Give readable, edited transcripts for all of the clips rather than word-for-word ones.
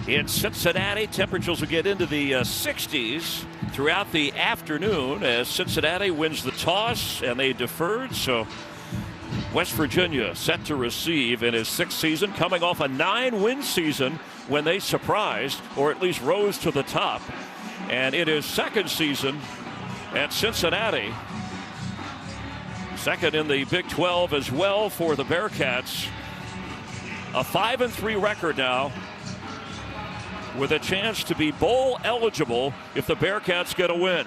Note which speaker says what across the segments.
Speaker 1: In Cincinnati, temperatures will get into the 60s throughout the afternoon as Cincinnati wins the toss and they deferred. So West Virginia set to receive in his 6th season, coming off a 9-win season when they surprised or at least rose to the top. And in his 2nd season at Cincinnati, 2nd in the Big 12 as well for the Bearcats. A 5-3 record now, with a chance to be bowl eligible if the Bearcats get a win.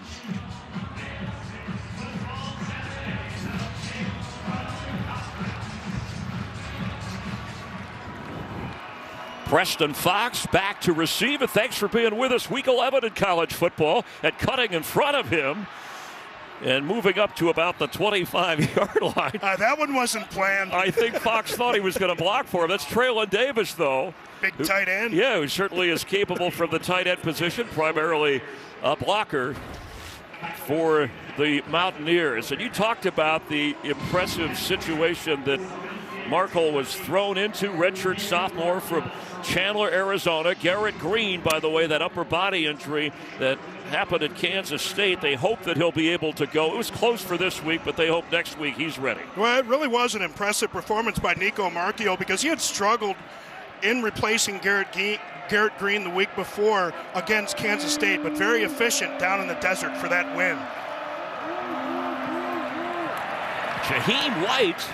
Speaker 1: Preston Fox back to receive it. Thanks for being with us. Week 11 in college football, and cutting in front of him and moving up to about the 25-yard line.
Speaker 2: That one wasn't planned.
Speaker 1: I think Fox thought he was going to block for him. That's Traylon Davis, though.
Speaker 2: Big tight end.
Speaker 1: Yeah, who certainly is capable from the tight end position, primarily a blocker for the Mountaineers. And you talked about the impressive situation that Markle was thrown into, redshirt sophomore from Chandler, Arizona. Garrett Green, by the way, that upper body injury that happened at Kansas State. They hope that he'll be able to go. It was close for this week, but they hope next week he's ready.
Speaker 2: Well, it really was an impressive performance by Nico Marchiol because he had struggled in replacing Garrett Green the week before against Kansas State, but very efficient down in the desert for that win.
Speaker 1: Jaheim White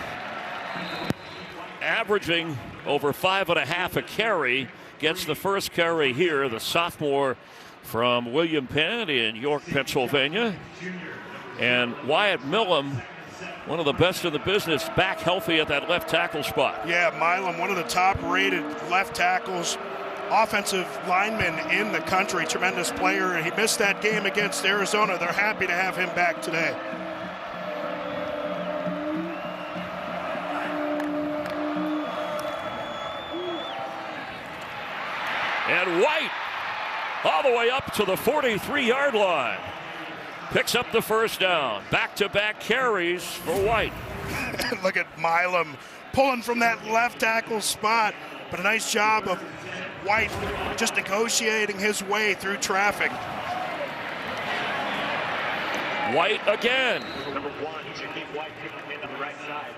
Speaker 1: averaging over 5.5 a carry, gets the first carry here, the sophomore from William Penn in York, Pennsylvania. And Wyatt Millam, one of the best in the business, back healthy at that left tackle spot.
Speaker 2: Yeah, Milam, one of the top-rated left tackles, offensive lineman in the country, tremendous player. He missed that game against Arizona. They're happy to have him back today.
Speaker 1: And White all the way up to the 43-yard line. Picks up the first down. Back-to-back carries for White.
Speaker 2: Look at Milam pulling from that left tackle spot. But a nice job of White just negotiating his way through traffic.
Speaker 1: White again.
Speaker 3: Number 1, Jaheim White kicking in on the right side.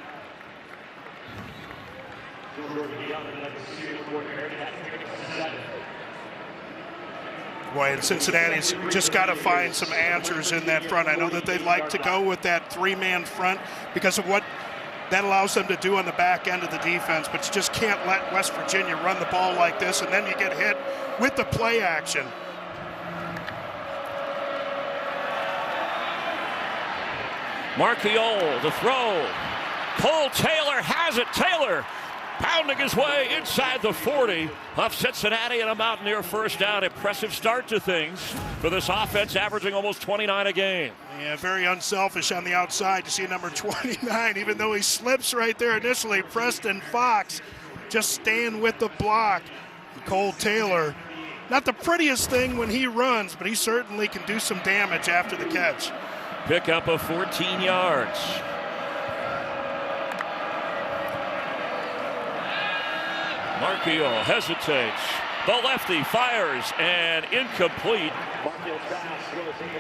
Speaker 2: Boy, and Cincinnati's just got to find some answers in that front. I know that they like to go with that 3-man front because of what that allows them to do on the back end of the defense, but you just can't let West Virginia run the ball like this, and then you get hit with the play action.
Speaker 1: Marchiol to throw. Cole Taylor has it. Taylor pounding his way inside the 40 of Cincinnati, and a Mountaineer first down. Impressive start to things for this offense, averaging almost 29 a game.
Speaker 2: Yeah, very unselfish on the outside. You see number 29, even though he slips right there initially. Preston Fox just staying with the block. Cole Taylor, not the prettiest thing when he runs, but he certainly can do some damage after the catch.
Speaker 1: Pick up of 14 yards. Marchiol hesitates. The lefty fires and incomplete.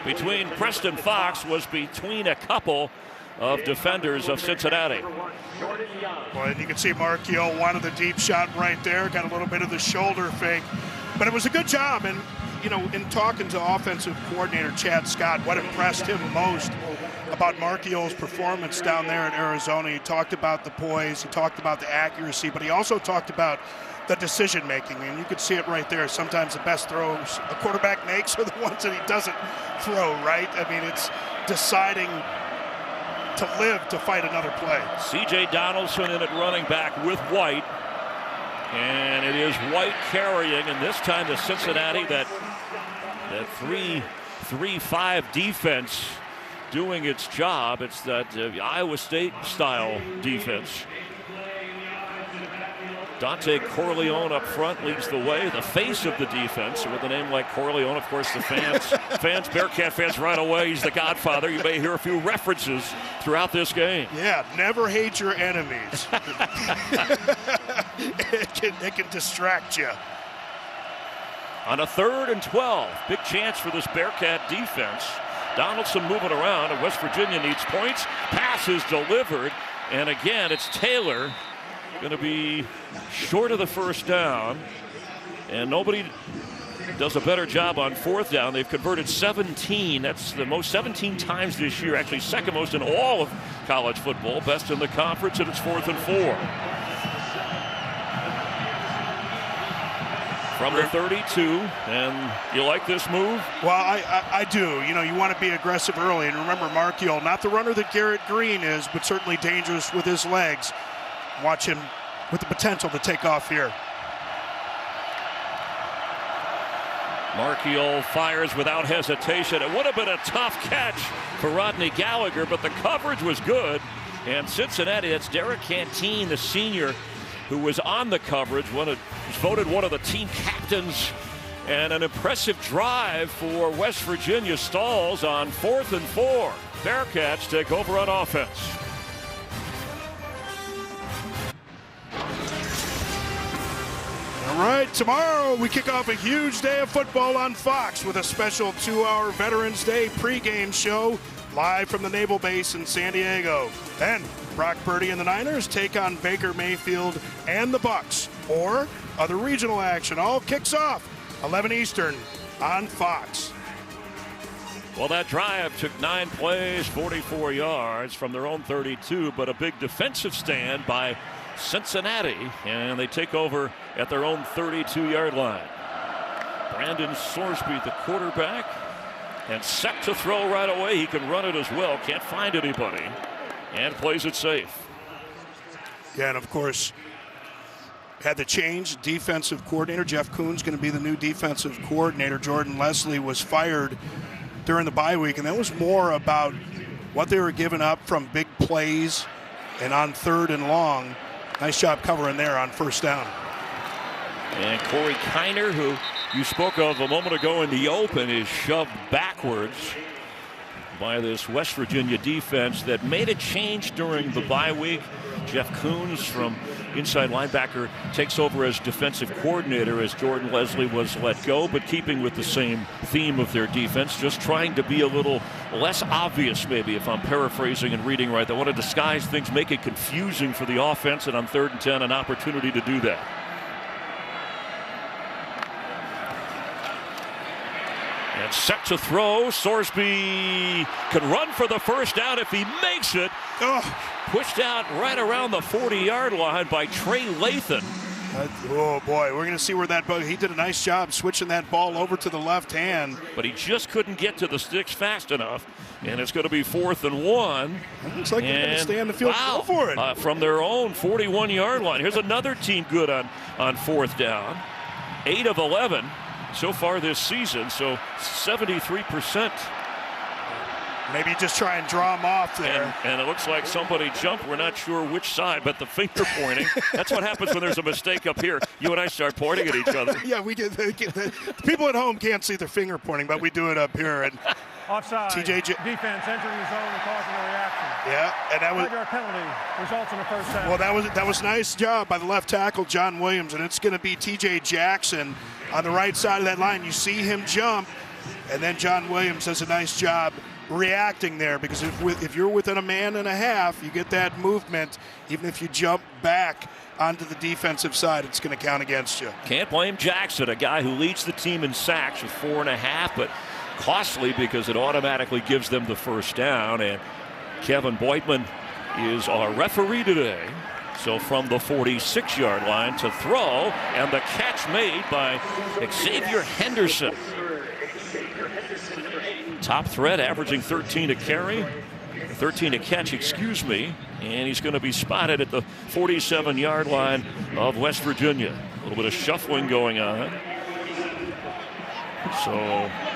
Speaker 1: Between Preston Fox was between a couple of defenders of Cincinnati.
Speaker 2: Well, and you can see Marchiol wanted the deep shot right there, got a little bit of the shoulder fake, but it was a good job. And you know, in talking to offensive coordinator Chad Scott, what impressed him most about Marchiol's performance down there in Arizona, he talked about the poise, he talked about the accuracy, but he also talked about the decision making, and you could see it right there. Sometimes the best throws a quarterback makes are the ones that he doesn't throw, right? I mean, it's deciding to live to fight another play.
Speaker 1: C.J. Donaldson in at running back with White, and it is White carrying, and this time the Cincinnati, that 3-5 defense doing its job. It's that Iowa State style defense. Dante Corleone up front leads the way, the face of the defense. And with a name like Corleone, of course, the fans, Bearcat fans right away, he's the godfather. You may hear a few references throughout this game.
Speaker 2: Yeah, never hate your enemies. It can distract you.
Speaker 1: On a 3rd and 12, big chance for this Bearcat defense. Donaldson moving around, and West Virginia needs points. Pass is delivered, and again, it's Taylor going to be short of the first down, and nobody does a better job on 4th down. They've converted 17. That's the most 17 times this year, actually second most in all of college football, best in the conference, and it's 4th and 4. From the 32, and you like this move?
Speaker 2: Well, I do. You know, you want to be aggressive early. And remember, Marchiol, not the runner that Garrett Green is, but certainly dangerous with his legs. Watch him with the potential to take off here.
Speaker 1: Marchiol fires without hesitation. It would have been a tough catch for Rodney Gallagher, but the coverage was good. And Cincinnati, that's Derek Canteen, the senior, who was on the coverage, was voted one of the team captains, and an impressive drive for West Virginia stalls on 4th and 4. Bearcats take over on offense.
Speaker 2: All right, tomorrow we kick off a huge day of football on Fox with a special 2-hour Veterans Day pregame show live from the Naval Base in San Diego. Then Brock Purdy and the Niners take on Baker Mayfield and the Bucks. Or other regional action all kicks off 11 Eastern on Fox.
Speaker 1: Well, that drive took 9 plays, 44 yards from their own 32, but a big defensive stand by Cincinnati, and they take over at their own 32-yard line. Brandon Sorsby, the quarterback, and set to throw right away. He can run it as well. Can't find anybody, and plays it safe.
Speaker 2: Yeah, and of course, had the change. Defensive coordinator Jeff Kuhn's going to be the new defensive coordinator. Jordan Leslie was fired during the bye week, and that was more about what they were giving up from big plays and on 3rd and long. Nice job covering there on 1st down.
Speaker 1: And Corey Kiner, who you spoke of a moment ago in the open, is shoved backwards by this West Virginia defense that made a change during the bye week. Jeff Kuhns from inside linebacker takes over as defensive coordinator as Jordan Leslie was let go, but keeping with the same theme of their defense, just trying to be a little less obvious, maybe, if I'm paraphrasing and reading right. They want to disguise things, make it confusing for the offense, and on 3rd and 10, an opportunity to do that. And set to throw. Sorsby can run for the first down if he makes it. Pushed out right around the 40-yard line by Trey Lathan.
Speaker 2: Oh, boy, we're going to see where that ball. He did a nice job switching that ball over to the left hand.
Speaker 1: But he just couldn't get to the sticks fast enough, and it's going to be 4th and 1.
Speaker 2: It looks like they're going to stay on the field.
Speaker 1: Wow,
Speaker 2: go for it.
Speaker 1: From their own 41-yard line. Here's another team good on 4th down. 8 of 11 so far this season, so 73%.
Speaker 2: Maybe just try and draw them off there.
Speaker 1: And it looks like somebody jumped. We're not sure which side, but the finger pointing. That's what happens when there's a mistake up here. You and I start pointing at each other.
Speaker 2: Yeah, we get the people at home can't see their finger pointing, but we do it up here. And
Speaker 4: offside.
Speaker 2: TJ
Speaker 4: defense entering the zone and causing a reaction.
Speaker 2: Yeah, and that was
Speaker 4: 5-yard penalty results in a first down.
Speaker 2: Well, that was nice job by the left tackle John Williams, and it's going to be TJ Jackson on the right side of that line. You see him jump, and then John Williams does a nice job reacting there, because if you're within a man and a half, you get that movement. Even if you jump back onto the defensive side, it's going to count against you.
Speaker 1: Can't blame Jackson, a guy who leads the team in sacks with 4.5, but costly because it automatically gives them the first down. And Kevin Boydman is our referee today. So from the 46-yard line to throw, and the catch made by Xavier Henderson. Top threat, averaging 13 to catch, and he's going to be spotted at the 47-yard line of West Virginia. A little bit of shuffling going on. So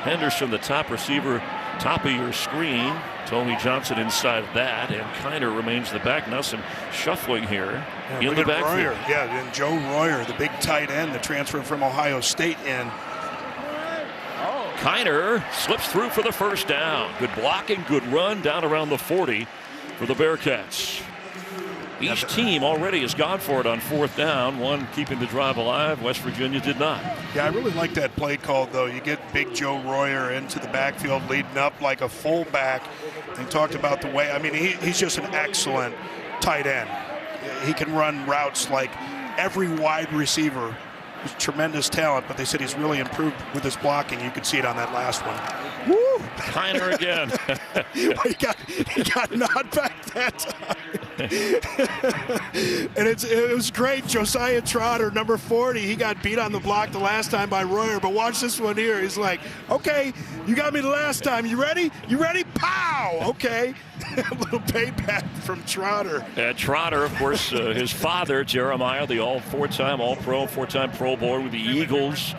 Speaker 1: Henderson, the top receiver, top of your screen. Tony Johnson inside of that, and Kiner remains the back. Now some shuffling here in the backfield.
Speaker 2: Yeah, and Joe Royer, the big tight end, the transfer from Ohio State in.
Speaker 1: Kiner slips through for the first down. Good blocking, good run down around the 40 for the Bearcats. Each team already has gone for it on 4th down, one keeping the drive alive. West Virginia did not.
Speaker 2: Yeah, I really like that play call, though. You get Big Joe Royer into the backfield leading up like a fullback. He talked about the way, I mean, he's just an excellent tight end. He can run routes like every wide receiver. He's tremendous talent, but they said he's really improved with his blocking. You could see it on that last one. Woo!
Speaker 1: Kiner again.
Speaker 2: he got knocked back that time. And it was great. Josiah Trotter, number 40, he got beat on the block the last time by Royer, but watch this one here. He's like, okay, you got me the last time. You ready? You ready? Pow! Okay. A little payback from Trotter.
Speaker 1: Trotter, of course, his father, Jeremiah, the four-time All-Pro, 4-time Pro Bowler with the Eagles.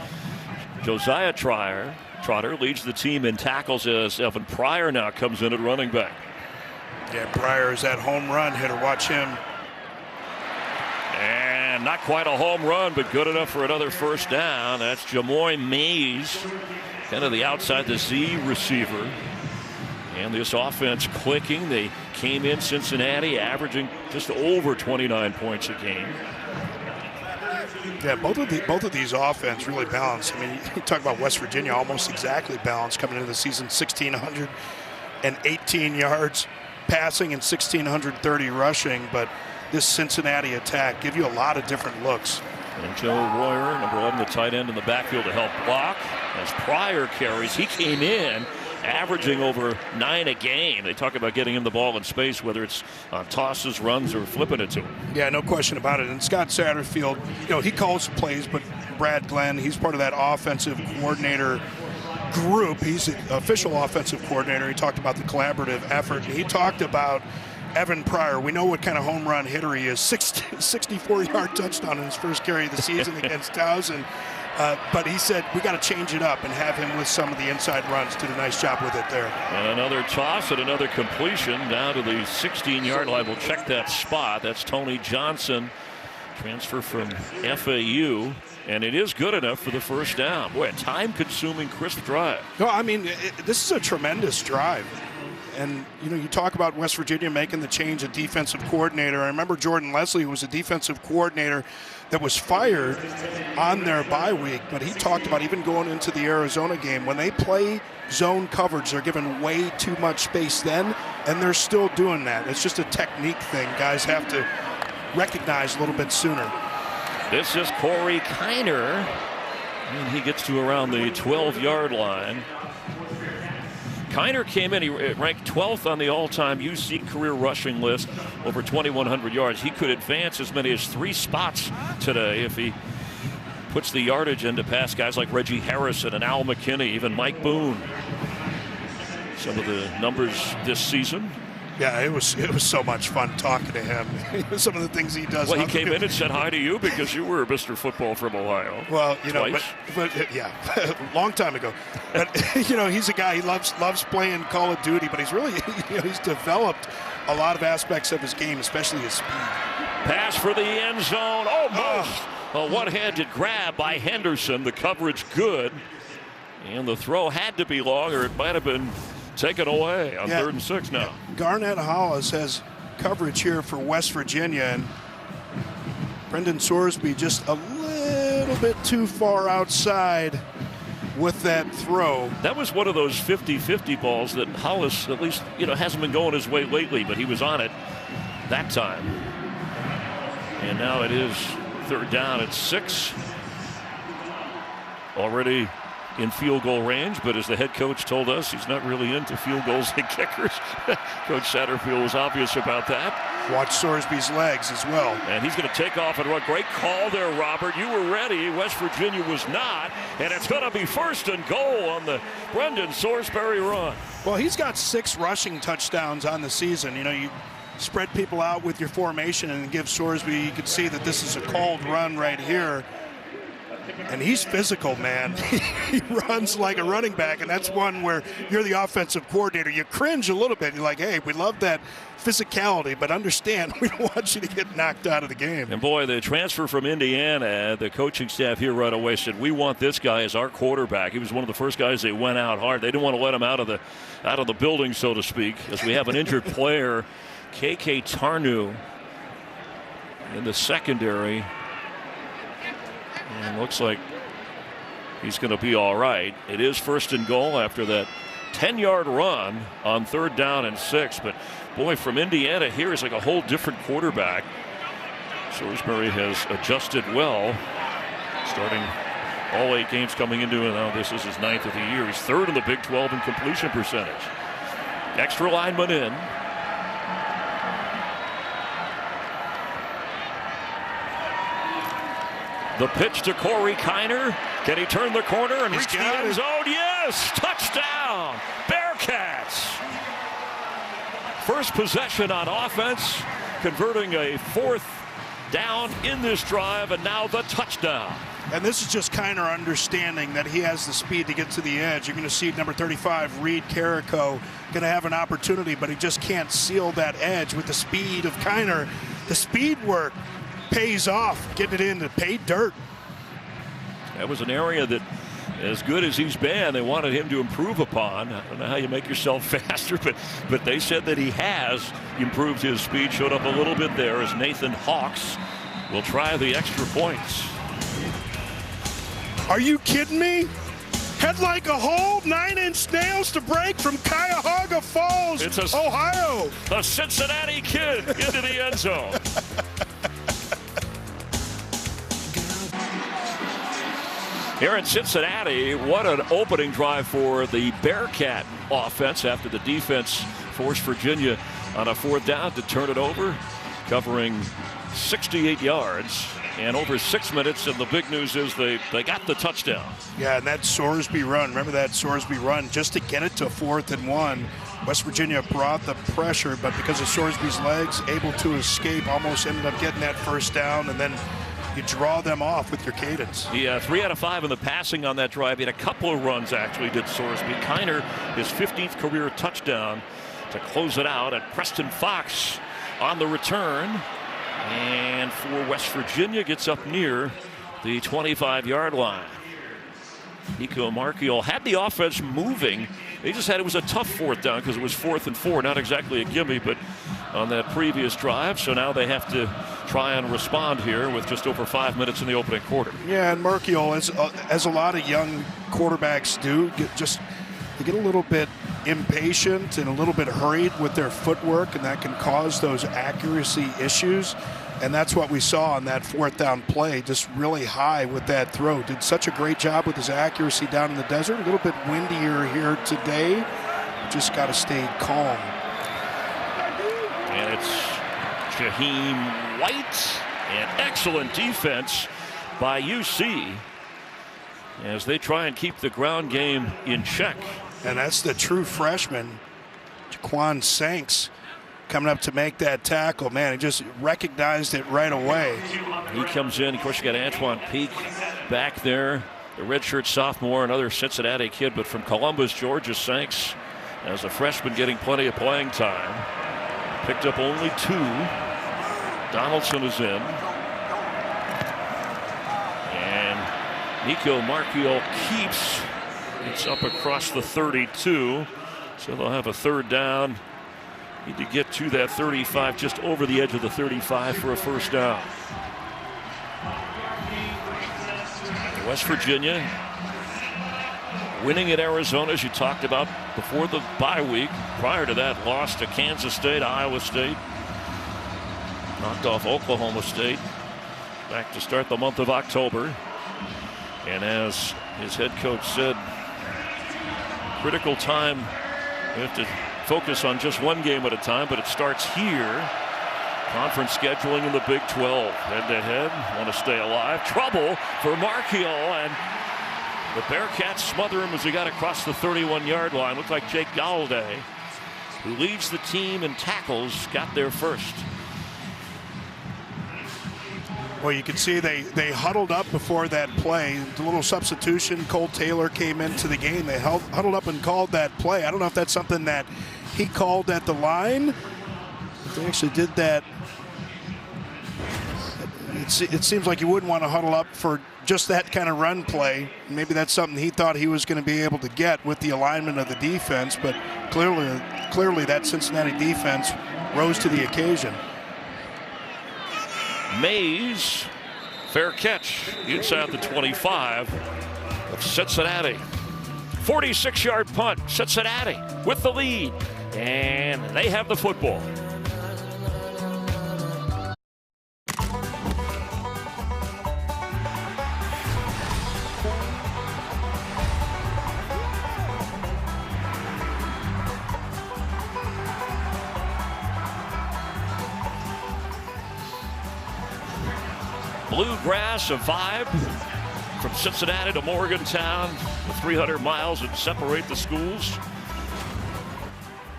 Speaker 1: Josiah Trotter leads the team in tackles as Evan Pryor now comes in at running back.
Speaker 2: Yeah, Pryor is that home run hitter. Watch him.
Speaker 1: And not quite a home run, but good enough for another first down. That's Jamoy Mays, kind of the outside the Z receiver. And this offense clicking. They came in Cincinnati averaging just over 29 points a game.
Speaker 2: Yeah, both of these offense really balanced. I mean, you talk about West Virginia almost exactly balanced coming into the season, 1,618 yards passing and 1,630 rushing. But this Cincinnati attack give you a lot of different looks.
Speaker 1: And Joe Royer, number 11, the tight end in the backfield to help block. As Pryor carries, he came in averaging over 9 a game. They talk about getting him the ball in space, whether it's on tosses, runs, or flipping it to him.
Speaker 2: Yeah, no question about it. And Scott Satterfield, he calls plays, but Brad Glenn, he's part of that offensive coordinator group. He's the official offensive coordinator. He talked about the collaborative effort. He talked about Evan Pryor. We know what kind of home run hitter he is. 64-yard touchdown in his first carry of the season against Towson. But he said we got to change it up and have him with some of the inside runs. Did a nice job with it there.
Speaker 1: And another toss and another completion down to the 16-yard line. We'll check that spot. That's Tony Johnson, transfer from FAU. And it is good enough for the first down. Boy, a time-consuming, crisp drive.
Speaker 2: No, I mean, this is a tremendous drive. And, you talk about West Virginia making the change of defensive coordinator. I remember Jordan Leslie, who was a defensive coordinator that was fired on their bye week. But he talked about even going into the Arizona game. When they play zone coverage, they're given way too much space then, and they're still doing that. It's just a technique thing. Guys have to recognize a little bit sooner.
Speaker 1: This is Corey Kiner. And he gets to around the 12-yard line. Kiner came in, he ranked 12th on the all-time UC career rushing list, over 2,100 yards. He could advance as many as 3 spots today if he puts the yardage in to pass guys like Reggie Harrison and Al McKinney, even Mike Boone. Some of the numbers this season.
Speaker 2: Yeah, it was so much fun talking to him. Some of the things he does.
Speaker 1: Well, he came in and said hi to you because you were Mr. Football from Ohio.
Speaker 2: Well,
Speaker 1: Twice.
Speaker 2: but yeah, long time ago. But he's a guy. He loves playing Call of Duty, but he's really he's developed a lot of aspects of his game, especially his speed.
Speaker 1: Pass for the end zone. Almost a one-handed grab by Henderson. The coverage good, and the throw had to be long, or it might have been taken away on 3rd and 6 now.
Speaker 2: Garnett Hollis has coverage here for West Virginia, and Brendan Sorsby just a little bit too far outside with that throw.
Speaker 1: That was one of those 50-50 balls that Hollis, at least, hasn't been going his way lately, but he was on it that time. And now it is 3rd down at 6. Already in field goal range, but as the head coach told us, he's not really into field goals and kickers. Coach Satterfield was obvious about that.
Speaker 2: Watch Sorsby's legs as well.
Speaker 1: And he's going to take off and run. Great call there, Robert. You were ready. West Virginia was not. And it's going to be 1st and goal on the Brendan Sorsby run.
Speaker 2: Well, he's got 6 rushing touchdowns on the season. You spread people out with your formation and give Sorsby, you can see that this is a called run right here. And he's physical, man. He runs like a running back, and that's one where you're the offensive coordinator. You cringe a little bit. You're like, hey, we love that physicality, but understand we don't want you to get knocked out of the game.
Speaker 1: And, boy, the transfer from Indiana, the coaching staff here right away said, we want this guy as our quarterback. He was one of the first guys they went out hard. They didn't want to let him out of the building, so to speak, as we have an injured player, KK Tarnu, in the secondary. And looks like he's going to be all right. It is 1st and goal after that 10-yard run on 3rd down and 6. But boy, from Indiana here is like a whole different quarterback. Salisbury has adjusted well, starting all 8 games coming into it. Now this is his 9th of the year. He's 3rd in the Big 12 in completion percentage. Extra lineman in. The pitch to Corey Kiner. Can he turn the corner and reach the end zone? Yes! Touchdown! Bearcats! First possession on offense, converting a 4th down in this drive, and now the touchdown.
Speaker 2: And this is just Kiner understanding that he has the speed to get to the edge. You're going to see number 35, Reed Carrico, going to have an opportunity, but he just can't seal that edge with the speed of Kiner. The speed work pays off, getting it into paid dirt.
Speaker 1: That was an area that, as good as he's been, they wanted him to improve upon. I don't know how you make yourself faster, but they said that he has improved his speed. Showed up a little bit there as Nathan Hawks will try the extra points.
Speaker 2: Are you kidding me? Head like a hole, 9-inch nails to break from Cuyahoga Falls, Ohio.
Speaker 1: A Cincinnati kid into the end zone. Here in Cincinnati, what an opening drive for the Bearcat offense after the defense forced Virginia on a 4th down to turn it over, covering 68 yards and over 6 minutes. And the big news is they got the touchdown.
Speaker 2: Yeah, and that Sorsby run, remember that Sorsby run, just to get it to 4th and 1. West Virginia brought the pressure, but because of Sorsby's legs, able to escape, almost ended up getting that 1st down, and then you draw them off with your cadence.
Speaker 1: Yeah, 3 out of 5 in the passing on that drive. He had a couple of runs, actually, did Sorsby. Kiner, his 15th career touchdown to close it out. And Preston Fox on the return. And for West Virginia, gets up near the 25-yard line. Nico Marchiol had the offense moving. They just had, it was a tough 4th down because it was 4th and 4. Not exactly a gimme, but on that previous drive. So now they have to try and respond here with just over 5 minutes in the opening quarter.
Speaker 2: Yeah, and Marchiol, as a lot of young quarterbacks do, they get a little bit impatient and a little bit hurried with their footwork, and that can cause those accuracy issues. And that's what we saw on that 4th down play, just really high with that throw. Did such a great job with his accuracy down in the desert. A little bit windier here today. Just got to stay calm.
Speaker 1: And it's Shaheem White, and excellent defense by UC as they try and keep the ground game in check.
Speaker 2: And that's the true freshman, Jaquan Sanks, coming up to make that tackle. Man, he just recognized it right away.
Speaker 1: He comes in. Of course, you got Antoine Peak back there, the redshirt sophomore, another Cincinnati kid, but from Columbus, Georgia. Sanks, as a freshman, getting plenty of playing time. Picked up only 2. Donaldson is in. And Nico Marchiol keeps. It's up across the 32. So they'll have a 3rd down. Need to get to that 35, just over the edge of the 35 for a 1st down. West Virginia winning at Arizona, as you talked about before the bye week. Prior to that, lost to Kansas State, Iowa State. Knocked off Oklahoma State. Back to start the month of October. And as his head coach said, critical time. We have to focus on just one game at a time, but it starts here. Conference scheduling in the Big 12. Head-to-head, want to stay alive. Trouble for Marchiol, and the Bearcats smother him as he got across the 31-yard line. Looked like Jake Galladay, who leads the team in tackles, got there first.
Speaker 2: Well, you can see they huddled up before that play. The little substitution, Cole Taylor came into the game. They huddled up and called that play. I don't know if that's something that he called at the line. They actually did that. It seems like you wouldn't want to huddle up for just that kind of run play. Maybe that's something he thought he was going to be able to get with the alignment of the defense, but clearly that Cincinnati defense rose to the occasion.
Speaker 1: Mays, fair catch inside the 25 of Cincinnati. 46-yard punt, Cincinnati with the lead, and they have the football. Bluegrass of 5 from Cincinnati to Morgantown, the 300 miles that separate the schools.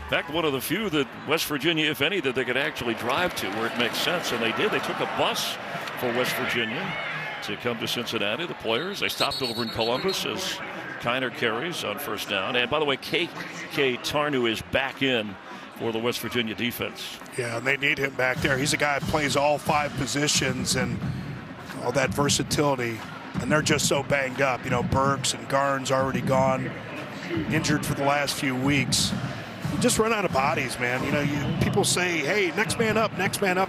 Speaker 1: In fact, one of the few that West Virginia, if any, that they could actually drive to where it makes sense, and they did. They took a bus for West Virginia to come to Cincinnati, the players. They stopped over in Columbus as Kiner carries on first down. And by the way, K.K. Tarnu is back in for the West Virginia defense.
Speaker 2: Yeah, and they need him back there. He's a guy that plays all 5 positions and all that versatility, and they're just so banged up. You know, Burks and Garn's already gone, injured for the last few weeks. You just run out of bodies, man. You know, people say, hey, next man up,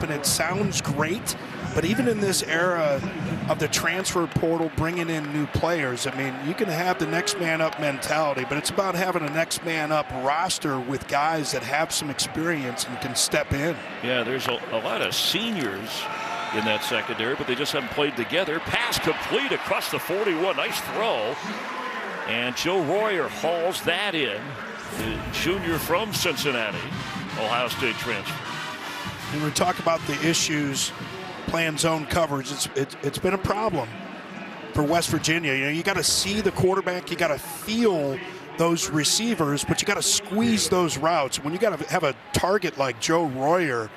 Speaker 2: and it sounds great, but even in this era of the transfer portal bringing in new players, I mean, you can have the next man up mentality, but it's about having a next man up roster with guys that have some experience and can step in.
Speaker 1: Yeah, there's a lot of seniors in that secondary, but they just haven't played together. Pass complete across the 41. Nice throw. And Joe Royer hauls that in. The junior from Cincinnati, Ohio State transfer.
Speaker 2: When we talk about the issues playing zone coverage, it's been a problem for West Virginia. You know, you got to see the quarterback, you got to feel those receivers, but you got to squeeze those routes. When you got to have a target like Joe Royer,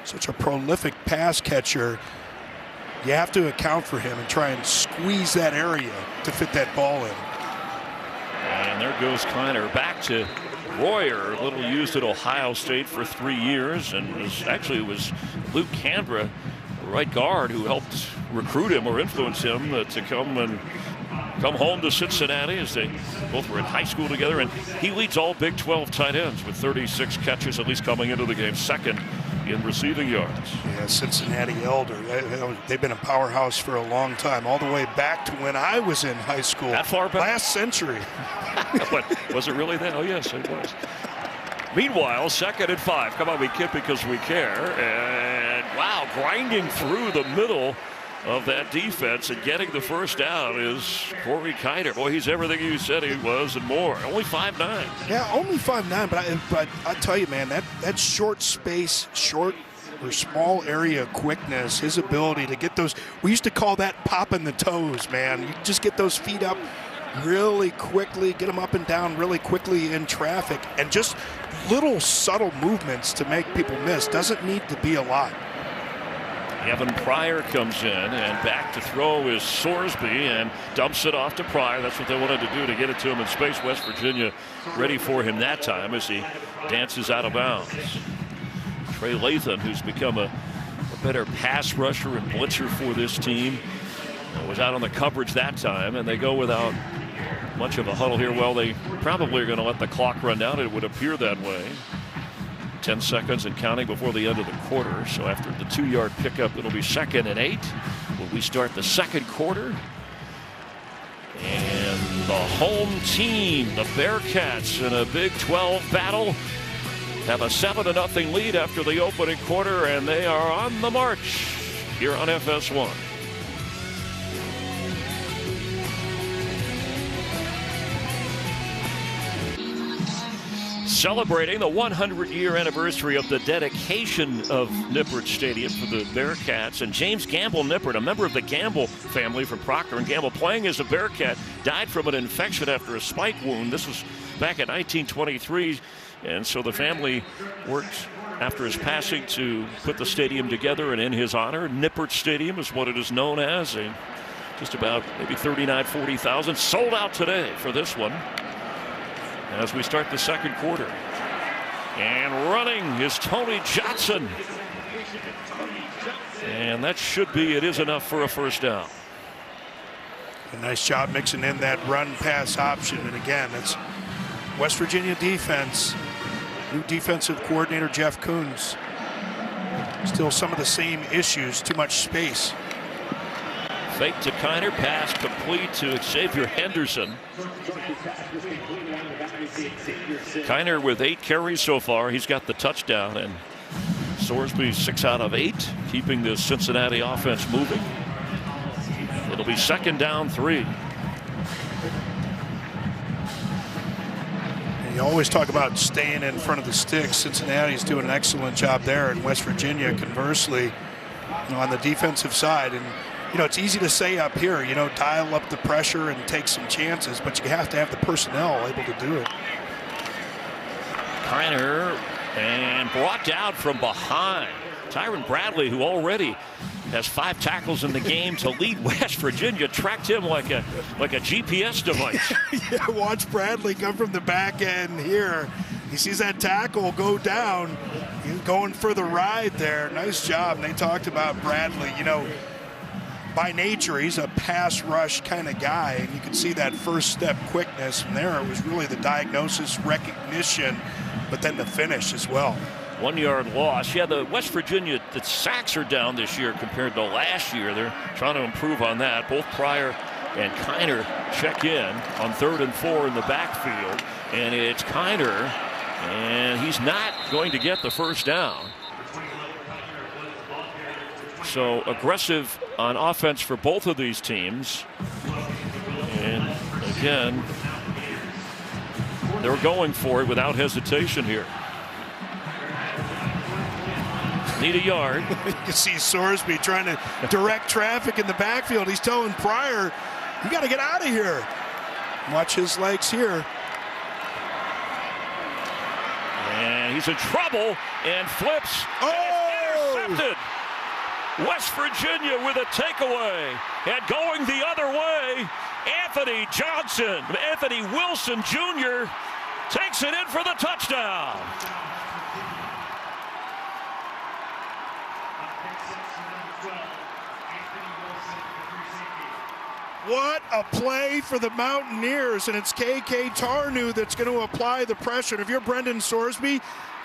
Speaker 2: such a prolific pass catcher, you have to account for him and try and squeeze that area to fit that ball in.
Speaker 1: And there goes Kiner back to Royer, a little used at Ohio State for 3 years, and it was Luke Canberra, right guard, who helped recruit him or influence him to come home to Cincinnati, as they both were in high school together. And he leads all Big 12 tight ends with 36 catches, at least coming into the game, second in receiving yards.
Speaker 2: Yeah, Cincinnati Elder. They've been a powerhouse for a long time, all the way back to when I was in high school.
Speaker 1: That far back?
Speaker 2: Last century.
Speaker 1: But was it really then? Oh, yes, it was. Meanwhile, 2nd and 5. Come on, we kid because we care. And, wow, grinding through the middle of that defense and getting the first down is Corey Kiner. Boy, he's everything you said he was and more. Only 5'9".
Speaker 2: Yeah, only 5'9", but I tell you, man, that short space, short or small area quickness, his ability to get those, we used to call that popping the toes, man. You just get those feet up really quickly, get them up and down really quickly in traffic, and just little subtle movements to make people miss. Doesn't need to be a lot.
Speaker 1: Evan Pryor comes in, and back to throw is Sorsby, and dumps it off to Pryor. That's what they wanted to do, to get it to him in space. West Virginia ready for him that time as he dances out of bounds. Trey Lathan, who's become a better pass rusher and blitzer for this team, was out on the coverage that time, and they go without much of a huddle here. Well, they probably are going to let the clock run down. It would appear that way. 10 seconds and counting before the end of the quarter. So after the 2-yard pickup, it'll be 2nd and 8. Will we start the second quarter? And the home team, the Bearcats, in a Big 12 battle, have a 7-0 lead after the opening quarter, and they are on the march here on FS1. Celebrating the 100-year anniversary of the dedication of Nippert Stadium for the Bearcats. And James Gamble Nippert, a member of the Gamble family from Procter & Gamble, playing as a Bearcat, died from an infection after a spike wound. This was back in 1923. And so the family worked after his passing to put the stadium together, and in his honor, Nippert Stadium is what it is known as. Just about maybe 40,000 sold out today for this one, as we start the second quarter. And running is Tony Johnson. And that should be, it is enough for a first down.
Speaker 2: A nice job mixing in that run-pass option. And again, it's West Virginia defense. New defensive coordinator Jeff Coons Still some of the same issues, too much space.
Speaker 1: Fake to Kiner, pass complete to Xavier Henderson. Kiner with 8 carries so far. He's got the touchdown, and Sorsby 6 out of 8, keeping the Cincinnati offense moving. It'll be 2nd down 3.
Speaker 2: You always talk about staying in front of the sticks. Cincinnati's doing an excellent job there, and West Virginia, conversely, on the defensive side. And it's easy to say up here, dial up the pressure and take some chances, but you have to have the personnel able to do it.
Speaker 1: Kiner, and brought down from behind. Tyron Bradley, who already has 5 tackles in the game to lead West Virginia, tracked him like a GPS device.
Speaker 2: Yeah, watch Bradley come from the back end here. He sees that tackle go down. He's going for the ride there. Nice job. And they talked about Bradley, by nature, he's a pass rush kind of guy, and you can see that first step quickness. From there, it was really the diagnosis, recognition, but then the finish as well.
Speaker 1: 1 yard loss. Yeah, the West Virginia, the sacks are down this year compared to last year. They're trying to improve on that. Both Pryor and Kiner check in on 3rd and 4 in the backfield, and it's Kiner, and he's not going to get the first down. So aggressive on offense for both of these teams. And again, they're going for it without hesitation here. Need a yard.
Speaker 2: You can see Sorsby trying to direct traffic in the backfield. He's telling Pryor, you got to get out of here. Watch his legs here.
Speaker 1: And he's in trouble and flips.
Speaker 2: Oh!
Speaker 1: And intercepted. West Virginia with a takeaway, and going the other way, Anthony Wilson Jr. takes it in for the touchdown.
Speaker 2: What a play for the Mountaineers, and it's KK Tarnew that's going to apply the pressure. And if you're Brendan Sorsby,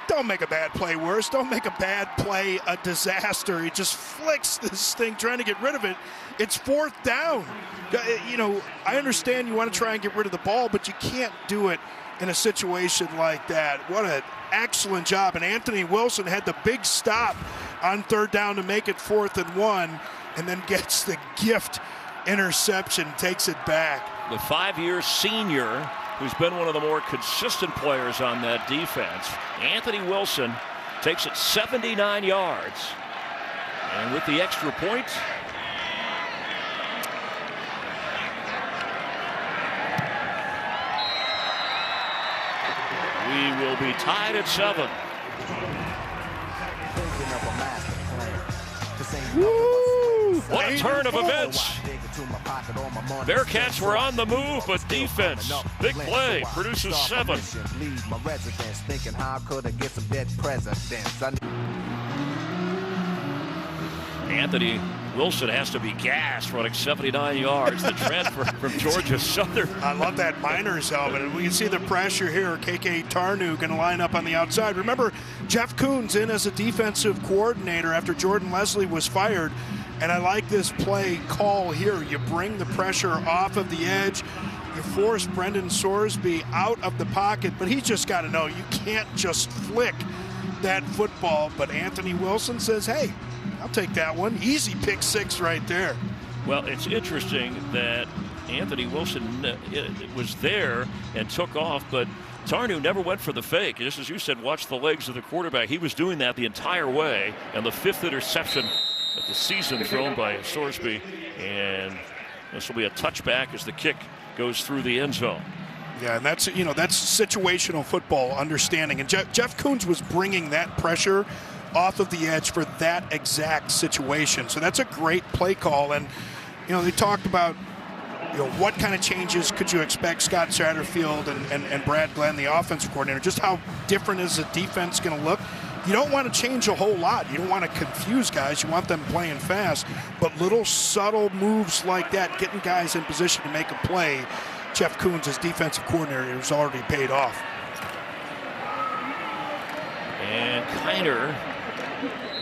Speaker 2: don't make a bad play worse. Don't make a bad play a disaster. He just flicks this thing trying to get rid of it. It's 4th down. I understand you want to try and get rid of the ball, but you can't do it in a situation like that. What an excellent job. And Anthony Wilson had the big stop on 3rd down to make it 4th and 1, and then gets the gift interception, takes it back.
Speaker 1: The 5-year senior who's been one of the more consistent players on that defense. Anthony Wilson takes it 79 yards. And with the extra point, we will be tied at 7.
Speaker 2: Woo!
Speaker 1: What a turn of events. Bearcats were on the move, but defense, big play, produces 7. Anthony Wilson has to be gassed, running 79 yards. The transfer from Georgia Southern.
Speaker 2: I love that Miners helmet. And we can see the pressure here. KK Tarnew going to line up on the outside. Remember, Jeff Coons in as a defensive coordinator after Jordan Leslie was fired. And I like this play call here. You bring the pressure off of the edge. You force Brendan Sorsby out of the pocket, but he's just got to know you can't just flick that football. But Anthony Wilson says, hey, I'll take that one. Easy pick 6 right there.
Speaker 1: Well, it's interesting that Anthony Wilson was there and took off, but Tarnew never went for the fake. Just as you said, watch the legs of the quarterback. He was doing that the entire way, and the 5th interception of the season thrown by Sorsby, and this will be a touchback as the kick goes through the end zone.
Speaker 2: Yeah, and that's situational football understanding, and Jeff Coons was bringing that pressure off of the edge for that exact situation. So that's a great play call. And they talked about what kind of changes could you expect Scott Satterfield and Brad Glenn, the offensive coordinator, just how different is the defense going to look. You don't want to change a whole lot. You don't want to confuse guys. You want them playing fast. But little subtle moves like that, getting guys in position to make a play, Jeff Coons, as defensive coordinator, has already paid off.
Speaker 1: And Kiner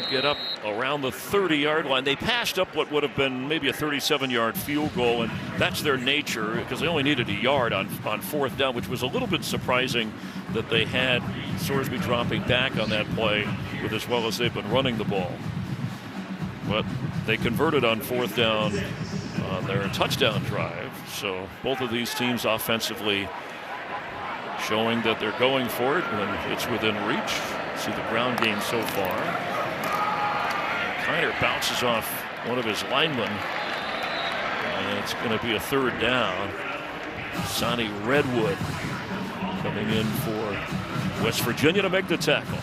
Speaker 1: get up around the 30-yard line. They passed up what would have been maybe a 37-yard field goal, and that's their nature because they only needed a yard on fourth down, which was a little bit surprising that they had Sorsby dropping back on that play with as well as they've been running the ball. But they converted on fourth down on their touchdown drive. So both of these teams offensively showing that they're going for it when it's within reach. See the ground game so far. Kiner bounces off one of his linemen. And it's going to be a third down. Sonny Redwood coming in for West Virginia to make the tackle.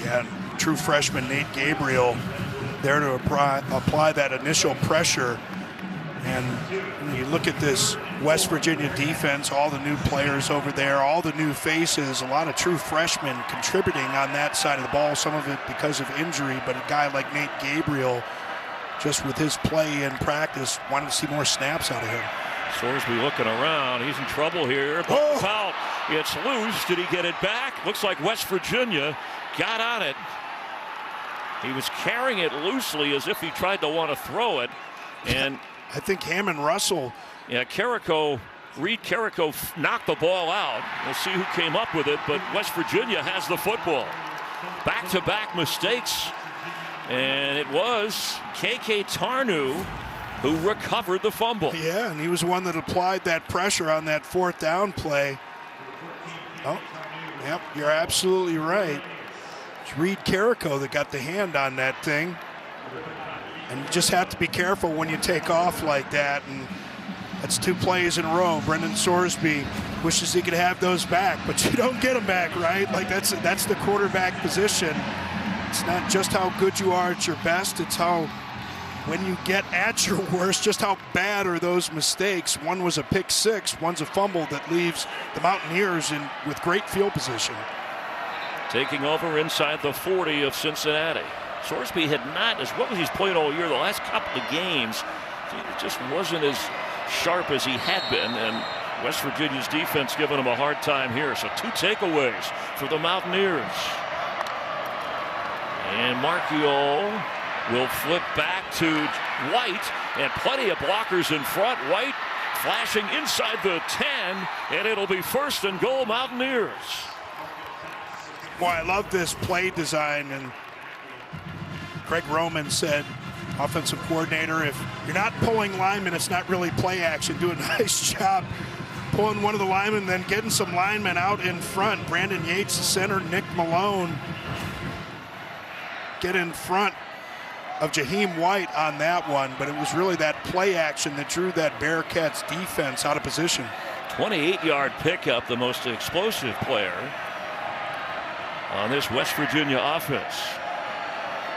Speaker 2: Yeah, true freshman Nate Gabriel there to apply that initial pressure. And when you look at this West Virginia defense, all the new players over there, all the new faces, a lot of true freshmen contributing on that side of the ball, some of it because of injury, but a guy like Nate Gabriel, just with his play in practice, wanted to see more snaps out of him.
Speaker 1: Sorsby looking around. He's in trouble here. Ball foul. It's loose. Did he get it back? Looks like West Virginia got on it. He was carrying it loosely as if he tried to want to throw it. And
Speaker 2: I think Hammond Russell.
Speaker 1: Yeah, Reed Carrico knocked the ball out. We'll see who came up with it, but West Virginia has the football. Back-to-back mistakes. And it was K.K. Tarnu who recovered the fumble.
Speaker 2: Yeah, and he was the one that applied that pressure on that fourth down play. Oh, yep, you're absolutely right. It's Reed Carrico that got the hand on that thing. And you just have to be careful when you take off like that. And that's 2 plays in a row. Brendan Sorsby wishes he could have those back, but you don't get them back, right? Like that's the quarterback position. It's not just how good you are at your best. It's how, when you get at your worst, just how bad are those mistakes. One was a pick six. One's a fumble that leaves the Mountaineers with great field position.
Speaker 1: Taking over inside the 40 of Cincinnati. Sorsby had not, as well as he's played all year, the last couple of games, it just wasn't as sharp as he had been, and West Virginia's defense giving him a hard time here. So 2 takeaways for the Mountaineers. And Marchiol will flip back to White, and plenty of blockers in front. White flashing inside the 10, and it'll be 1st and goal Mountaineers.
Speaker 2: Boy, I love this play design, and Craig Roman said, offensive coordinator, if you're not pulling linemen, it's not really play action. Do a nice job pulling one of the linemen, then getting some linemen out in front. Brandon Yates, the center, Nick Malone get in front of Jaheim White on that one, but it was really that play action that drew that Bearcats defense out of position.
Speaker 1: 28-yard pickup, the most explosive player on this West Virginia offense.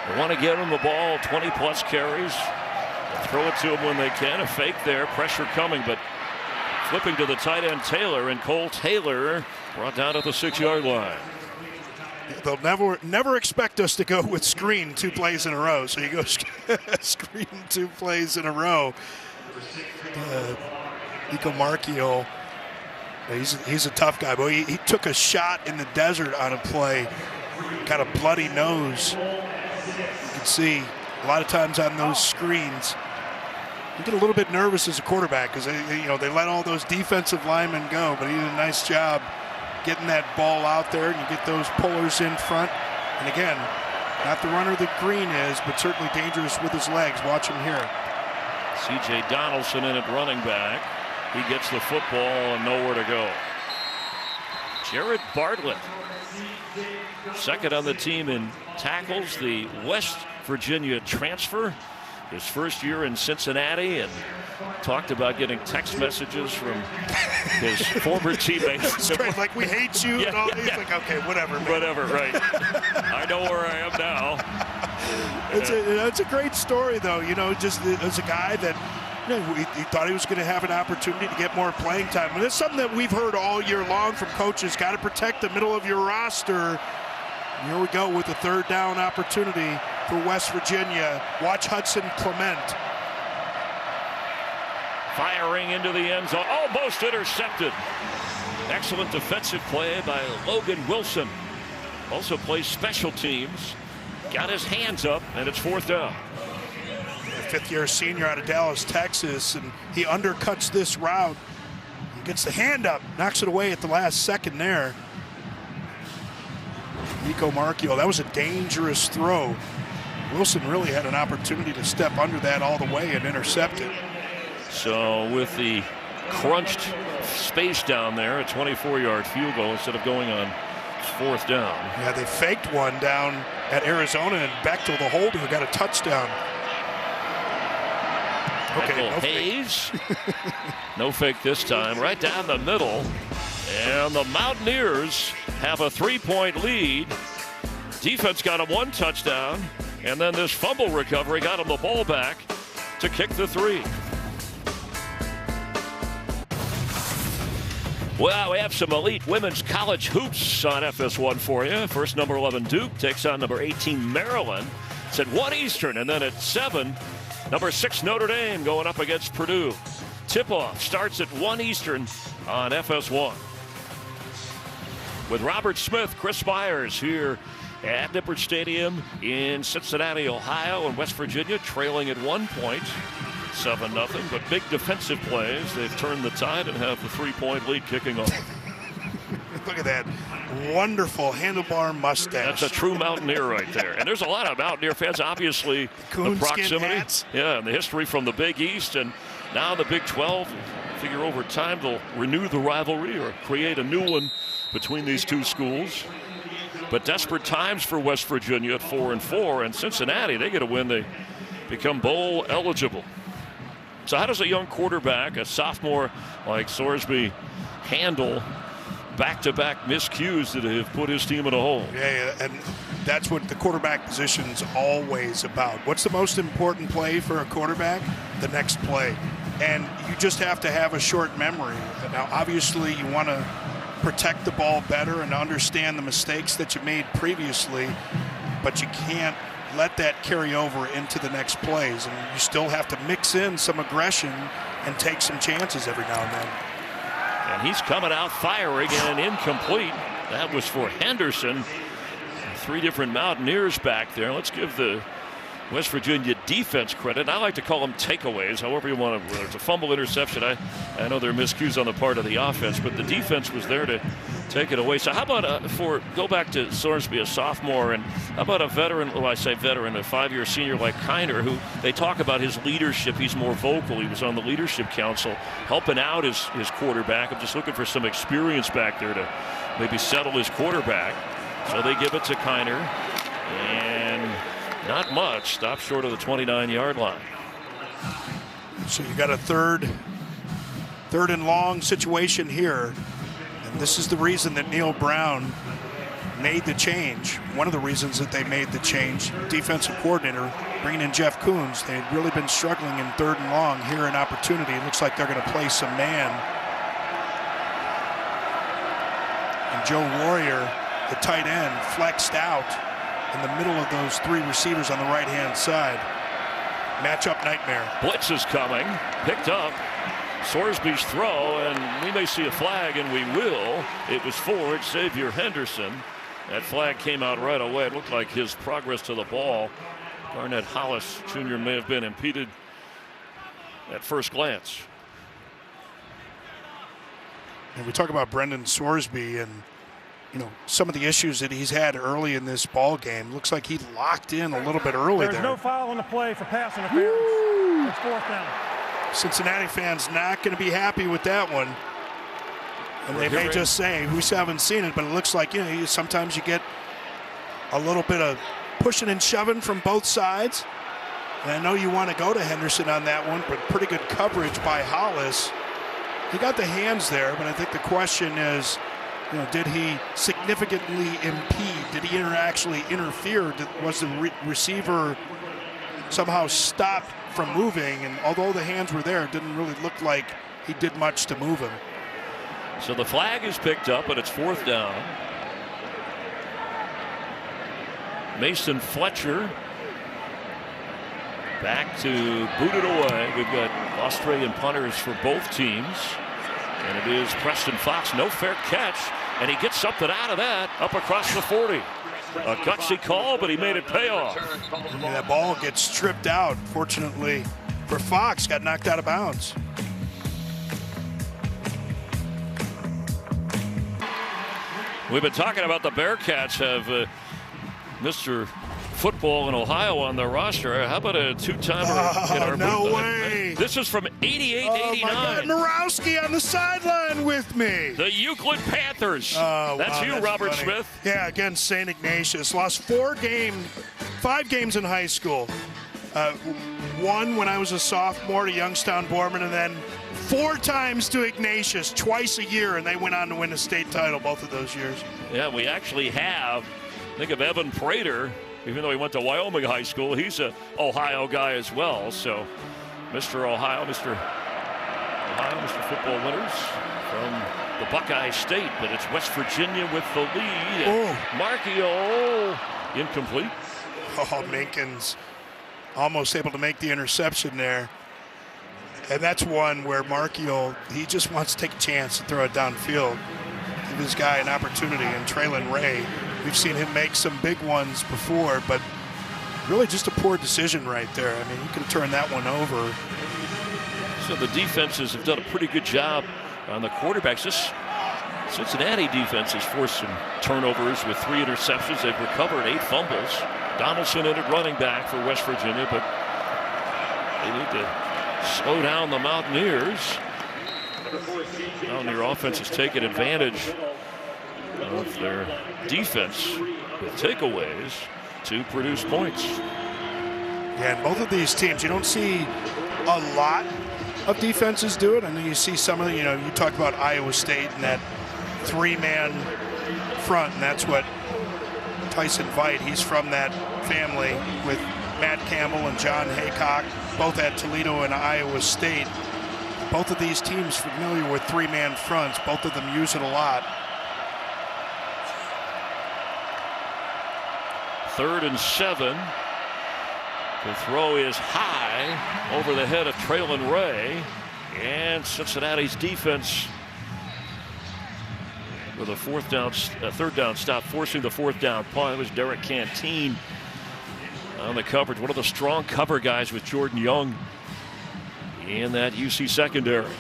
Speaker 1: They want to get him the ball, 20-plus carries. They'll throw it to him when they can. A fake there, pressure coming, but flipping to the tight end Taylor, and Cole Taylor brought down at the 6-yard line.
Speaker 2: They'll never expect us to go with screen 2 plays in a row. So you go screen 2 plays in a row. Nico Marchiol, he's a tough guy. But he took a shot in the desert on a play, got a bloody nose. You can see a lot of times on those screens, you get a little bit nervous as a quarterback because they let all those defensive linemen go. But he did a nice job getting that ball out there, and you get those pullers in front. And again, not the runner that Green is, but certainly dangerous with his legs. Watch him here.
Speaker 1: C.J. Donaldson in at running back. He gets the football and nowhere to go. Jared Bartlett, second on the team in tackles, the West Virginia transfer. His first year in Cincinnati, and talked about getting text messages from his former teammates.
Speaker 2: Straight, like, we hate you, and all. He's like, okay, whatever. Man.
Speaker 1: Whatever, right. I know where I am now.
Speaker 2: It's a great story, though. Just as a guy that he thought he was going to have an opportunity to get more playing time. And it's something that we've heard all year long from coaches. Got to protect the middle of your roster. And here we go with a 3rd down opportunity for West Virginia. Watch Hudson Clement.
Speaker 1: Firing into the end zone, almost intercepted. Excellent defensive play by Logan Wilson. Also plays special teams. got his hands up, and it's 4th down.
Speaker 2: A fifth-year senior out of Dallas, Texas, and he undercuts this route. He gets the hand up, knocks it away at the last second there. Nico Marchio, that was a dangerous throw. Wilson really had an opportunity to step under that all the way and intercept it.
Speaker 1: So with the crunched space down there, a 24-yard field goal instead of going on 4th down.
Speaker 2: Yeah, they faked one down at Arizona, and Bechtel, the holder, got a touchdown. Okay, no
Speaker 1: Hayes. No fake this time. Right down the middle. And the Mountaineers have a 3-point lead. Defense got him 1 touchdown. And then this fumble recovery got him the ball back to kick the 3. Well, we have some elite women's college hoops on FS1 for you. First, number 11 Duke takes on number 18 Maryland. It's at 1 Eastern, and then at 7, number 6 Notre Dame going up against Purdue. Tip-off starts at 1 Eastern on FS1. With Robert Smith, Chris Myers here at Nippert Stadium in Cincinnati, Ohio, and West Virginia trailing at 1 point. 7-0, but big defensive plays. They've turned the tide and have the 3-point lead kicking off.
Speaker 2: Look at that wonderful handlebar mustache.
Speaker 1: That's a true Mountaineer right there. And there's a lot of Mountaineer fans, obviously, the proximity. Yeah, and the history from the Big East, and now the Big 12. Figure over time they'll renew the rivalry or create a new one between these two schools. But desperate times for West Virginia at 4-4, and Cincinnati, they get a win, they become bowl eligible. So how does a young quarterback, a sophomore like Sorsby, handle back-to-back miscues that have put his team in a hole?
Speaker 2: Yeah, and that's what the quarterback position's always about. What's the most important play for a quarterback? The next play. And you just have to have a short memory. Now, obviously, you want to protect the ball better and understand the mistakes that you made previously, but you can't let that carry over into the next plays, and you still have to mix in some aggression and take some chances every now and then.
Speaker 1: And he's coming out firing and incomplete. That was for Henderson. 3 different Mountaineers back there. Let's give the West Virginia defense credit. I like to call them takeaways, however you want to. Whether it's a fumble, interception, I know there are miscues on the part of the offense, but the defense was there to take it away. So how about go back to Sorsby, a sophomore, and how about a veteran, well, I say veteran, a 5-year senior like Kiner, who they talk about his leadership. He's more vocal. He was on the leadership council helping out his quarterback. I'm just looking for some experience back there to maybe settle his quarterback. So they give it to Kiner, and not much. Stop short of the 29-yard line.
Speaker 2: So you got a third and long situation here. And this is the reason that Neil Brown made the change. One of the reasons that they made the change, defensive coordinator, bringing in Jeff Coons. They'd really been struggling in 3rd and long. Here an opportunity. It looks like they're going to play some man. And Joe Warrior, the tight end, flexed out in the middle of those 3 receivers on the right-hand side. Matchup nightmare.
Speaker 1: Blitz is coming. Picked up. Sorsby's throw, and we may see a flag, and we will. It was for Xavier Henderson. That flag came out right away. It looked like his progress to the ball. Garnett Hollis Jr. may have been impeded at first glance.
Speaker 2: And we talk about Brendan Sorsby and some of the issues that he's had early in this ball game. Looks like he locked in a little bit early there.
Speaker 4: There's no foul on the play for pass interference. It's 4th down.
Speaker 2: Cincinnati fans not going to be happy with that one. And they may just say, we haven't seen it, but it looks like, sometimes you get a little bit of pushing and shoving from both sides. And I know you want to go to Henderson on that one, but pretty good coverage by Hollis. He got the hands there, but I think the question is, did he significantly impede? Did he actually interfere? Was the receiver somehow stopped from moving? And although the hands were there, it didn't really look like he did much to move him.
Speaker 1: So the flag is picked up, and it's 4th down. Mason Fletcher back to boot it away. We've got Australian punters for both teams. And it is Preston Fox, no fair catch. And he gets something out of that up across the 40. A gutsy call, but he made it pay off.
Speaker 2: And that ball gets stripped out. Fortunately for Fox, got knocked out of bounds.
Speaker 1: We've been talking about the Bearcats have Mr. Football in Ohio on their roster. How about a two-timer in our
Speaker 2: no
Speaker 1: booth?
Speaker 2: way.
Speaker 1: This is from 88 to 89.
Speaker 2: My God, Morawski on the sideline with me.
Speaker 1: The Euclid Panthers.
Speaker 2: Oh,
Speaker 1: that's
Speaker 2: wow,
Speaker 1: you,
Speaker 2: that's
Speaker 1: Robert
Speaker 2: funny.
Speaker 1: Smith.
Speaker 2: Yeah, against St. Ignatius. Lost 5 games in high school. One when I was a sophomore to Youngstown Borman, and then 4 times to Ignatius, twice a year, and they went on to win a state title both of those years.
Speaker 1: Yeah, we actually have, think of Evan Prater, even though he went to Wyoming High School, he's an Ohio guy as well. So, Mr. Ohio, Mr. Football winners from the Buckeye State, but it's West Virginia with the lead.
Speaker 2: Oh.
Speaker 1: Marchio, incomplete.
Speaker 2: Oh, Minkins almost able to make the interception there. And that's one where Marchio, he just wants to take a chance to throw it downfield. Give this guy an opportunity. And Traylon Ray, we've seen him make some big ones before, but really just a poor decision right there. I mean, he can turn that one over.
Speaker 1: So the defenses have done a pretty good job on the quarterbacks. This Cincinnati defense has forced some turnovers with 3 interceptions. They've recovered 8 fumbles. Donaldson in at running back for West Virginia, but they need to slow down the Mountaineers. Mountaineer offense has taken advantage of their defense with takeaways to produce points.
Speaker 2: Yeah, and both of these teams, you don't see a lot of defenses do it. I know you see some of the, you talk about Iowa State and that 3-man front, and that's what Tyson Veit, he's from that family with Matt Campbell and John Haycock, both at Toledo and Iowa State. Both of these teams familiar with 3-man fronts. Both of them use it a lot.
Speaker 1: 3rd and 7. The throw is high over the head of Traylon Ray, and Cincinnati's defense with a 3rd down stop, forcing the 4th down punt. It was Derek Canteen on the coverage. One of the strong cover guys with Jordan Young in that UC secondary.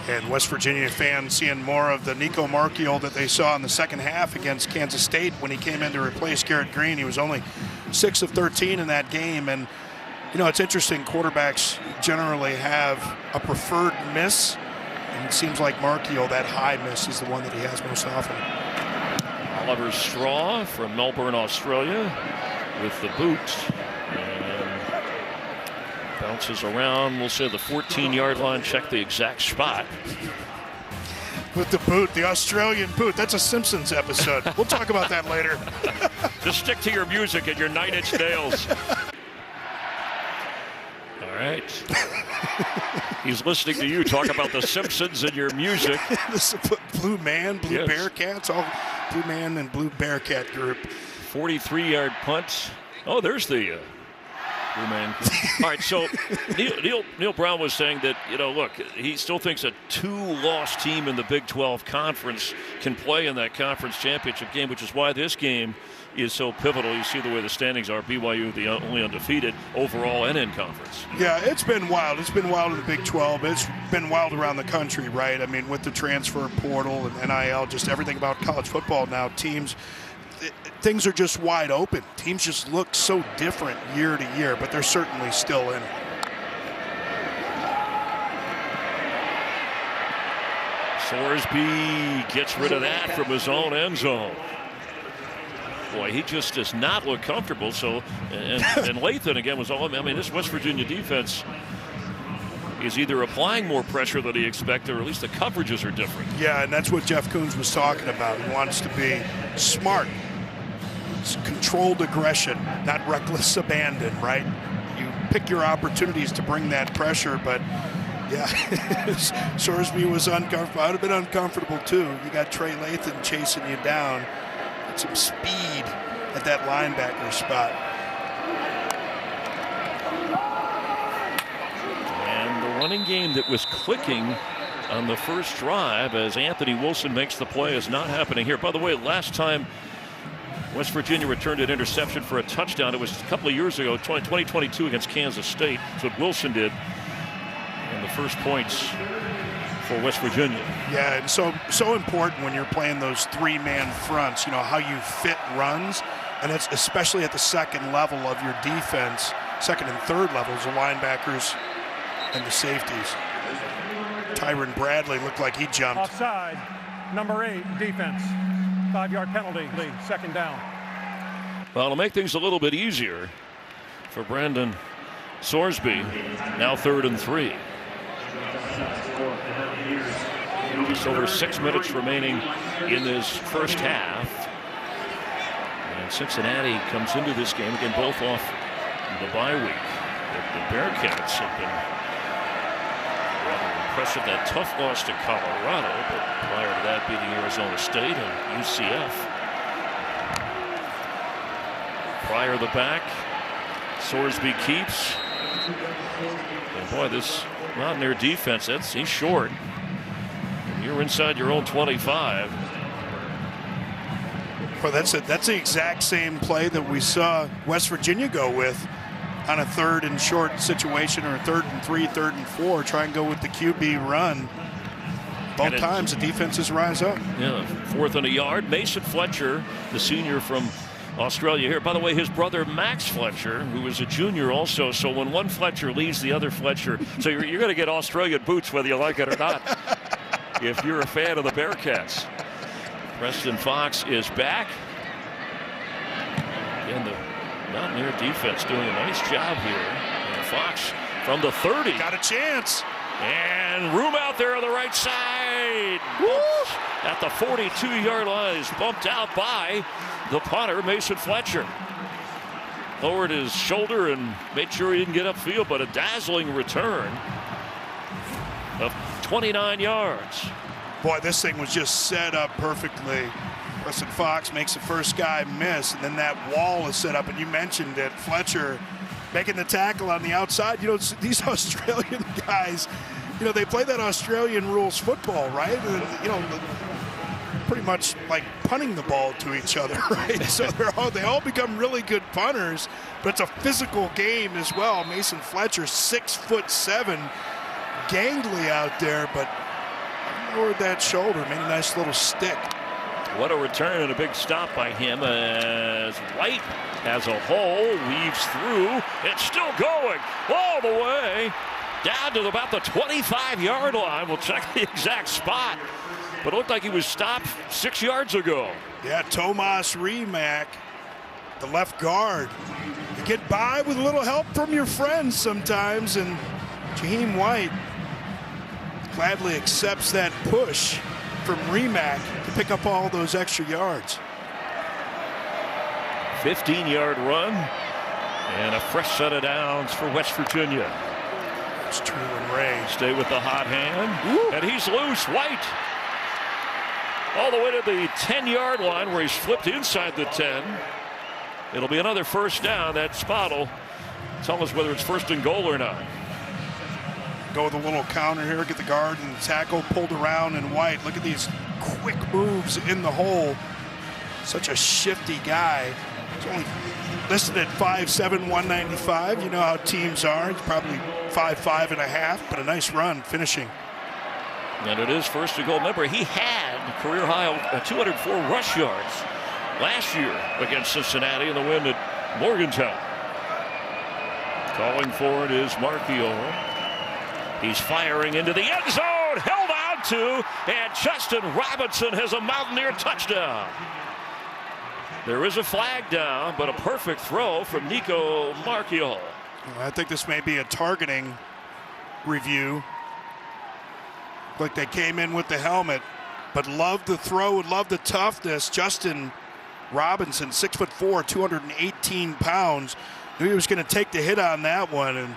Speaker 2: And West Virginia fans seeing more of the Nico Marchio that they saw in the second half against Kansas State when he came in to replace Garrett Green. He was only 6 of 13 in that game. And, it's interesting. Quarterbacks generally have a preferred miss. And it seems like Marchio, that high miss is the one that he has most often.
Speaker 1: Oliver Straw from Melbourne, Australia with the boot. Bounces around, we'll say the 14-yard line, check the exact spot.
Speaker 2: With the boot, the Australian boot. That's a Simpsons episode. We'll talk about that later.
Speaker 1: Just stick to your music and your 9-inch nails. All right. He's listening to you talk about the Simpsons and your music.
Speaker 2: This Blue Man, Blue
Speaker 1: Yes.
Speaker 2: Bearcats, all Blue Man and Blue Bearcat group.
Speaker 1: 43-yard punt. Oh, there's the Blue Man. All right, so Neil Brown was saying that, look, he still thinks a 2-loss team in the Big 12 Conference can play in that conference championship game, which is why this game is so pivotal. You see the way the standings are. BYU, the only undefeated overall and in conference.
Speaker 2: Yeah, it's been wild. It's been wild in the Big 12. It's been wild around the country, right? I mean, with the transfer portal and NIL, just everything about college football now, things are just wide open. Teams just look so different year to year, but they're certainly still in it.
Speaker 1: Sorsby gets rid of that from his own end zone. Boy, he just does not look comfortable. So, and Lathan again was all. I mean, this West Virginia defense is either applying more pressure than he expected, or at least the coverages are different.
Speaker 2: Yeah, and that's what Jeff Coons was talking about. He wants to be smart. It's controlled aggression, not reckless abandon, right? You pick your opportunities to bring that pressure, but yeah, Sorsby was uncomfortable. I'd have been uncomfortable too. You got Trey Lathan chasing you down. Get some speed at that linebacker spot.
Speaker 1: And the running game that was clicking on the first drive as Anthony Wilson makes the play is not happening here. By the way, last time West Virginia returned an interception for a touchdown. It was a couple of years ago, 2022 against Kansas State. That's what Wilson did. And the first points for West Virginia.
Speaker 2: Yeah, and so important when you're playing those three-man fronts, you know, how you fit runs, and it's especially at the second level of your defense, second and third levels, the linebackers and the safeties. Tyron Bradley looked like he jumped.
Speaker 4: Offside, number 8, defense. 5-yard penalty, second down.
Speaker 1: Well, to make things a little bit easier for Brandon Sorsby, now 3rd and 3. Just over 6 minutes remaining in this first half. And Cincinnati comes into this game, again, both off the bye week. The Bearcats have been rather impressive. That tough loss to Colorado, but prior to that beating Arizona State and UCF. Pryor the back. Sorsby keeps. And boy, this Mountaineer defense, he's short. You're inside your own 25.
Speaker 2: Well, that's the exact same play that we saw West Virginia go with on a 3rd and short situation, or a 3rd and 3, 3rd and 4. Try and go with the QB run. Both times the defenses rise up.
Speaker 1: Yeah, 4th and a yard. Mason Fletcher, the senior from Australia here. By the way, his brother Max Fletcher, who was a junior also. So when one Fletcher leads, the other Fletcher. So you're going to get Australian boots whether you like it or not. If you're a fan of the Bearcats. Preston Fox is back. Again, the Mountaineer defense doing a nice job here. And Fox from the 30.
Speaker 2: Got a chance.
Speaker 1: And room out there on the right side. At the 42-yard line is bumped out by the punter, Mason Fletcher. Lowered his shoulder and made sure he didn't get upfield, but a dazzling return of 29 yards.
Speaker 2: Boy, this thing was just set up perfectly. Preston Fox makes the first guy miss, and then that wall is set up, and you mentioned it. Fletcher making the tackle on the outside. You know, these Australian guys, you know, they play that Australian rules football, right? And, you know, pretty much like punting the ball to each other, right? So they all become really good punters, but it's a physical game as well. Mason Fletcher, 6'7", gangly out there, but lowered that shoulder, made a nice little stick.
Speaker 1: What a return and a big stop by him as White has a hole, weaves through. It's still going all the way down to about the 25-yard line. We'll check the exact spot, but it looked like he was stopped 6 yards ago.
Speaker 2: Yeah, Tomas Rimac, the left guard. You get by with a little help from your friends sometimes, and Jaheim White gladly accepts that push from Rimac to pick up all those extra yards.
Speaker 1: 15-yard run and a fresh set of downs for West Virginia.
Speaker 2: It's Treylon Ray.
Speaker 1: Stay with the hot hand. Woo. And he's loose. White all the way to the 10-yard line where he's flipped inside the 10. It'll be another first down. That spot will tell us whether it's first and goal or not.
Speaker 2: Go with a little counter here, get the guard and the tackle pulled around, and White, look at these quick moves in the hole. Such a shifty guy. He's only listed at 5'7", 195. You know how teams are. He's probably 5'5 and a half, but a nice run finishing.
Speaker 1: And it is first and goal. Remember, he had career high 204 rush yards last year against Cincinnati in the win at Morgantown. Calling for it is Marchiol. He's firing into the end zone, held on to, and Justin Robinson has a Mountaineer touchdown. There is a flag down, but a perfect throw from Nico Marchiol.
Speaker 2: I think this may be a targeting review. Like they came in with the helmet, but loved the throw and loved the toughness. Justin Robinson, 6'4", 218 pounds, knew he was going to take the hit on that one. And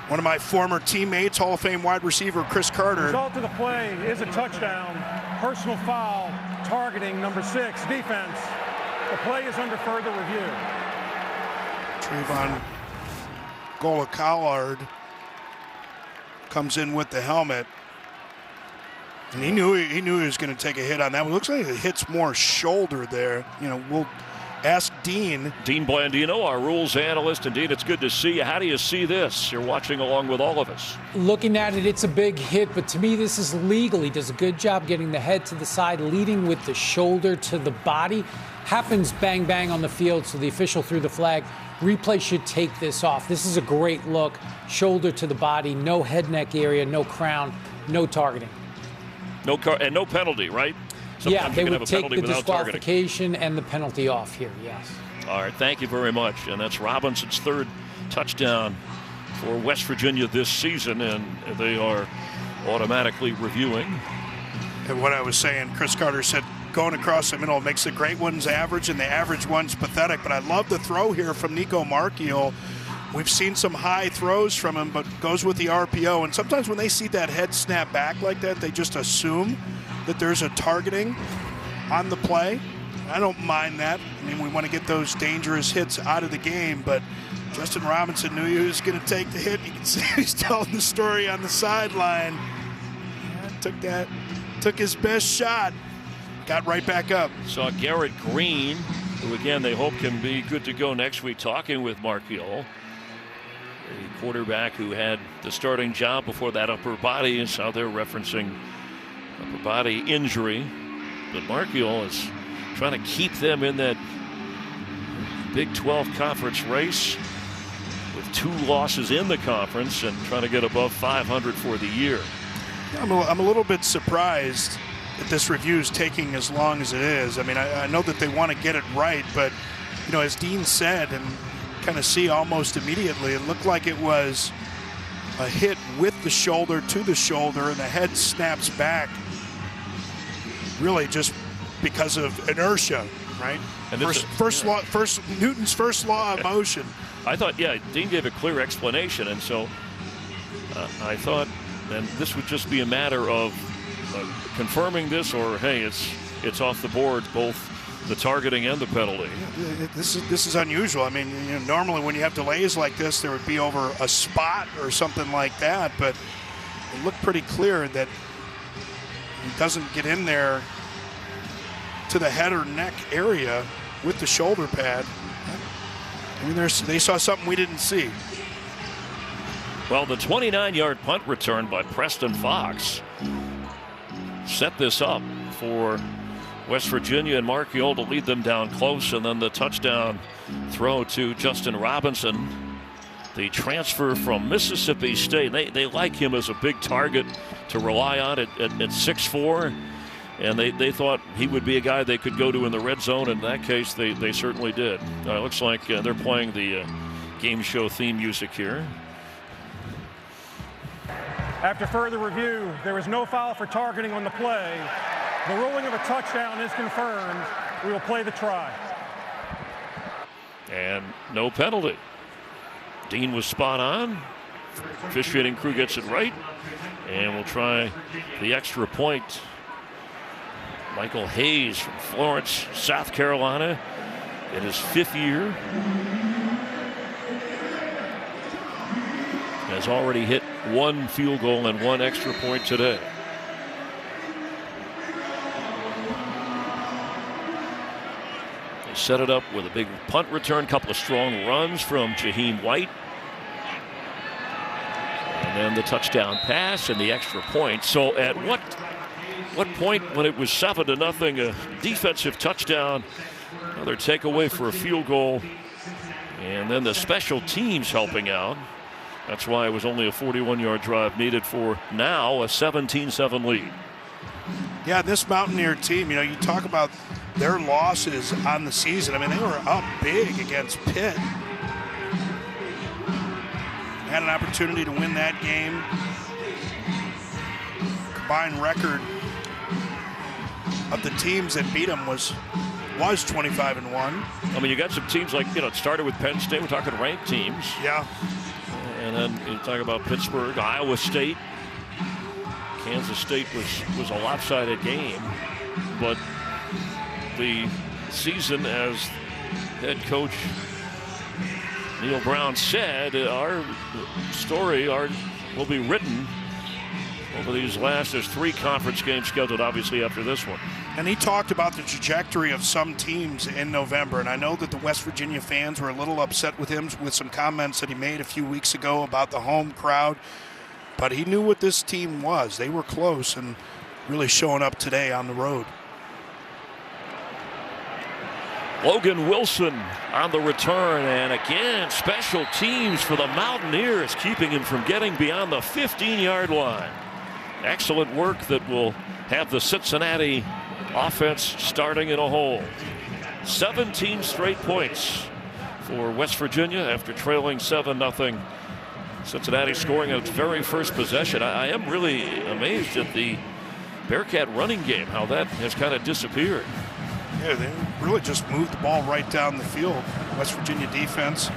Speaker 2: one of my former teammates, Hall of Fame wide receiver Chris Carter.
Speaker 4: Result of the play is a touchdown. Personal foul, targeting number 6, defense. The play is under further review.
Speaker 2: Trayvon Gola-Collard comes in with the helmet. And he knew he was going to take a hit on that one. Looks like it hits more shoulder there. You know, we'll ask Dean.
Speaker 1: Dean Blandino, our rules analyst. And Dean, it's good to see you. How do you see this? You're watching along with all of us.
Speaker 5: Looking at it, it's a big hit, but to me, this is legal. He does a good job getting the head to the side, leading with the shoulder to the body. Happens bang, bang on the field, so the official threw the flag. Replay should take this off. This is a great look. Shoulder to the body, no head neck area, no crown, no targeting.
Speaker 1: And no penalty, right?
Speaker 5: Yeah, they would take the disqualification and the penalty off here, yes.
Speaker 1: All right, thank you very much. And that's Robinson's third touchdown for West Virginia this season, and they are automatically reviewing.
Speaker 2: And what I was saying, Chris Carter said, going across the middle makes the great ones average and the average ones pathetic. But I love the throw here from Nico Marchiol. We've seen some high throws from him, but goes with the RPO. And sometimes when they see that head snap back like that, they just assume that there's a targeting on the play. I don't mind that. I mean, we want to get those dangerous hits out of the game, but Justin Robinson knew he was going to take the hit. You can see he's telling the story on the sideline. Took his best shot, got right back up.
Speaker 1: Saw Garrett Green, who again they hope can be good to go next week, talking with Marchiol, the quarterback who had the starting job before that upper body. And so they're referencing upper body injury, but Marchiol is trying to keep them in that Big 12 conference race with 2 losses in the conference and trying to get above 500 for the year.
Speaker 2: I'm a little bit surprised that this review is taking as long as it is. I mean, I know that they want to get it right, but, you know, as Dean said, and kind of see almost immediately, it looked like it was a hit with the shoulder to the shoulder, and the head snaps back really just because of inertia, right? And Newton's first law of motion.
Speaker 1: I thought, yeah, Dean gave a clear explanation, and so I thought, and this would just be a matter of confirming this, or hey, it's off the board, both the targeting and the penalty.
Speaker 2: This is unusual. I mean, you know, normally when you have delays like this, there would be over a spot or something like that, but it looked pretty clear that he doesn't get in there to the head or neck area with the shoulder pad. I mean, they saw something we didn't see.
Speaker 1: Well, the 29-yard punt return by Preston Fox set this up for West Virginia and Marchiol to lead them down close, and then the touchdown throw to Justin Robinson, the transfer from Mississippi State. They like him as a big target to rely on at 6'4", and they thought he would be a guy they could go to in the red zone. In that case, they certainly did. It looks like they're playing the game show theme music here.
Speaker 4: After further review, there is no foul for targeting on the play. The ruling of a touchdown is confirmed. We will play the try.
Speaker 1: And no penalty. Dean was spot on. Officiating crew gets it right. And we'll try the extra point. Michael Hayes from Florence, South Carolina, in his 5th year, has already hit 1 field goal and 1 extra point today. They set it up with a big punt return, couple of strong runs from Jaheim White, and then the touchdown pass and the extra point. So at what point, when it was 7-0, a defensive touchdown, another takeaway for a field goal, and then the special teams helping out. That's why it was only a 41-yard drive needed for now a 17-7 lead.
Speaker 2: Yeah, this Mountaineer team, you know, you talk about their losses on the season. I mean, they were up big against Pitt. Had an opportunity to win that game. Combined record of the teams that beat them was 25-1.
Speaker 1: I mean, you got some teams like, you know, it started with Penn State. We're talking ranked teams.
Speaker 2: Yeah.
Speaker 1: And then you talk about Pittsburgh, Iowa State. Kansas State was a lopsided game. But the season, as head coach Neil Brown said, our story will be written over these last. There's 3 conference games scheduled, obviously, after this one.
Speaker 2: And he talked about the trajectory of some teams in November, and I know that the West Virginia fans were a little upset with him with some comments that he made a few weeks ago about the home crowd, but he knew what this team was. They were close and really showing up today on the road.
Speaker 1: Logan Wilson on the return, and again, special teams for the Mountaineers, keeping him from getting beyond the 15-yard line. Excellent work that will have the Cincinnati offense starting in a hole. 17 straight points for West Virginia after trailing 7-0. Cincinnati scoring its very first possession. I am really amazed at the Bearcat running game, how that has kind of disappeared.
Speaker 2: Yeah, they really just moved the ball right down the field. West Virginia defense.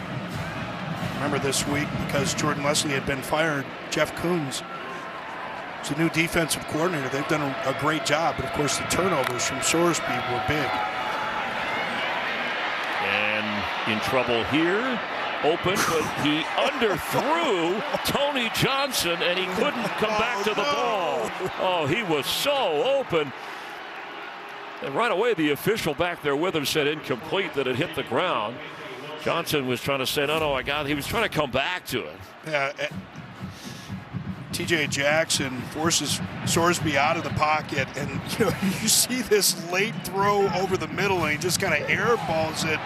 Speaker 2: Remember this week, because Jordan Leslie had been fired, Jeff Coons is the new defensive coordinator. They've done a great job, but of course the turnovers from Sorsby were big.
Speaker 1: And in trouble here. Open, but he underthrew Tony Johnson, and he couldn't come back to the ball. Oh, he was so open. And right away, the official back there with him said incomplete, that it hit the ground. Johnson was trying to say, no, I got it. He was trying to come back to it.
Speaker 2: Yeah, TJ Jackson forces Sorsby out of the pocket, and you see this late throw over the middle, and he just kind of airballs it.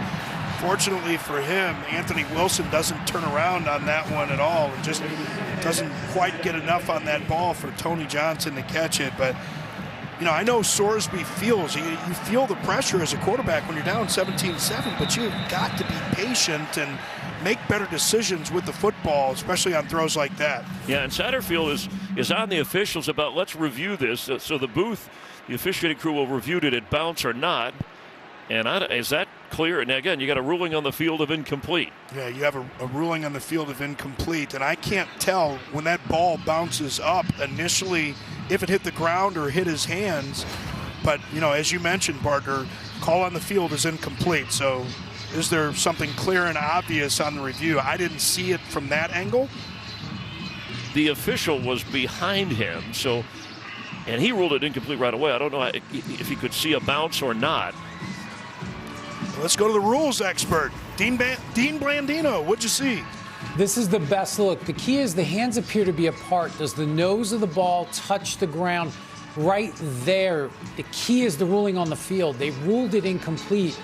Speaker 2: Fortunately for him, Anthony Wilson doesn't turn around on that one at all, and just doesn't quite get enough on that ball for Tony Johnson to catch it. But I know Sorsby feels, you feel the pressure as a quarterback when you're down 17-7, but you've got to be patient and make better decisions with the football, especially on throws like that.
Speaker 1: Yeah, and Satterfield is on the officials about, let's review this. So the booth, the officiating crew will review, did it bounce or not? And is that clear? And again, you got a ruling on the field of incomplete.
Speaker 2: Yeah, you have a ruling on the field of incomplete, and I can't tell when that ball bounces up initially if it hit the ground or hit his hands. But, as you mentioned, partner, call on the field is incomplete. So is there something clear and obvious on the review? I didn't see it from that angle.
Speaker 1: The official was behind him, and he ruled it incomplete right away. I don't know if he could see a bounce or not.
Speaker 2: Let's go to the rules expert, Dean Blandino. What'd you see?
Speaker 5: This is the best look. The key is the hands appear to be apart. Does the nose of the ball touch the ground? Right there. The key is the ruling on the field. They ruled it incomplete.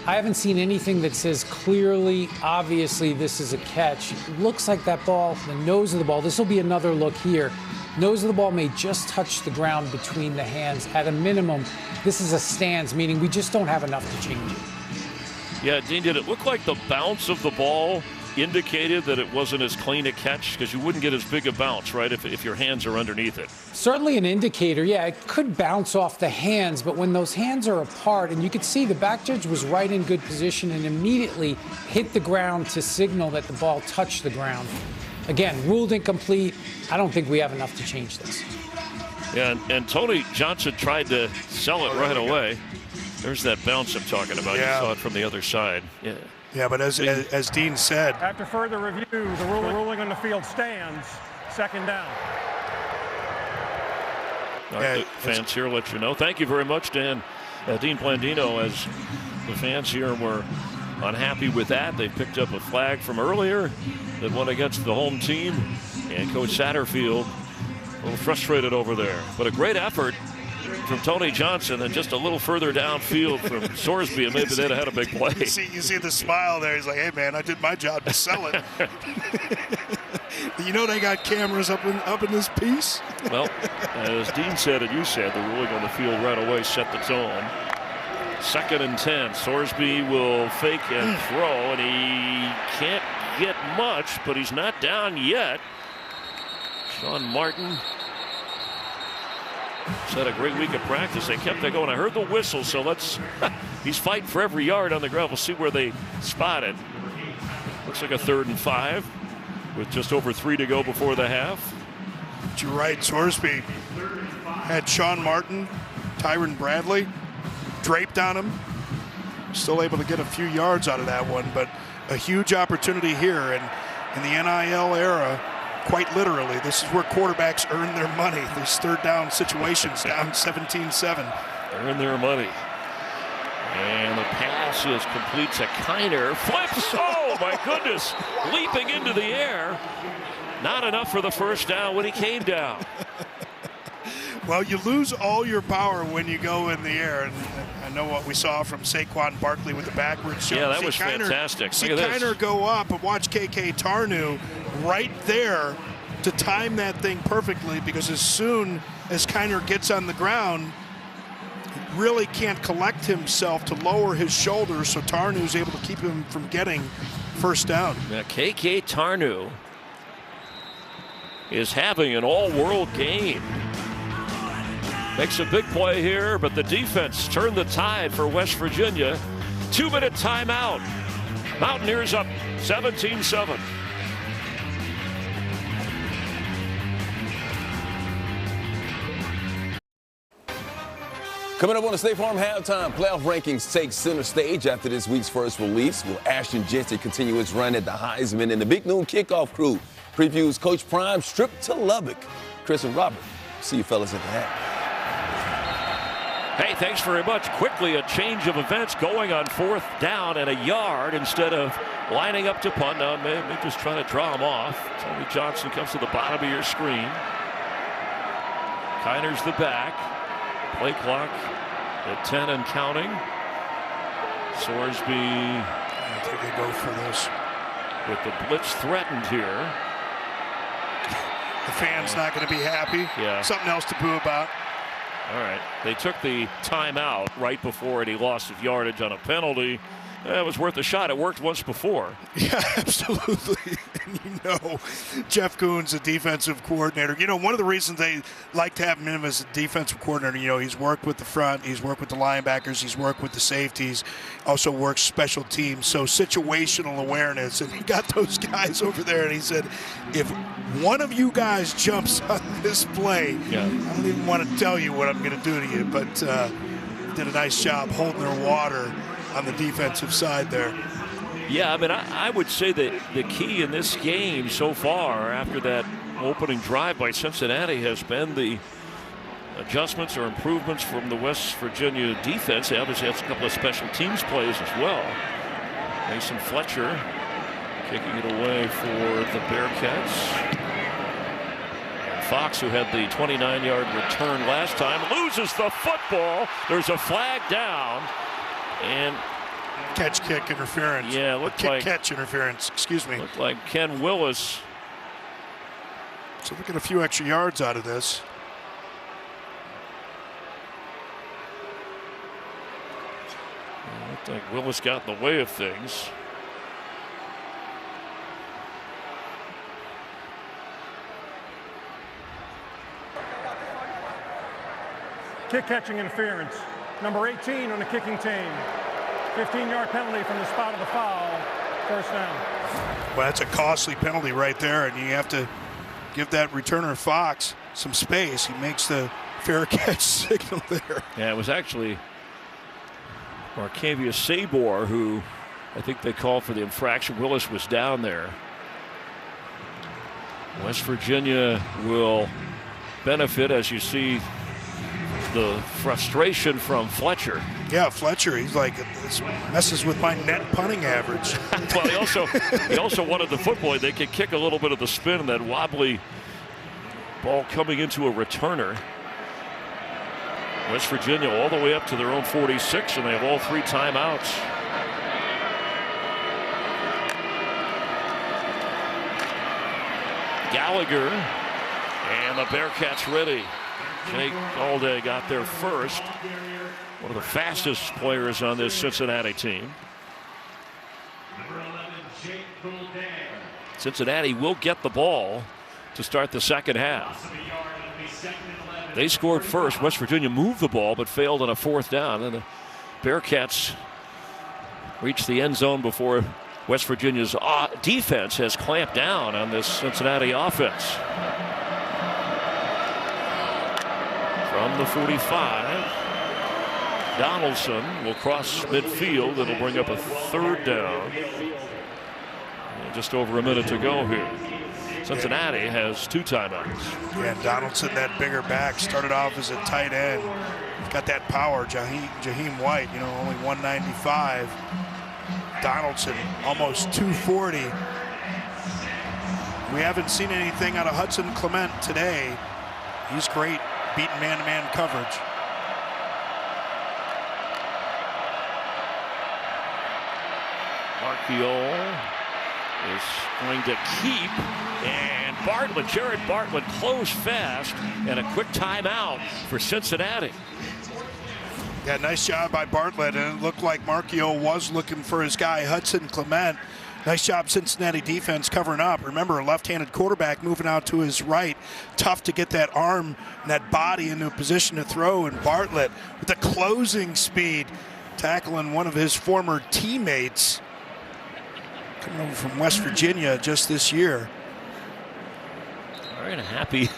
Speaker 5: I haven't seen anything that says clearly, obviously, this is a catch. It looks like that ball, the nose of the ball, this will be another look here. Nose of the ball may just touch the ground between the hands. At a minimum, this is a stance, meaning we just don't have enough to change it.
Speaker 1: Yeah, Dean, did it look like the bounce of the ball indicated that it wasn't as clean a catch? Because you wouldn't get as big a bounce, right, if your hands are underneath it.
Speaker 5: Certainly an indicator. Yeah, it could bounce off the hands, but when those hands are apart, and you could see the back judge was right in good position and immediately hit the ground to signal that the ball touched the ground. Again, ruled incomplete. I don't think we have enough to change this.
Speaker 1: Yeah, and Tony Johnson tried to sell it right away. There's that bounce I'm talking about.
Speaker 2: Yeah.
Speaker 1: You saw it from the other side. Yeah.
Speaker 2: Yeah, but as Dean said,
Speaker 4: After further review, the ruling on the field stands. Second down.
Speaker 1: All right, the fans here let you know. Thank you very much, Dan. Dean Blandino, as the fans here were unhappy with that. They picked up a flag from earlier that went against the home team. And Coach Satterfield a little frustrated over there. But a great effort from Tony Johnson, and just a little further downfield from Sorsby, and maybe they'd have had a big play.
Speaker 2: You see the smile there. He's like, hey, man, I did my job to sell it. They got cameras up in this piece?
Speaker 1: Well, as Dean said and you said, the ruling on the field right away set the tone. 2nd and 10. Sorsby will fake and throw, and he can't get much, but he's not down yet. Sean Martin had a great week of practice. They kept it going. I heard the whistle, so he's fighting for every yard on the ground. We'll see where they spot it. Looks like a 3rd and 5 with just over 3 to go before the half.
Speaker 2: But you're right, Sorsby had Sean Martin, Tyron Bradley draped on him. Still able to get a few yards out of that one, but a huge opportunity here. And in the NIL era, quite literally, this is where quarterbacks earn their money. These third down situations down 17-7.
Speaker 1: Earn their money. And the pass is complete to Kiner. Flips. Oh, my goodness. Leaping into the air. Not enough for the first down when he came down.
Speaker 2: Well, you lose all your power when you go in the air. And I know what we saw from Saquon Barkley with the backwards jump.
Speaker 1: Yeah, that was fantastic.
Speaker 2: See
Speaker 1: Look at this.
Speaker 2: Kiner go up and watch KK Tarnu right there to time that thing perfectly, because as soon as Kiner gets on the ground, he really can't collect himself to lower his shoulders, so Tarnu's able to keep him from getting first down.
Speaker 1: Now, KK Tarnu is having an all-world game. Makes a big play here, but the defense turned the tide for West Virginia. 2-minute timeout. Mountaineers up 17-7.
Speaker 6: Coming up on the State Farm Halftime, playoff rankings take center stage after this week's first release. Will Ashton Jensen continue his run at the Heisman? And the Big Noon Kickoff crew previews Coach Prime's trip to Lubbock. Chris and Robert, see you fellas at the half.
Speaker 1: Hey, thanks very much. Quickly, a change of events going on 4th down and a yard instead of lining up to punt. Now, maybe just trying to draw him off. Tony Johnson comes to the bottom of your screen. Kiner's the back. Play clock at 10 and counting. Sorsby.
Speaker 2: I think they go for this.
Speaker 1: With the blitz threatened here.
Speaker 2: The fan's not going to be happy.
Speaker 1: Yeah.
Speaker 2: Something else to boo about.
Speaker 1: All right. They took the timeout right before it. He lost his yardage on a penalty. It was worth a shot. It worked once before.
Speaker 2: Yeah, absolutely. And you know, Jeff Kuhn's a defensive coordinator. You know, one of the reasons they like to have him as a defensive coordinator, you know, he's worked with the front, he's worked with the linebackers, he's worked with the safeties, also works special teams. So situational awareness. And he got those guys over there and he said, if one of you guys jumps on this play, I don't even want to tell you what I'm going to do to you, but did a nice job holding their water on the defensive side there.
Speaker 1: Yeah, I mean, I would say that the key in this game so far after that opening drive by Cincinnati has been the adjustments or improvements from the West Virginia defense. They obviously had a couple of special teams plays as well. Mason Fletcher kicking it away for the Bearcats. And Fox, who had the 29-yard return last time, loses the football. There's a flag down. And
Speaker 2: kick interference.
Speaker 1: Yeah, looked like
Speaker 2: catch interference. Excuse me.
Speaker 1: Looked like Ken Willis.
Speaker 2: So we get a few extra yards out of this.
Speaker 1: Looked like Willis got in the way of things.
Speaker 4: Kick catching interference. Number 18 on the kicking team. 15-yard penalty from the spot of the foul. First down.
Speaker 2: Well, that's a costly penalty right there, and you have to give that returner Fox some space. He makes the fair catch signal there.
Speaker 1: Yeah, it was actually Marcavius Sabor who I think they called for the infraction. Willis was down there. West Virginia will benefit, as you see, the frustration from Fletcher.
Speaker 2: Yeah, Fletcher, he's like, this messes with my net punting average.
Speaker 1: Well, he also wanted the football. They could kick a little bit of the spin and that wobbly ball coming into a returner. West Virginia all the way up to their own 46, and they have all 3 timeouts. Gallagher, and the Bearcats ready. Jake Alday got there first. One of the fastest players on this Cincinnati team. Cincinnati will get the ball to start the second half. They scored first. West Virginia moved the ball but failed on a 4th down. And the Bearcats reached the end zone before West Virginia's defense has clamped down on this Cincinnati offense. From the 45, Donaldson will cross midfield. It'll bring up a 3rd down. And just over a minute to go here. Cincinnati has 2 timeouts.
Speaker 2: Yeah, Donaldson, that bigger back, started off as a tight end. He's got that power. Jaheim White, only 195. Donaldson, almost 240. We haven't seen anything out of Hudson Clement today. He's great beating man-to-man coverage.
Speaker 1: Marchiol is going to keep, and Jared Bartlett closed fast, and a quick timeout for Cincinnati.
Speaker 2: Yeah, nice job by Bartlett, and it looked like Marchiol was looking for his guy, Hudson Clement. Nice job, Cincinnati defense covering up. Remember, a left-handed quarterback moving out to his right. Tough to get that arm and that body into a position to throw, and Bartlett with the closing speed, tackling one of his former teammates coming over from West Virginia just this year.
Speaker 1: All right, a happy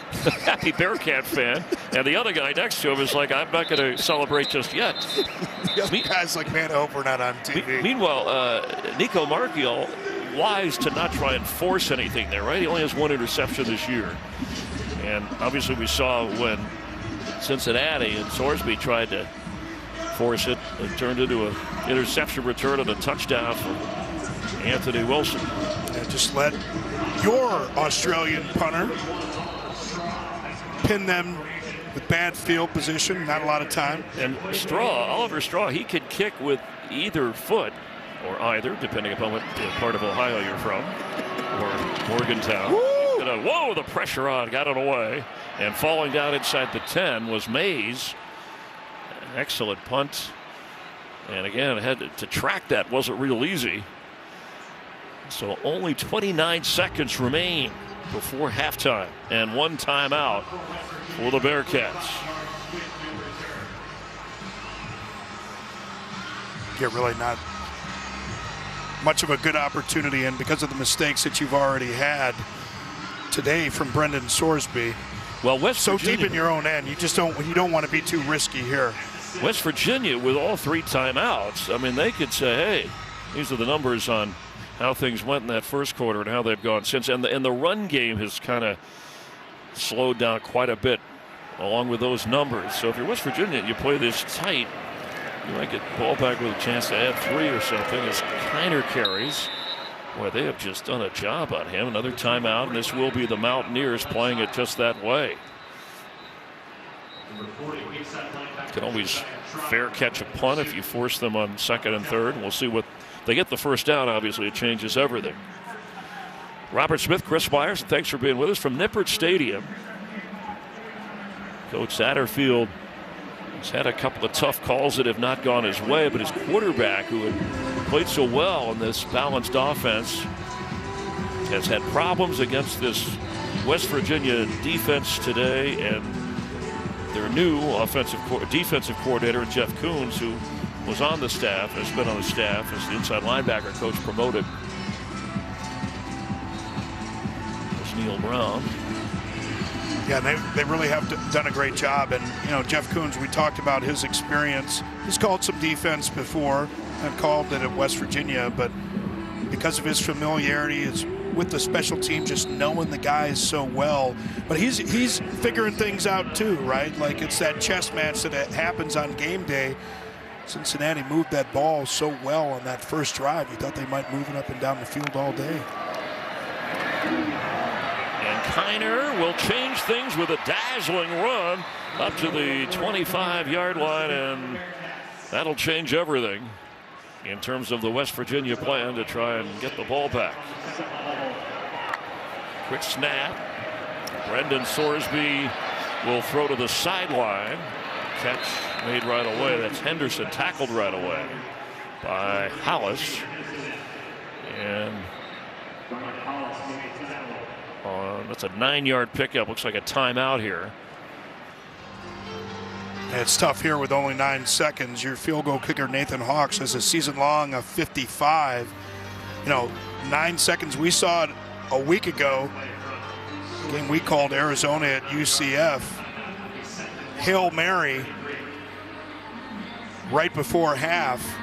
Speaker 1: Bearcat fan. And the other guy next to him is like, I'm not going to celebrate just yet.
Speaker 2: The other guy's like, man, I hope we're not on TV.
Speaker 1: Meanwhile, Nico Marchiol, wise to not try and force anything there, right? He only has 1 interception this year. And obviously we saw when Cincinnati and Sorsby tried to force it, it turned into an interception return and a touchdown for Anthony Wilson.
Speaker 2: Yeah, just let your Australian punter pin them with bad field position, not a lot of time.
Speaker 1: And Oliver Straw, he could kick with either foot, or either, depending upon what part of Ohio you're from, or Morgantown. Whoa, the pressure on, got it away. And falling down inside the 10 was Mays. Excellent punt. And again, had to track that wasn't real easy. So only 29 seconds remain before halftime, and 1 timeout for the Bearcats.
Speaker 2: Get really not much of a good opportunity, and because of the mistakes that you've already had today from Brendan Sorsby.
Speaker 1: Well, West
Speaker 2: so
Speaker 1: Virginia,
Speaker 2: deep in your own end, you don't want to be too risky here.
Speaker 1: West Virginia with all 3 timeouts. I mean, they could say, hey, these are the numbers on how things went in that first quarter and how they've gone since. And the run game has kind of slowed down quite a bit along with those numbers. So if you're West Virginia and you play this tight, you might get the ball back with a chance to add 3 or something as Kiner carries. Boy, they have just done a job on him. Another timeout, and this will be the Mountaineers playing it just that way. You can always fair catch a punt if you force them on 2nd and 3rd. And we'll see what they get the first down. Obviously, it changes everything. Robert Smith, Chris Myers, thanks for being with us from Nippert Stadium. Coach Satterfield has had a couple of tough calls that have not gone his way, but his quarterback, who had played so well in this balanced offense, has had problems against this West Virginia defense today, and their new defensive coordinator, Jeff Coons, who was on the staff, has been on the staff as the inside linebacker coach promoted. There's Neil Brown.
Speaker 2: Yeah, they really have done a great job. And, Jeff Coons, we talked about his experience. He's called some defense before and called it at West Virginia, but because of his familiarity with the special team, just knowing the guys so well. But he's figuring things out too, right? Like it's that chess match that happens on game day. Cincinnati moved that ball so well on that first drive. You thought they might move it up and down the field all day.
Speaker 1: And Kiner will change things with a dazzling run up to the 25-yard line, and that'll change everything in terms of the West Virginia plan to try and get the ball back. Quick snap. Brendan Sorsby will throw to the sideline. Catch made right away. That's Henderson, tackled right away by Hollis. And that's a 9-yard pickup. Looks like a timeout here.
Speaker 2: It's tough here with only 9 seconds. Your field goal kicker, Nathan Hawks, has a season long of 55. 9 seconds. We saw it a week ago. Game we called Arizona at UCF. Hail Mary right before half.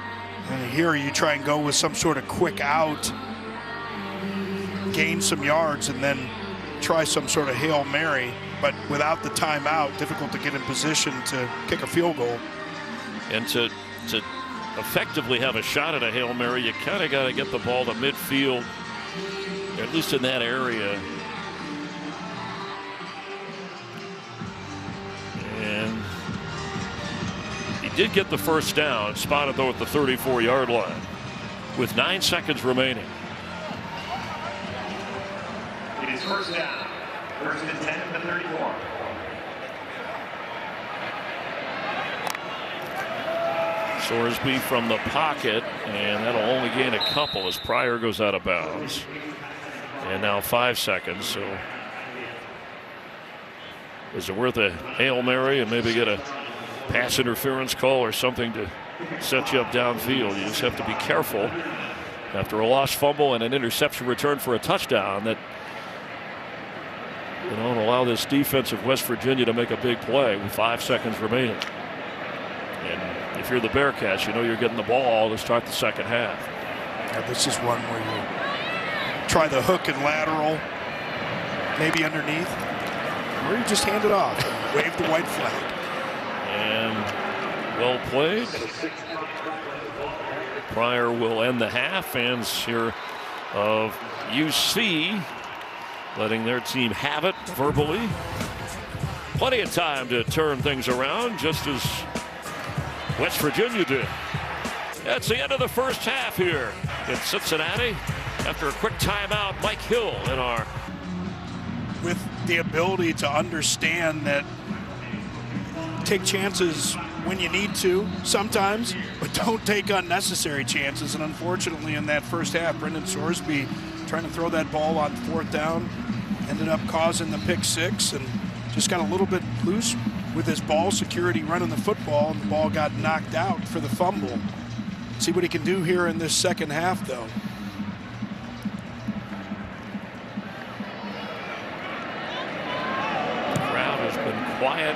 Speaker 2: And here you try and go with some sort of quick out, gain some yards, and then try some sort of Hail Mary, but without the timeout, difficult to get in position to kick a field goal.
Speaker 1: And to effectively have a shot at a Hail Mary, you kind of got to get the ball to midfield, at least in that area. And he did get the first down, spotted though at the 34-yard line with 9 seconds remaining.
Speaker 3: It is first down. First and 10 at the 34.
Speaker 1: Sorsby from the pocket, and that'll only gain a couple as Pryor goes out of bounds. And now 5 seconds, so is it worth a Hail Mary and maybe get a pass interference call or something to set you up downfield? You just have to be careful after a lost fumble and an interception return for a touchdown that you don't allow this defense of West Virginia to make a big play with 5 seconds remaining. And if you're the Bearcats, you know you're getting the ball to start the second half.
Speaker 2: Yeah, this is one where you try the hook and lateral, maybe underneath, or you just hand it off and wave the white flag.
Speaker 1: And well played. Pryor will end the half. Fans here of UC letting their team have it verbally. Plenty of time to turn things around, just as West Virginia did. That's the end of the first half here in Cincinnati. After a quick timeout, Mike Hill in our.
Speaker 2: With the ability to understand that take chances when you need to sometimes, but don't take unnecessary chances. And unfortunately in that first half, Brendan Sorsby trying to throw that ball on 4th down ended up causing the pick 6 and just got a little bit loose with his ball security running the football, and the ball got knocked out for the fumble. See what he can do here in this second half, though.
Speaker 1: The crowd has been quiet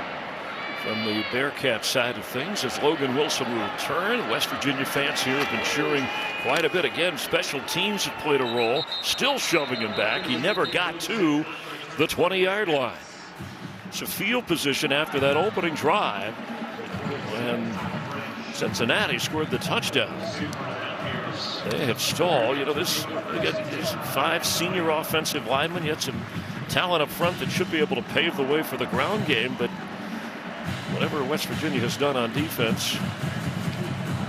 Speaker 1: from the Bearcat side of things as Logan Wilson will return. West Virginia fans here have been cheering quite a bit. Again, special teams have played a role, still shoving him back. He never got to the 20-yard line. It's a field position after that opening drive when Cincinnati scored the touchdown. They have stalled. You know, there's 5 senior offensive linemen, yet some talent up front that should be able to pave the way for the ground game, but whatever West Virginia has done on defense,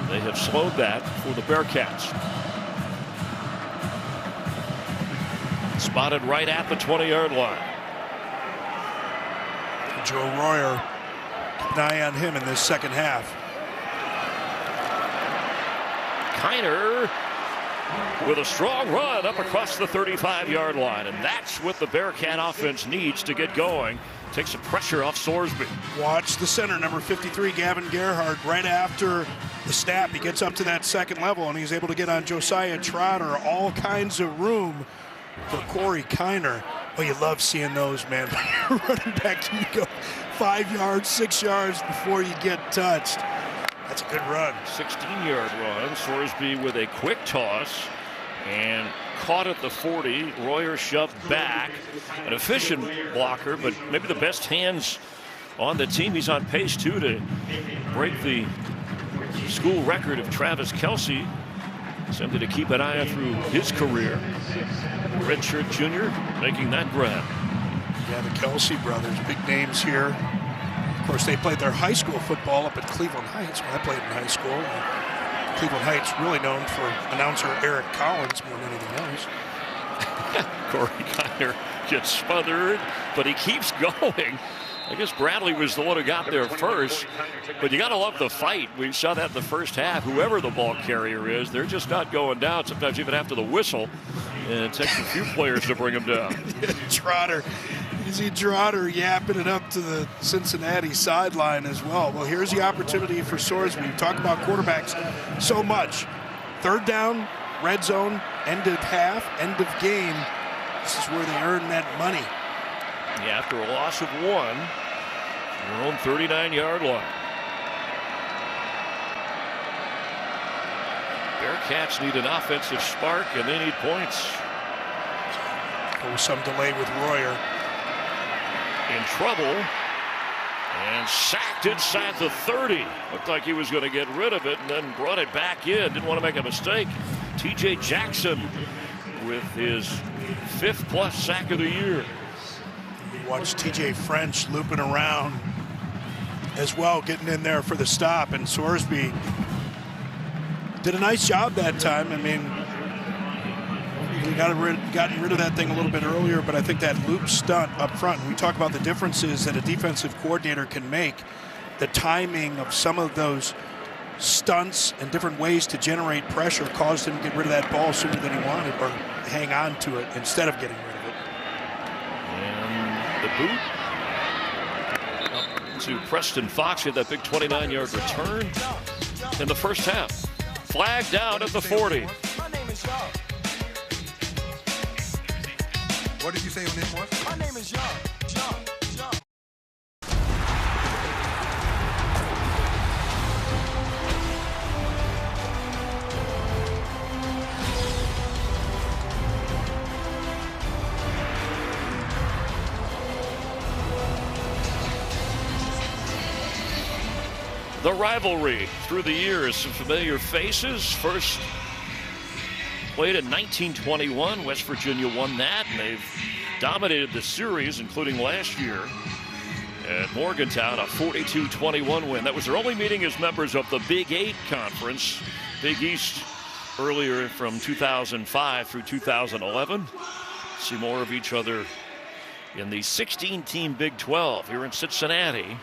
Speaker 1: they have slowed that for the Bearcats. Spotted right at the 20-yard line.
Speaker 2: Joe Royer, keep an eye on him in this second half.
Speaker 1: Kiner with a strong run up across the 35-yard line, and that's what the Bearcat offense needs to get going. Takes the pressure off Sorsby.
Speaker 2: Watch the center, number 53, Gavin Gerhardt, right after the snap. He gets up to that second level, and he's able to get on Josiah Trotter. All kinds of room for Corey Kiner. Oh, you love seeing those, man. You're running back, you go 5 yards, 6 yards before you get touched. That's a good run.
Speaker 1: 16-yard run. Sorsby with a quick toss and caught at the 40. Royer shoved back. An efficient blocker, but maybe the best hands on the team. He's on pace, too, to break the school record of Travis Kelce. Something to keep an eye on through his career. Redshirt junior making that grab.
Speaker 2: Yeah, the Kelce brothers, big names here. Of course, they played their high school football up at Cleveland Heights when I played in high school. Cleveland Heights really known for announcer Eric Collins more than anything else.
Speaker 1: Corey Kiner gets smothered, but he keeps going. I guess Bradley was the one who got there first, but you got to love the fight. We saw that in the first half. Whoever the ball carrier is, they're just not going down, sometimes even after the whistle. And it takes a few players to bring them down.
Speaker 2: Trotter. You see Trotter yapping it up to the Cincinnati sideline as well. Well, here's the opportunity for Sorsby. We talk about quarterbacks so much. 3rd down, red zone, end of half, end of game. This is where they earn that money.
Speaker 1: Yeah, after a loss of 1, their own 39-yard line. Bearcats need an offensive spark, and they need points.
Speaker 2: tackle with some delay with Royer.
Speaker 1: In trouble and sacked inside the 30. Looked like he was going to get rid of it and then brought it back in. Didn't want to make a mistake. T.J. Jackson with his 5th+ sack of the year.
Speaker 2: Watch T.J. French looping around as well, getting in there for the stop, and Sorsby did a nice job that time. I mean, he gotten rid of that thing a little bit earlier, but I think that loop stunt up front, and we talk about the differences that a defensive coordinator can make, the timing of some of those stunts and different ways to generate pressure caused him to get rid of that ball sooner than he wanted, or hang on to it instead of getting rid of it.
Speaker 1: And the boot up to Preston Fox. He had that big 29-yard return in the first half. Flag down at the 40.
Speaker 7: What did you say your name was? My name is Young.
Speaker 1: The rivalry through the years, some familiar faces. First played in 1921. West Virginia won that, and they've dominated the series, including last year at Morgantown, a 42-21 win. That was their only meeting as members of the Big 8 Conference. Big East earlier from 2005 through 2011. See more of each other in the 16-team Big 12 here in Cincinnati.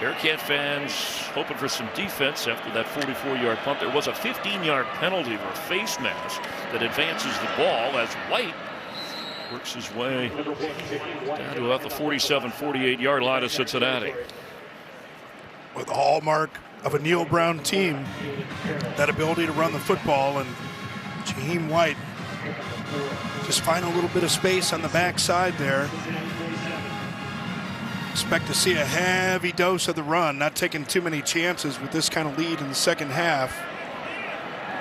Speaker 1: Bearcat fans hoping for some defense after that 44-yard punt. There was a 15-yard penalty for a face mask that advances the ball as White works his way down to about the 47-48-yard line of Cincinnati.
Speaker 2: With the hallmark of a Neil Brown team, that ability to run the football, and Jaheim White just find a little bit of space on the backside there. Expect to see a heavy dose of the run, not taking too many chances with this kind of lead in the second half,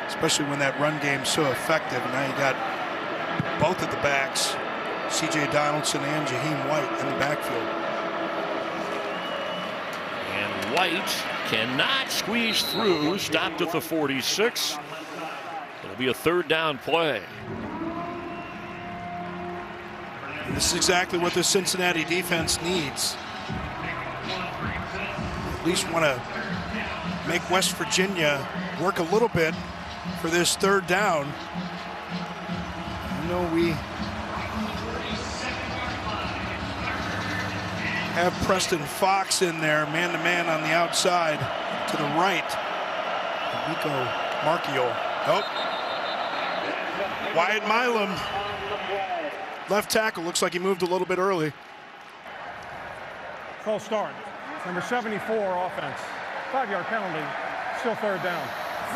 Speaker 2: especially when that run game's so effective. And now you got both of the backs, C.J. Donaldson and Jaheim White, in the backfield.
Speaker 1: And White cannot squeeze through, stopped at the 46. It'll be a 3rd down play.
Speaker 2: This is exactly what the Cincinnati defense needs. At least want to make West Virginia work a little bit for this 3rd down. You know, we have Preston Fox in there, man-to-man on the outside to the right. Nico Marchiol. Oh. Wyatt Milam. Left tackle, looks like he moved a little bit early.
Speaker 4: False start. Number 74 offense. 5-yard penalty. Still 3rd down.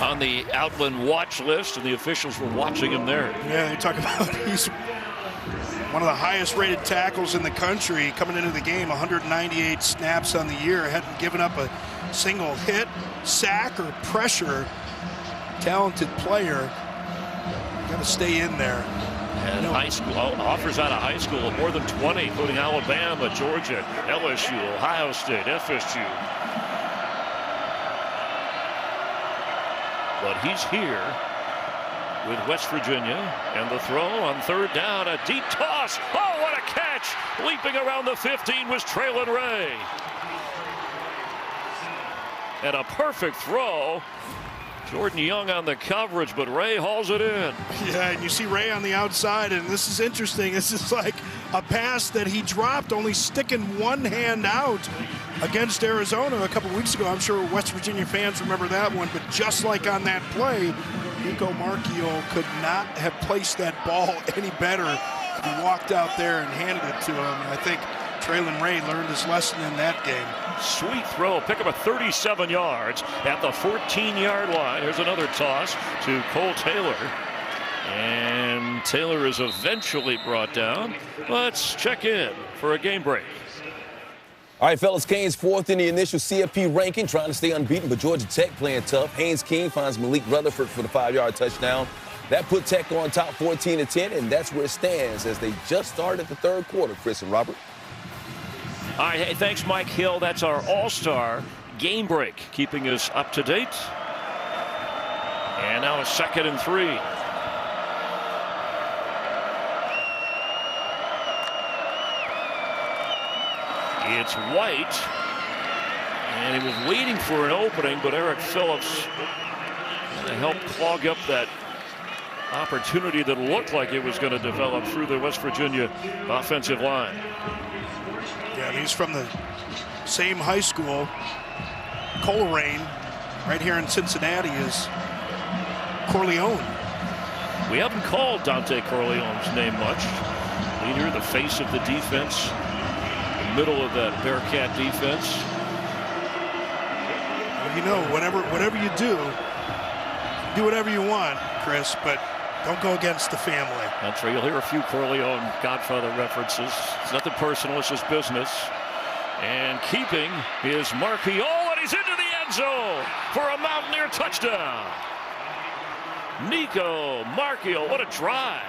Speaker 1: On the Outland watch list, and the officials were watching him there.
Speaker 2: Yeah, they talk about he's one of the highest rated tackles in the country coming into the game. 198 snaps on the year. Hadn't given up a single hit, sack, or pressure. Talented player. Got to stay in there.
Speaker 1: And high school offers out of high school, more than 20, including Alabama, Georgia, LSU, Ohio State, FSU. But he's here with West Virginia, and the throw on 3rd down, a deep toss. Oh, what a catch! Leaping around the 15 was Traylon Ray. And a perfect throw. Jordan Young on the coverage, but Ray hauls it in.
Speaker 2: Yeah, and you see Ray on the outside, and this is interesting. This is like a pass that he dropped, only sticking one hand out against Arizona a couple weeks ago. I'm sure West Virginia fans remember that one, but just like on that play, Nico Marchiol could not have placed that ball any better. He walked out there and handed it to him, and I think Traylon Ray learned his lesson in that game.
Speaker 1: Sweet throw, pick up a 37 yards at the 14-yard line. Here's another toss to Cole Taylor. And Taylor is eventually brought down. Let's check in for a game break.
Speaker 6: All right, fellas, Canes 4th in the initial CFP ranking, trying to stay unbeaten, but Georgia Tech playing tough. Haynes King finds Malik Rutherford for the 5-yard touchdown. That put Tech on top 14-10, and that's where it stands as they just started the third quarter, Chris and Robert.
Speaker 1: All right, hey, thanks, Mike Hill. That's our all-star game break, keeping us up to date. And now a 2nd and 3. It's White, and he was waiting for an opening, but Eric Phillips helped clog up that opportunity that looked like it was going to develop through the West Virginia offensive line.
Speaker 2: Yeah, he's from the same high school, Coleraine, right here in Cincinnati, is Corleone.
Speaker 1: We haven't called Dante Corleone's name much. Leader, the face of the defense, the middle of that Bearcat defense.
Speaker 2: Well, you know, whatever you do whatever you want, Chris, but don't go against the family.
Speaker 1: That's right. You'll hear a few Corleone Godfather references. It's nothing personal. It's just business. And keeping is Marchiol, and he's into the end zone for a Mountaineer touchdown. Nico Marchiol, what a drive.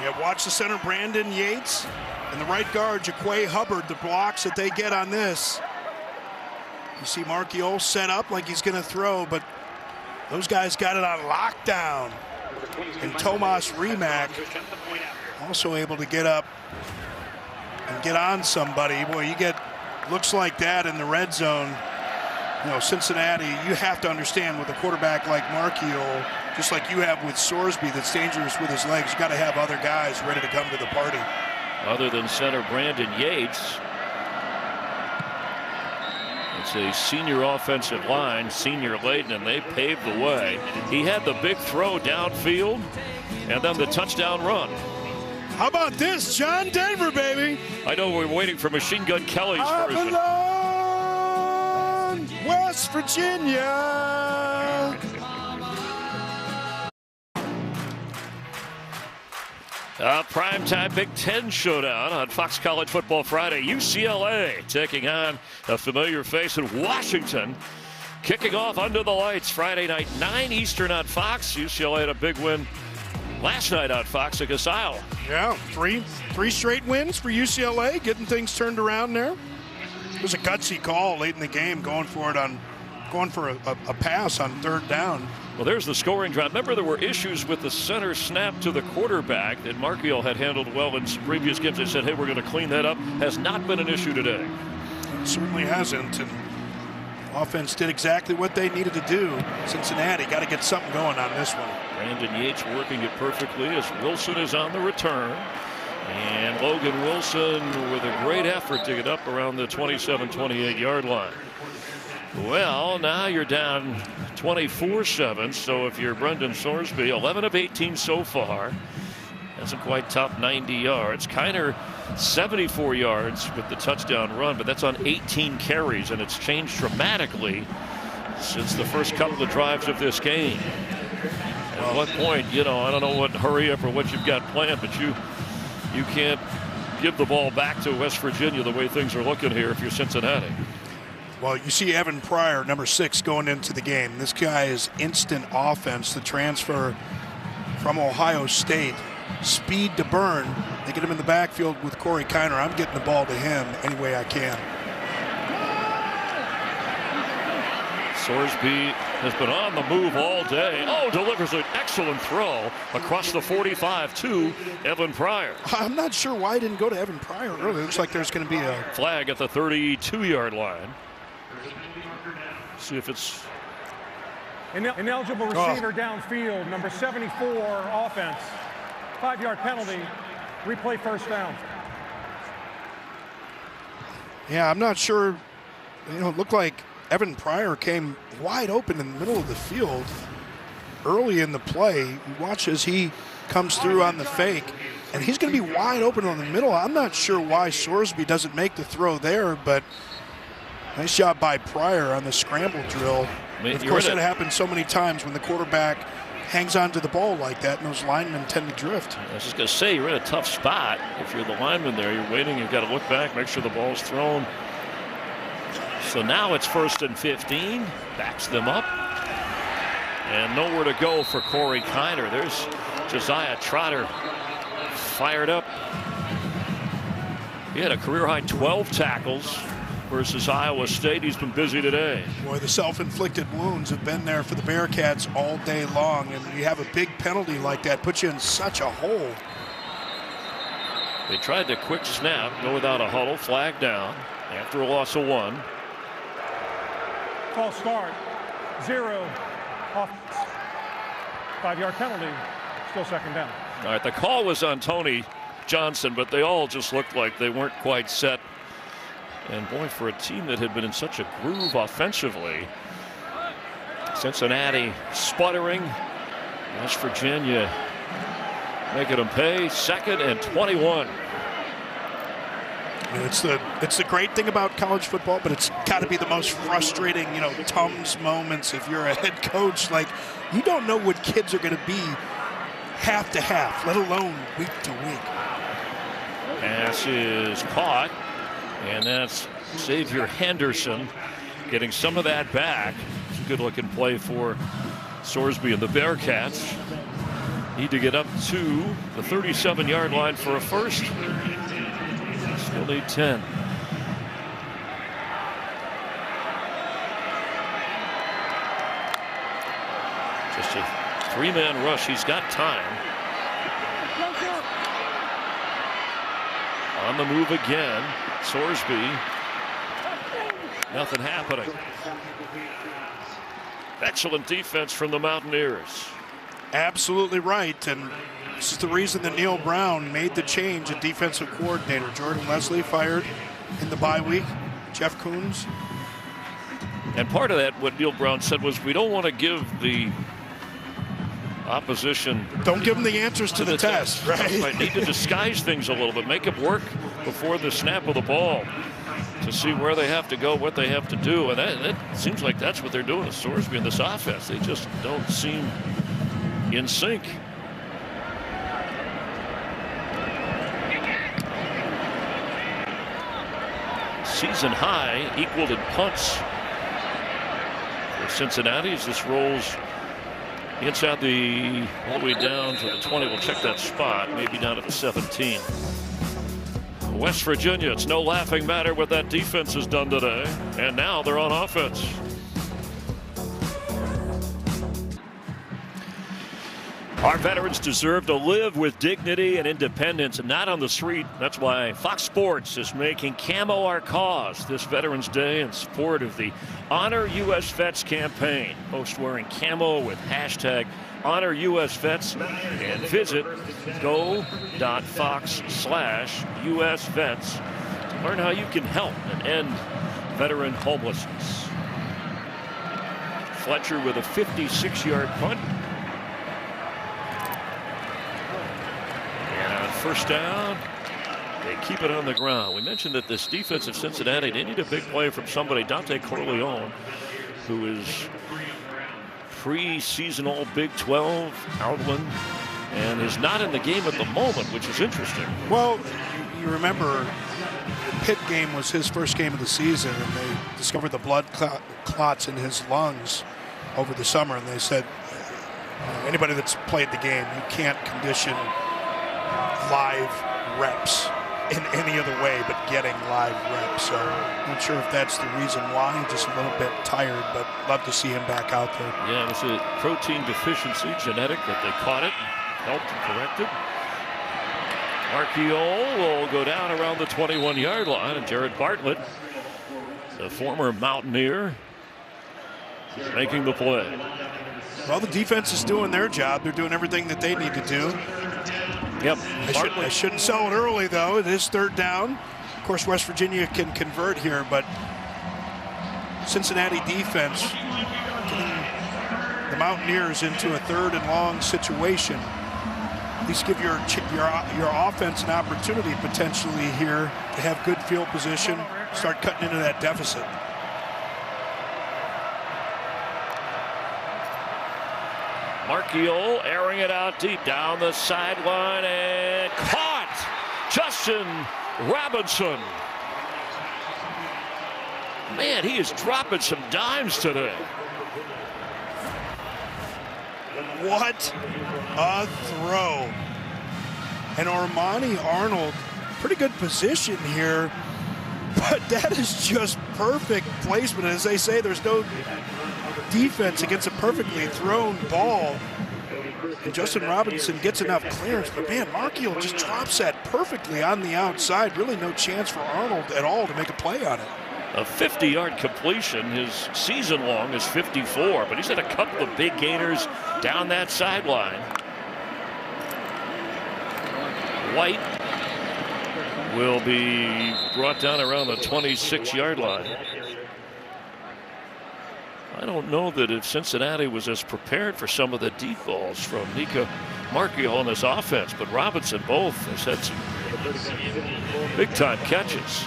Speaker 2: Yeah, watch the center, Brandon Yates, and the right guard, Jaquay Hubbard, the blocks that they get on this. You see Marchiol set up like he's going to throw, but those guys got it on lockdown. And Tomas Rimac also able to get up and get on somebody. Boy, you get looks like that in the red zone. You know, Cincinnati, you have to understand with a quarterback like Marchiol, just like you have with Sorsby that's dangerous with his legs, you got to have other guys ready to come to the party.
Speaker 1: Other than center Brandon Yates, it's a senior offensive line, senior laden, and they paved the way. He had the big throw downfield and then the touchdown run.
Speaker 2: How about this, John Denver, baby?
Speaker 1: I know we're waiting for Machine Gun Kelly's version.
Speaker 2: Avalon, West Virginia.
Speaker 1: Primetime Big Ten showdown on Fox College Football Friday. UCLA taking on a familiar face in Washington. Kicking off under the lights Friday night, 9 Eastern on Fox. UCLA had a big win last night on Fox against Iowa.
Speaker 2: Yeah, three straight wins for UCLA, getting things turned around there. It was a gutsy call late in the game, going for a pass on 3rd down.
Speaker 1: Well, there's the scoring drive. Remember, there were issues with the center snap to the quarterback that Marchiol had handled well in some previous games. They said, hey, we're going to clean that up. Has not been an issue today.
Speaker 2: It certainly hasn't. And offense did exactly what they needed to do. Cincinnati got to get something going on this one.
Speaker 1: Brandon Yates working it perfectly as Wilson is on the return. And Logan Wilson with a great effort to get up around the 27-28 yard line. Well, now you're down 24-7. So if you're Brendan Sorsby, 11 of 18 so far. Hasn't quite topped 90 yards. Kiner 74 yards with the touchdown run, but that's on 18 carries, and it's changed dramatically since the first couple of drives of this game. At what point, I don't know what hurry up or what you've got planned, but you can't give the ball back to West Virginia the way things are looking here if you're Cincinnati.
Speaker 2: Well, you see Evan Pryor, number 6, going into the game. This guy is instant offense, the transfer from Ohio State. Speed to burn. They get him in the backfield with Corey Kiner. I'm getting the ball to him any way I can.
Speaker 1: Sorsby has been on the move all day. Oh, delivers an excellent throw across the 45 to Evan Pryor.
Speaker 2: I'm not sure why I didn't go to Evan Pryor earlier. It looks like there's going to be a
Speaker 1: flag at the 32-yard line. See if it's
Speaker 4: ineligible receiver downfield, number 74 offense. 5-yard penalty, replay 1st down.
Speaker 2: Yeah, I'm not sure. It looked like Evan Pryor came wide open in the middle of the field early in the play. You watch as he comes through on the fake, and he's going to be wide open on the middle. I'm not sure why Sorsby doesn't make the throw there, but nice job by Pryor on the scramble drill. Of course, that happens so many times when the quarterback hangs on to the ball like that, and those linemen tend to drift.
Speaker 1: I was just going to say, you're in a tough spot. If you're the lineman there, you're waiting, you've got to look back, make sure the ball's thrown. So now it's 1st and 15. Backs them up. And nowhere to go for Corey Kiner. There's Josiah Trotter fired up. He had a career-high 12 tackles versus Iowa State. He's been busy today.
Speaker 2: Boy, the self-inflicted wounds have been there for the Bearcats all day long, and you have a big penalty like that, puts you in such a hole.
Speaker 1: They tried the quick snap, go without a huddle, flag down after a loss of 1.
Speaker 4: False start, 0. Off. 5-yard penalty, still second down.
Speaker 1: All right, the call was on Tony Johnson, but they all just looked like they weren't quite set. And boy, for a team that had been in such a groove offensively, Cincinnati sputtering, West Virginia making them pay. 2nd and 21.
Speaker 2: It's the great thing about college football, but it's got to be the most frustrating, Tums moments if you're a head coach. Like, you don't know what kids are going to be half to half, let alone week to week.
Speaker 1: Pass is caught, and that's Xavier Henderson getting some of that back. It's a good-looking play for Sorsby and the Bearcats. Need to get up to the 37-yard line for a first. Still need 10. Just a 3-man rush. He's got time. On the move again. Sorsby. Nothing happening. Excellent defense from the Mountaineers.
Speaker 2: Absolutely right. And this is the reason that Neil Brown made the change at defensive coordinator. Jordan Leslie fired in the bye week. Jeff Coons.
Speaker 1: And part of that, what Neil Brown said, was we don't want to give the opposition.
Speaker 2: Don't give them the answers to the test, right?
Speaker 1: Need to disguise things a little bit, make it work before the snap of the ball to see where they have to go, what they have to do. And that seems like that's what they're doing with Sorsby in this offense. They just don't seem in sync. Season high equaled in punts for Cincinnati as this rolls inside all the way down to the 20. We'll check that spot, maybe down at the 17. West Virginia, it's no laughing matter what that defense has done today, and now they're on offense. Our veterans deserve to live with dignity and independence and not on the street. That's why Fox Sports is making Camo our cause this Veterans Day in support of the Honor U.S. Vets campaign. Post wearing camo with hashtag Honor U.S. Vets and visit go.fox/US Vets to learn how you can help and end veteran homelessness. Fletcher with a 56-yard punt. First down. They keep it on the ground. We mentioned that this defense of Cincinnati, they need a big play from somebody. Dante Corleone, who is pre-season all Big 12 outland and is not in the game at the moment, which is interesting.
Speaker 2: Well, you remember the Pitt game was his first game of the season, and they discovered the blood clots in his lungs over the summer, and they said, anybody that's played the game, you can't condition live reps in any other way but getting live reps. So not sure if that's the reason why. Just a little bit tired, but love to see him back out there.
Speaker 1: Yeah, it was a protein deficiency, genetic, that they caught it, helped and corrected. Marchiol will go down around the 21-yard line, and Jared Bartlett, the former Mountaineer, making the play.
Speaker 2: Well, the defense is doing their job. They're doing everything that they need to do.
Speaker 1: Yep.
Speaker 2: I shouldn't sell it early, though. It is third down. Of course, West Virginia can convert here, but Cincinnati defense getting the Mountaineers into a third and long situation. At least give your offense an opportunity potentially here to have good field position, start cutting into that deficit.
Speaker 1: Marchiol airing it out deep down the sideline and caught. Justin Robinson. Man, he is dropping some dimes today.
Speaker 2: What a throw. And Armani Arnold, pretty good position here, but that is just perfect placement. As they say, there's no defense against a perfectly thrown ball. And Justin Robinson gets enough clearance, but man, Markiel just drops that perfectly on the outside. Really no chance for Arnold at all to make a play on it.
Speaker 1: A 50-yard completion. His season long is 54, but he's had a couple of big gainers down that sideline. White will be brought down around the 26-yard line. I don't know that if Cincinnati was as prepared for some of the deep balls from Nika Markiel on this offense, but Robinson both has had some big-time catches.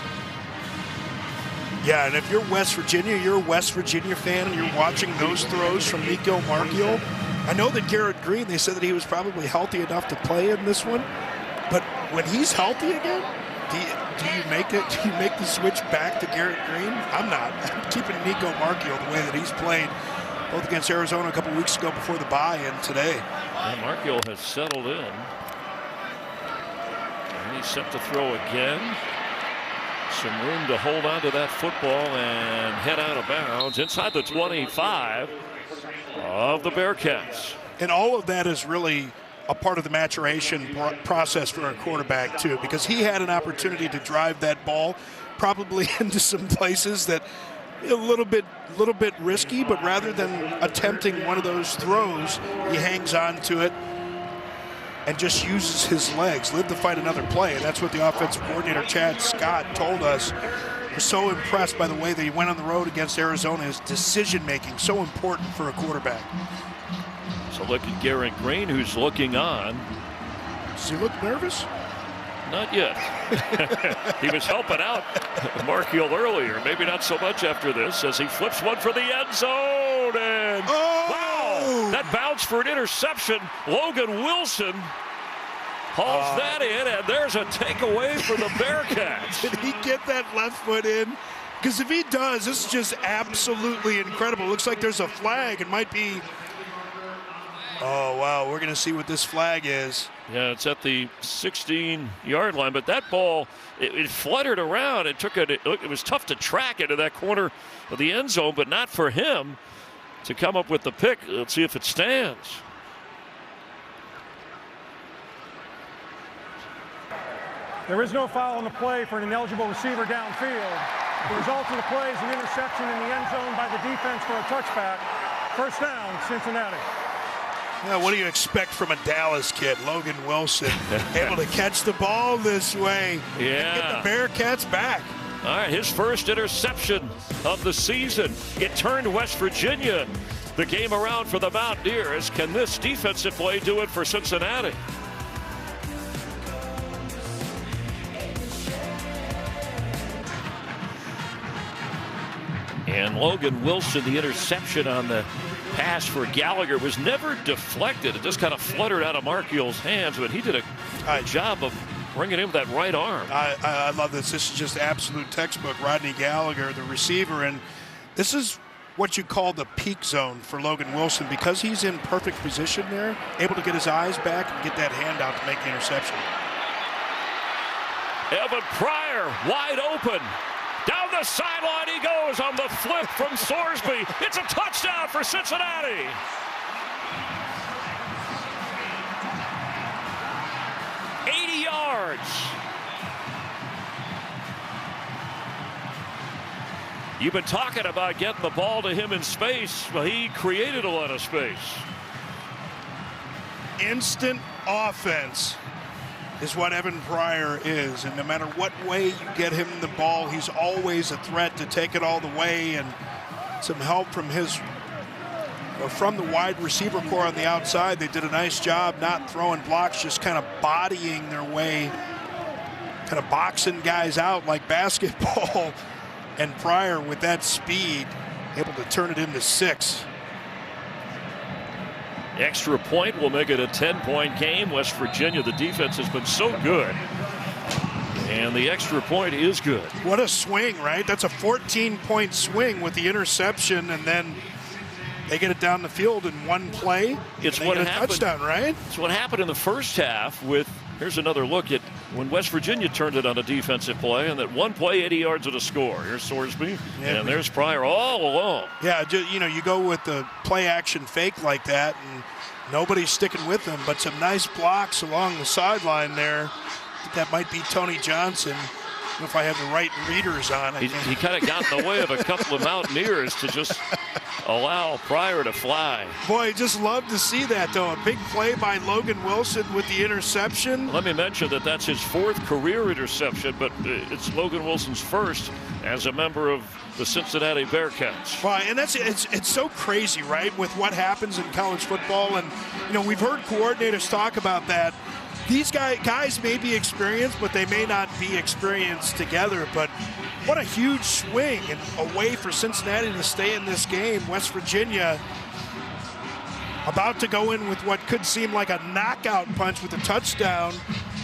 Speaker 2: Yeah, and if you're West Virginia, you're a West Virginia fan, and you're watching those throws from Nico Markiel. I know that Garrett Green, they said that he was probably healthy enough to play in this one, but when he's healthy again, do you make it? Do you make the switch back to Garrett Green? I'm not. I'm keeping Nico Markiel the way that he's played, both against Arizona a couple weeks ago before the bye and today.
Speaker 1: And Markiel has settled in. And he's set to throw again. Some room to hold on to that football and head out of bounds inside the 25 of the Bearcats.
Speaker 2: And all of that is really a part of the maturation process for a quarterback too, because he had an opportunity to drive that ball probably into some places that a little bit risky, but rather than attempting one of those throws, he hangs on to it and just uses his legs, live to fight another play. And that's what the offensive coordinator, Chad Scott, told us. We're so impressed by the way that he went on the road against Arizona. His decision-making, so important for a quarterback.
Speaker 1: So look at Garrett Green, who's looking on.
Speaker 2: Does he look nervous?
Speaker 1: Not yet. He was helping out Markiel earlier. Maybe not so much after this as he flips one for the end zone. And wow, that bounce for an interception. Logan Wilson hauls that in, and there's a takeaway for the Bearcats.
Speaker 2: Did he get that left foot in? Because if he does, this is just absolutely incredible. Looks like there's a flag. It might be... Oh, wow, we're going to see what this flag is.
Speaker 1: Yeah, it's at the 16-yard line, but that ball, it fluttered around. It was tough to track into that corner of the end zone, but not for him to come up with the pick. Let's see if it stands.
Speaker 4: There is no foul on the play for an ineligible receiver downfield. The result of the play is an interception in the end zone by the defense for a touchback. First down, Cincinnati.
Speaker 2: Now, what do you expect from a Dallas kid, Logan Wilson, able to catch the ball this way and get the Bearcats back?
Speaker 1: All right, his first interception of the season. It turned West Virginia the game around for the Mountaineers. Can this defensive play do it for Cincinnati? And Logan Wilson, the interception on the pass for Gallagher was never deflected. It just kind of fluttered out of Markiel's hands, but he did a job of bringing in that right arm.
Speaker 2: I love this. This is just absolute textbook. Rodney Gallagher, the receiver, and this is what you call the peak zone for Logan Wilson because he's in perfect position there, able to get his eyes back and get that hand out to make the interception.
Speaker 1: Evan Pryor wide open. Down the sideline he goes on the flip from Sorsby. It's a touchdown for Cincinnati. $80 yards. You've been talking about getting the ball to him in space. Well, he created a lot of space.
Speaker 2: Instant offense is what Evan Pryor is, and no matter what way you get him the ball, he's always a threat to take it all the way, and some help from the wide receiver core on the outside. They did a nice job not throwing blocks, just kind of bodying their way, kind of boxing guys out like basketball, and Pryor with that speed able to turn it into 6.
Speaker 1: Extra point will make it a 10-point game. West Virginia, the defense has been so good. And the extra point is good.
Speaker 2: What a swing, right? That's a 14-point swing with the interception and then they get it down the field in one play.
Speaker 1: It's
Speaker 2: they
Speaker 1: what
Speaker 2: get a
Speaker 1: happened.
Speaker 2: Touchdown, right?
Speaker 1: It's what happened in the first half with, here's another look at when West Virginia turned it on a defensive play, and that one play, 80 yards of a score. Here's Sorsby, and there's Pryor all alone.
Speaker 2: Yeah, you go with the play action fake like that, and nobody's sticking with them, but some nice blocks along the sideline there. I think that might be Tony Johnson. If I have the right readers on.
Speaker 1: He kind of got in the way of a couple of Mountaineers to just allow Pryor to fly.
Speaker 2: Boy, I just love to see that, though. A big play by Logan Wilson with the interception.
Speaker 1: Let me mention that that's his 4th career interception, but it's Logan Wilson's first as a member of the Cincinnati Bearcats.
Speaker 2: Well, and it's so crazy, right, with what happens in college football. And, we've heard coordinators talk about that. These guys may be experienced, but they may not be experienced together. But what a huge swing and a way for Cincinnati to stay in this game. West Virginia about to go in with what could seem like a knockout punch with a touchdown,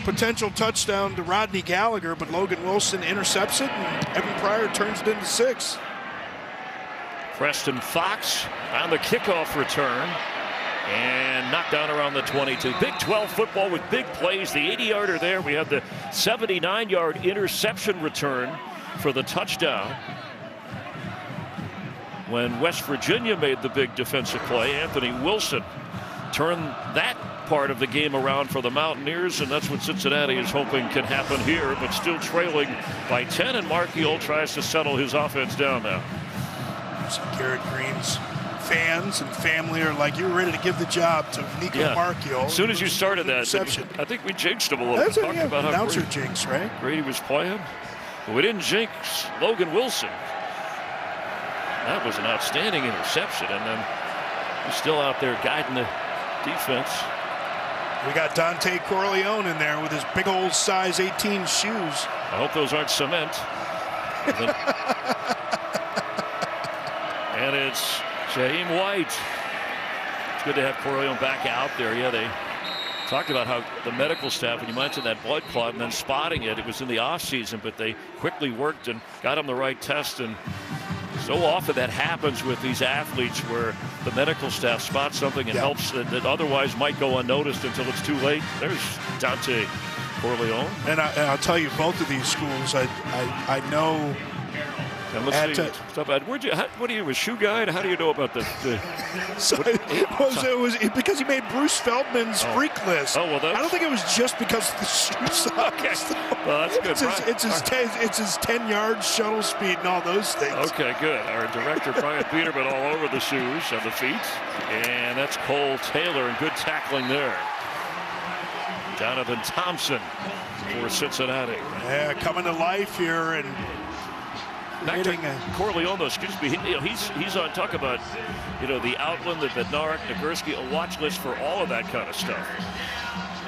Speaker 2: potential touchdown to Rodney Gallagher, but Logan Wilson intercepts it, and Evan Pryor turns it into 6.
Speaker 1: Preston Fox on the kickoff return. And knocked down around the 22. Big 12 football with big plays. The 80-yarder there. We have the 79-yard interception return for the touchdown. When West Virginia made the big defensive play, Anthony Wilson turned that part of the game around for the Mountaineers, and that's what Cincinnati is hoping can happen here, but still trailing by 10, and Marchiol tries to settle his offense down now.
Speaker 2: Garrett Green's fans and family are like, you're ready to give the job to Nico Marchiol.
Speaker 1: As soon as you started that, I think we jinxed him a little bit.
Speaker 2: Talked about how announcer jinx, right?
Speaker 1: Great he was playing. But we didn't jinx Logan Wilson. That was an outstanding interception, and then he's still out there guiding the defense.
Speaker 2: We got Dante Corleone in there with his big old size 18 shoes.
Speaker 1: I hope those aren't cement. And it's Jaheim White. It's good to have Corleone back out there. Yeah, they talked about how the medical staff, when you mentioned that blood clot and then spotting it, it was in the offseason, but they quickly worked and got him the right test. And so often that happens with these athletes where the medical staff spots something and helps that otherwise might go unnoticed until it's too late. There's Dante Corleone.
Speaker 2: And I'll tell you, both of these schools, I know.
Speaker 1: And let's see. What are you, a shoe guy? How do you know about this?
Speaker 2: It was because he made Bruce Feldman's freak list.
Speaker 1: Oh, well,
Speaker 2: I don't think it was just because of the shoe size.
Speaker 1: Okay. Well, that's good.
Speaker 2: It's his 10-yard shuttle speed and all those things.
Speaker 1: Okay, good. Our director, Brian Peterman, all over the shoes and the feet. And that's Cole Taylor, and good tackling there. Jonathan Thompson for Cincinnati.
Speaker 2: Yeah, coming to life here and
Speaker 1: back to Corleone, excuse me. He's on talk about the Outland, the Bednarik, Nagurski, a watch list for all of that kind of stuff.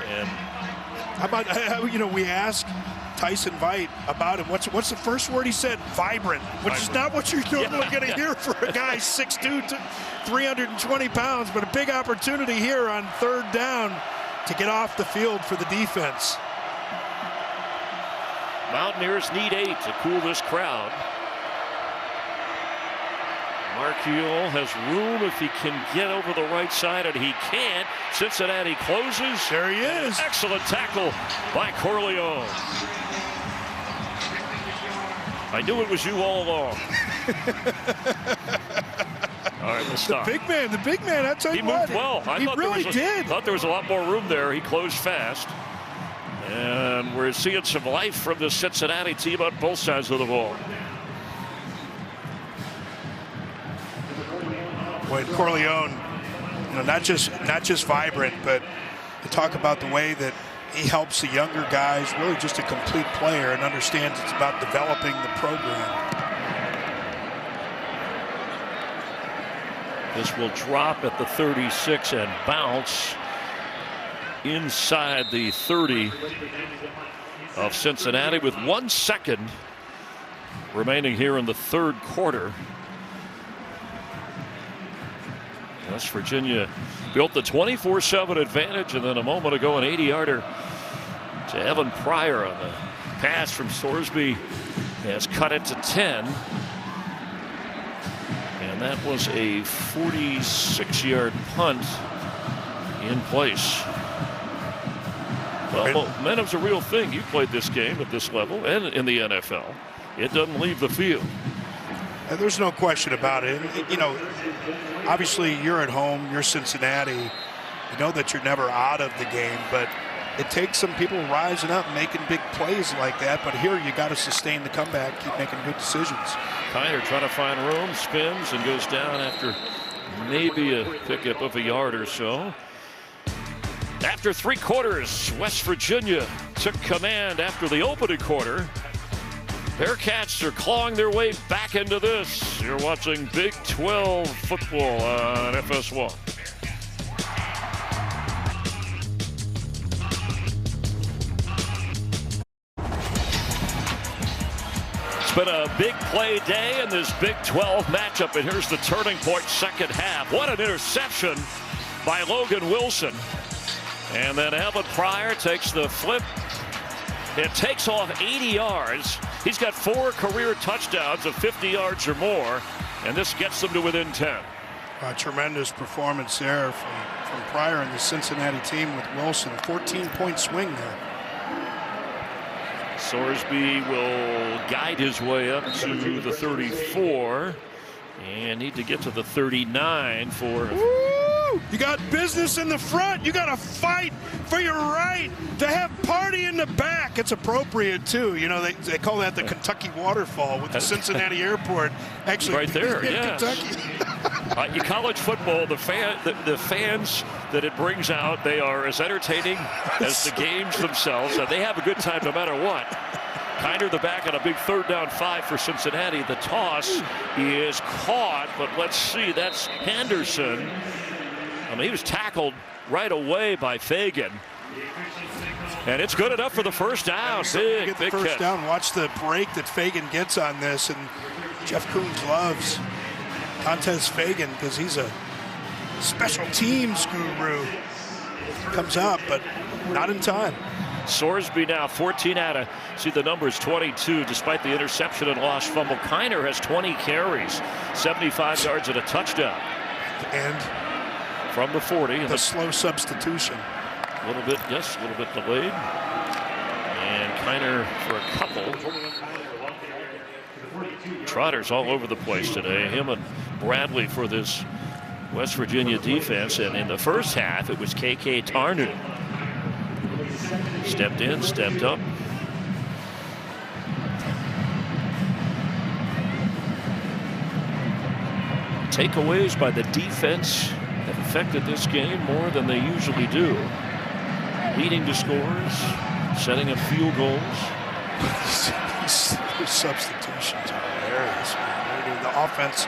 Speaker 1: And
Speaker 2: how about we asked Tyson Veit about him. What's the first word he said? Vibrant, which is not what you're normally going to hear for a guy 6'2", 320 pounds, but a big opportunity here on 3rd down to get off the field for the defense.
Speaker 1: Mountaineers need 8 to cool this crowd. Marchiol has room if he can get over the right side, and he can't. Cincinnati closes.
Speaker 2: There he is.
Speaker 1: Excellent tackle by Corleone. I knew it was you all along. All right, we'll stop.
Speaker 2: The big man, I tell you what.
Speaker 1: He moved well.
Speaker 2: He really did.
Speaker 1: I thought there was a lot more room there. He closed fast. And we're seeing some life from the Cincinnati team on both sides of the ball.
Speaker 2: Boy, Corleone, not just vibrant, but to talk about the way that he helps the younger guys, really just a complete player, and understands it's about developing the program.
Speaker 1: This will drop at the 36 and bounce inside the 30 of Cincinnati with 1 second remaining here in the 3rd quarter. West Virginia built the 24/7 advantage, and then a moment ago an 80-yarder to Evan Pryor on the pass from Sorsby has cut it to 10. And that was a 46-yard punt in place. Well, momentum's a real thing. You played this game at this level and in the NFL. It doesn't leave the field.
Speaker 2: And there's no question about it. You know, obviously you're at home, you're Cincinnati. You know that you're never out of the game, but it takes some people rising up, making big plays like that. But here you got to sustain the comeback, keep making good decisions.
Speaker 1: Kiner trying to find room, spins and goes down after maybe a pickup of a yard or so. After 3 quarters, West Virginia took command after the opening quarter. Bearcats are clawing their way back into this. You're watching Big 12 football on FS1. It's been a big play day in this Big 12 matchup, and here's the turning point second half. What an interception by Logan Wilson. And then Evan Pryor takes the flip. It takes off 80 yards. He's got 4 career touchdowns of 50 yards or more, and this gets them to within 10.
Speaker 2: A tremendous performance there from Pryor and the Cincinnati team with Wilson. 14-point swing there.
Speaker 1: Sorsby will guide his way up to the 34 and need to get to the 39 for.
Speaker 2: Woo! You got business in the front. You got to fight for your right to have party in the back. It's appropriate too. You know, they call that the Kentucky waterfall with the Cincinnati airport. Actually,
Speaker 1: right there, yeah.
Speaker 2: Kentucky.
Speaker 1: In college football, the fans that it brings out, they are as entertaining as the games themselves, and they have a good time no matter what. Kiner the back on a big 3rd down 5 for Cincinnati. The toss is caught, but let's see, that's Henderson. I mean, he was tackled right away by Fagan. And it's good enough for the first down. Big
Speaker 2: first
Speaker 1: catch.
Speaker 2: down. Watch the break that Fagan gets on this, and Jeff Coons loves Montez Fagan because he's a special teams guru. Comes up, but not in time.
Speaker 1: Sorsby now 14 out of, see the numbers, 22 despite the interception and lost fumble. Kiner has 20 carries, 75 yards and a touchdown.
Speaker 2: And
Speaker 1: from the 40.
Speaker 2: The slow substitution.
Speaker 1: A little bit, yes, a little bit delayed. And Kiner for a couple. Trotters all over the place today. Him and Bradley for this West Virginia defense. And in the first half, it was KK Tarnu. Stepped in, stepped up. Takeaways by the defense have affected this game more than they usually do. Leading to scores, setting up field goals.
Speaker 2: These substitutions are hilarious, man. The offense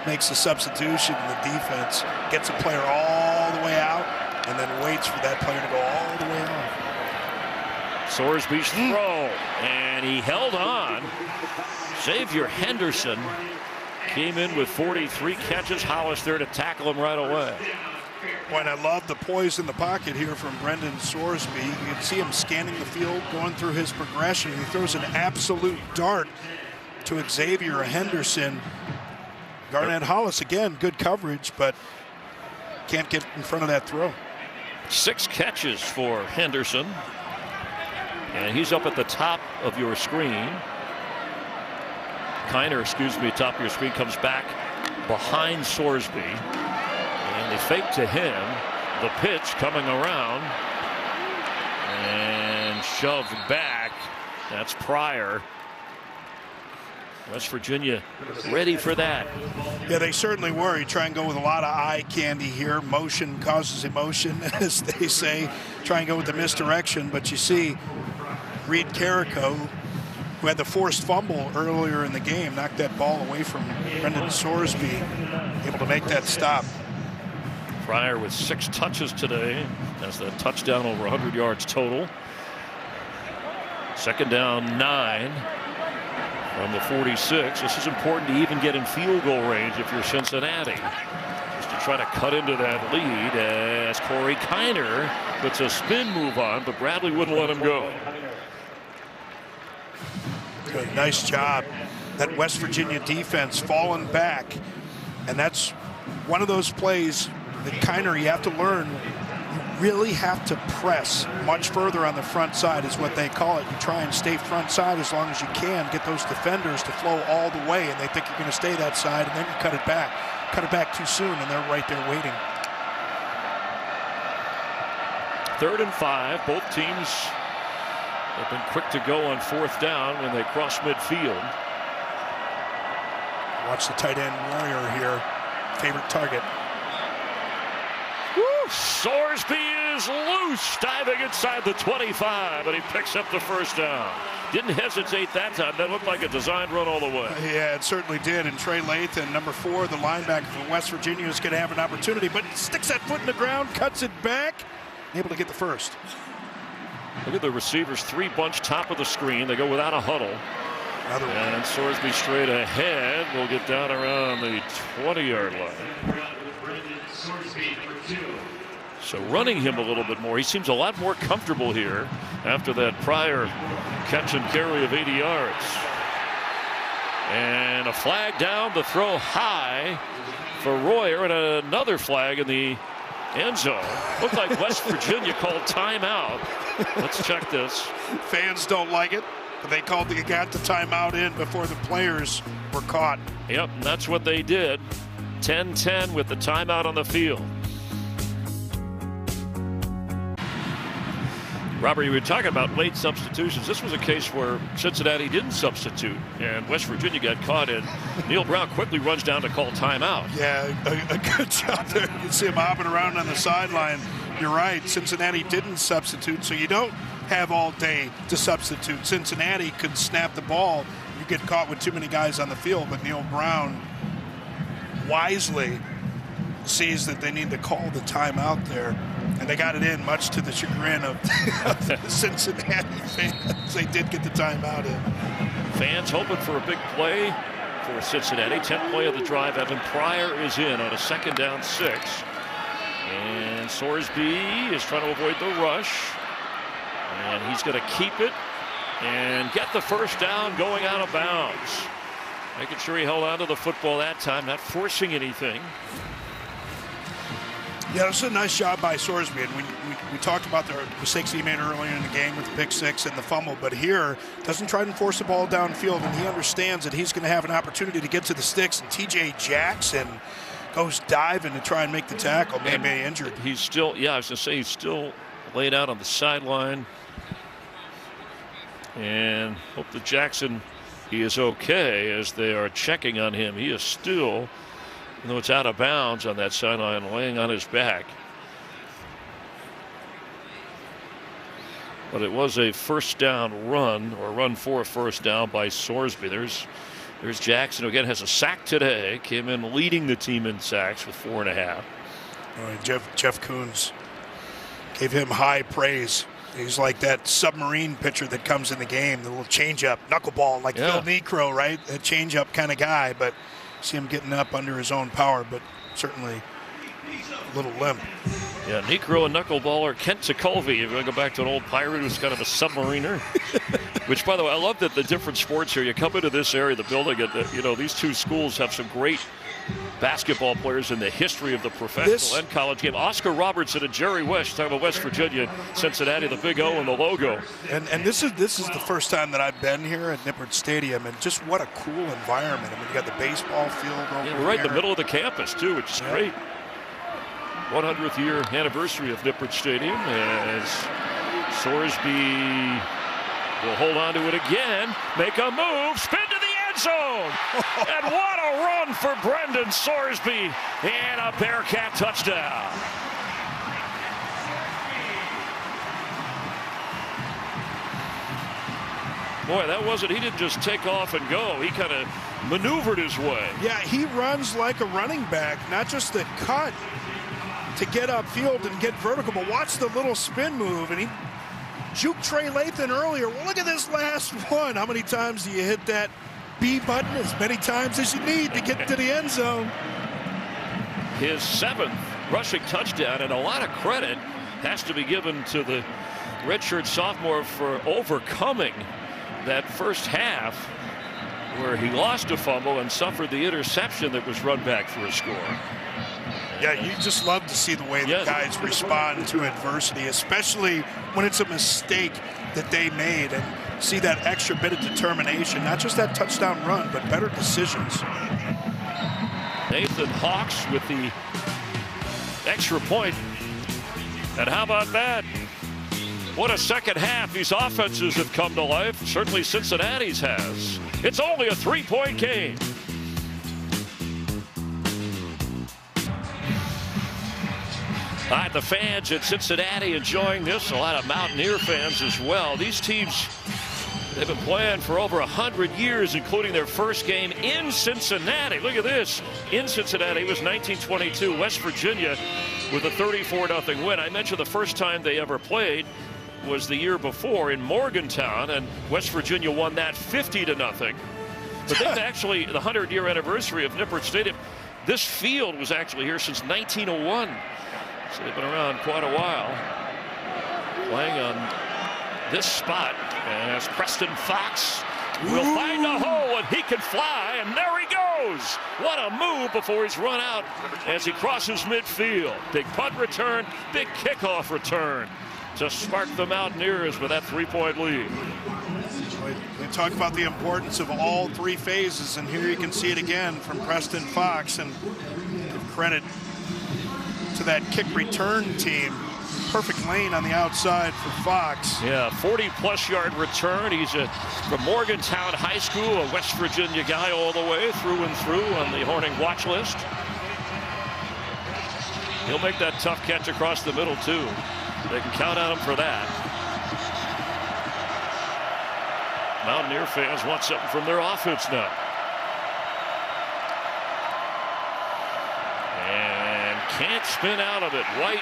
Speaker 2: makes the substitution, and the defense gets a player all the way out and then waits for that player to go all the way off.
Speaker 1: Sorsby's throw, and he held on. Xavier Henderson came in with 43 catches. Hollis there to tackle him right away.
Speaker 2: Boy, and I love the poise in the pocket here from Brendan Sorsby. You can see him scanning the field, going through his progression. He throws an absolute dart to Xavier Henderson. Garnett Hollis, again, good coverage, but can't get in front of that throw.
Speaker 1: 6 catches for Henderson. And he's up at the top of your screen. Kiner, excuse me, top of your screen, comes back behind Sorsby. And they fake to him. The pitch coming around. And shoved back. That's Pryor. West Virginia ready for that.
Speaker 2: Yeah, they certainly were. You try and go with a lot of eye candy here. Motion causes emotion, as they say. Try and go with the misdirection, but you see Reed Carrico, who had the forced fumble earlier in the game, knocked that ball away from Brendan Sorsby, able to make that stop.
Speaker 1: Pryor with 6 touches today. That's the touchdown over 100 yards total. 2nd down 9 from the 46. This is important to even get in field goal range if you're Cincinnati, just to try to cut into that lead as Corey Kiner puts a spin move on, but Bradley wouldn't let him go.
Speaker 2: Good, nice job. That West Virginia defense falling back And that's one of those plays that Kiner, you have to learn. You really have to press much further on the front side is what they call it. You try and stay front side as long as you can, get those defenders to flow all the way, and they think you're going to stay that side, and then you cut it back. Cut it back too soon, and they're right there waiting.
Speaker 1: 3rd and 5. Both teams have been quick to go on 4th down when they cross midfield.
Speaker 2: Watch the tight end Warrior here. Favorite target.
Speaker 1: Woo! Sorsby is loose, diving inside the 25, and he picks up the first down. Didn't hesitate that time. That looked like a designed run all the way.
Speaker 2: Yeah, it certainly did. And Trey Lathan, number 4, the linebacker from West Virginia, is going to have an opportunity, but sticks that foot in the ground, cuts it back, able to get the first.
Speaker 1: Look at the receivers, 3 bunch top of the screen. They go without a huddle.
Speaker 2: Another one.
Speaker 1: And Sorsby straight ahead will get down around the 20-yard line. So running him a little bit more. He seems a lot more comfortable here after that prior catch and carry of 80 yards. And a flag down, the throw high for Royer, and another flag in the end zone. Looked like West Virginia called timeout. Let's check this.
Speaker 2: Fans don't like it, but they got the timeout in before the players were caught.
Speaker 1: Yep, and that's what they did. 10-10 with the timeout on the field. Robert, you were talking about late substitutions. This was a case where Cincinnati didn't substitute, and West Virginia got caught, and Neil Brown quickly runs down to call timeout.
Speaker 2: Yeah, a good job there. You can see him hopping around on the sideline. You're right, Cincinnati didn't substitute, so you don't have all day to substitute. Cincinnati could snap the ball. You get caught with too many guys on the field, but Neil Brown wisely sees that they need to call the timeout there. And they got it in, much to the chagrin of the Cincinnati fans. They did get the timeout in.
Speaker 1: Fans hoping for a big play for Cincinnati. 10th play of the drive. Evan Pryor is in on a 2nd down 6. And Sorsby is trying to avoid the rush. And he's going to keep it and get the first down going out of bounds. Making sure he held on to the football that time, not forcing anything.
Speaker 2: Yeah, it was a nice job by Sorsby. And we talked about the mistakes he made earlier in the game with the pick 6 and the fumble, but here doesn't try to force the ball downfield, and he understands that he's going to have an opportunity to get to the sticks. And T.J. Jackson goes diving to try and make the tackle. Maybe injured.
Speaker 1: He's still, yeah, I was going to say he's still laid out on the sideline. And hope that Jackson, he is okay as they are checking on him. He is still, even though it's out of bounds on that sideline, laying on his back. But it was a first down run, or run for a first down by Sorsby. There's Jackson, who again has a sack today. Came in leading the team in sacks with 4.5.
Speaker 2: Jeff Coons gave him high praise. He's like that submarine pitcher that comes in the game, the little changeup, knuckleball, like Phil Niekro, right? A changeup kind of guy, but see him getting up under his own power, but certainly a little limp.
Speaker 1: Yeah, Niekro, a knuckleballer. Kent Tekulve, if you want to go back to an old Pirate who's kind of a submariner. Which, by the way, I love that the different sports here. You come into this area, the building, and these two schools have some great basketball players in the history of the professional and college game. Oscar Robertson and Jerry West, talking about West Virginia, Cincinnati, the big O and the logo.
Speaker 2: And this is the first time that I've been here at Nippert Stadium, and just what a cool environment. I mean, you got the baseball field over
Speaker 1: we're right in the middle of the campus, too, which is great. 100th year anniversary of Nippert Stadium, as Sorsby will hold on to it again, make a move, spin to the end zone. And what a run for Brendan Sorsby, and a Bearcat touchdown. Boy, that wasn't, he didn't just take off and go. He kind of maneuvered his way.
Speaker 2: Yeah, he runs like a running back, not just the cut to get upfield and get vertical, but watch the little spin move, and he juked Trey Lathan earlier. Well, look at this last one. How many times do you hit that B button? As many times as you need to get to the end zone.
Speaker 1: His 7th rushing touchdown, and a lot of credit has to be given to the redshirt sophomore for overcoming that first half where he lost a fumble and suffered the interception that was run back for a score.
Speaker 2: Yeah, you just love to see the way the guys respond to adversity, especially when it's a mistake that they made, and see that extra bit of determination, not just that touchdown run, but better decisions.
Speaker 1: Nathan Hawks with the extra point. And how about that? What a second half these offenses have come to life. Certainly Cincinnati's has. It's only a 3-point game. All right, the fans at Cincinnati enjoying this. A lot of Mountaineer fans as well. These teams, they've been playing for over 100 years, including their first game in Cincinnati. Look at this. In Cincinnati, it was 1922. West Virginia with a 34-0 win. I mentioned the first time they ever played was the year before in Morgantown, and West Virginia won that 50-0. But they've actually, the 100-year anniversary of Nippert Stadium, this field was actually here since 1901. So they've been around quite a while, playing on this spot. And as Preston Fox will find a hole, and he can fly, and there he goes. What a move before he's run out as he crosses midfield. Big punt return, big kickoff return to spark the Mountaineers with that 3-point lead.
Speaker 2: They talk about the importance of all three phases, and here you can see it again from Preston Fox, and give credit to that kick return team. Perfect lane on the outside for Fox.
Speaker 1: Yeah, 40-plus yard return. He's from Morgantown High School, a West Virginia guy all the way through and through on the Horning watch list. He'll make that tough catch across the middle, too. They can count on him for that. Mountaineer fans want something from their offense now. And can't spin out of it. White.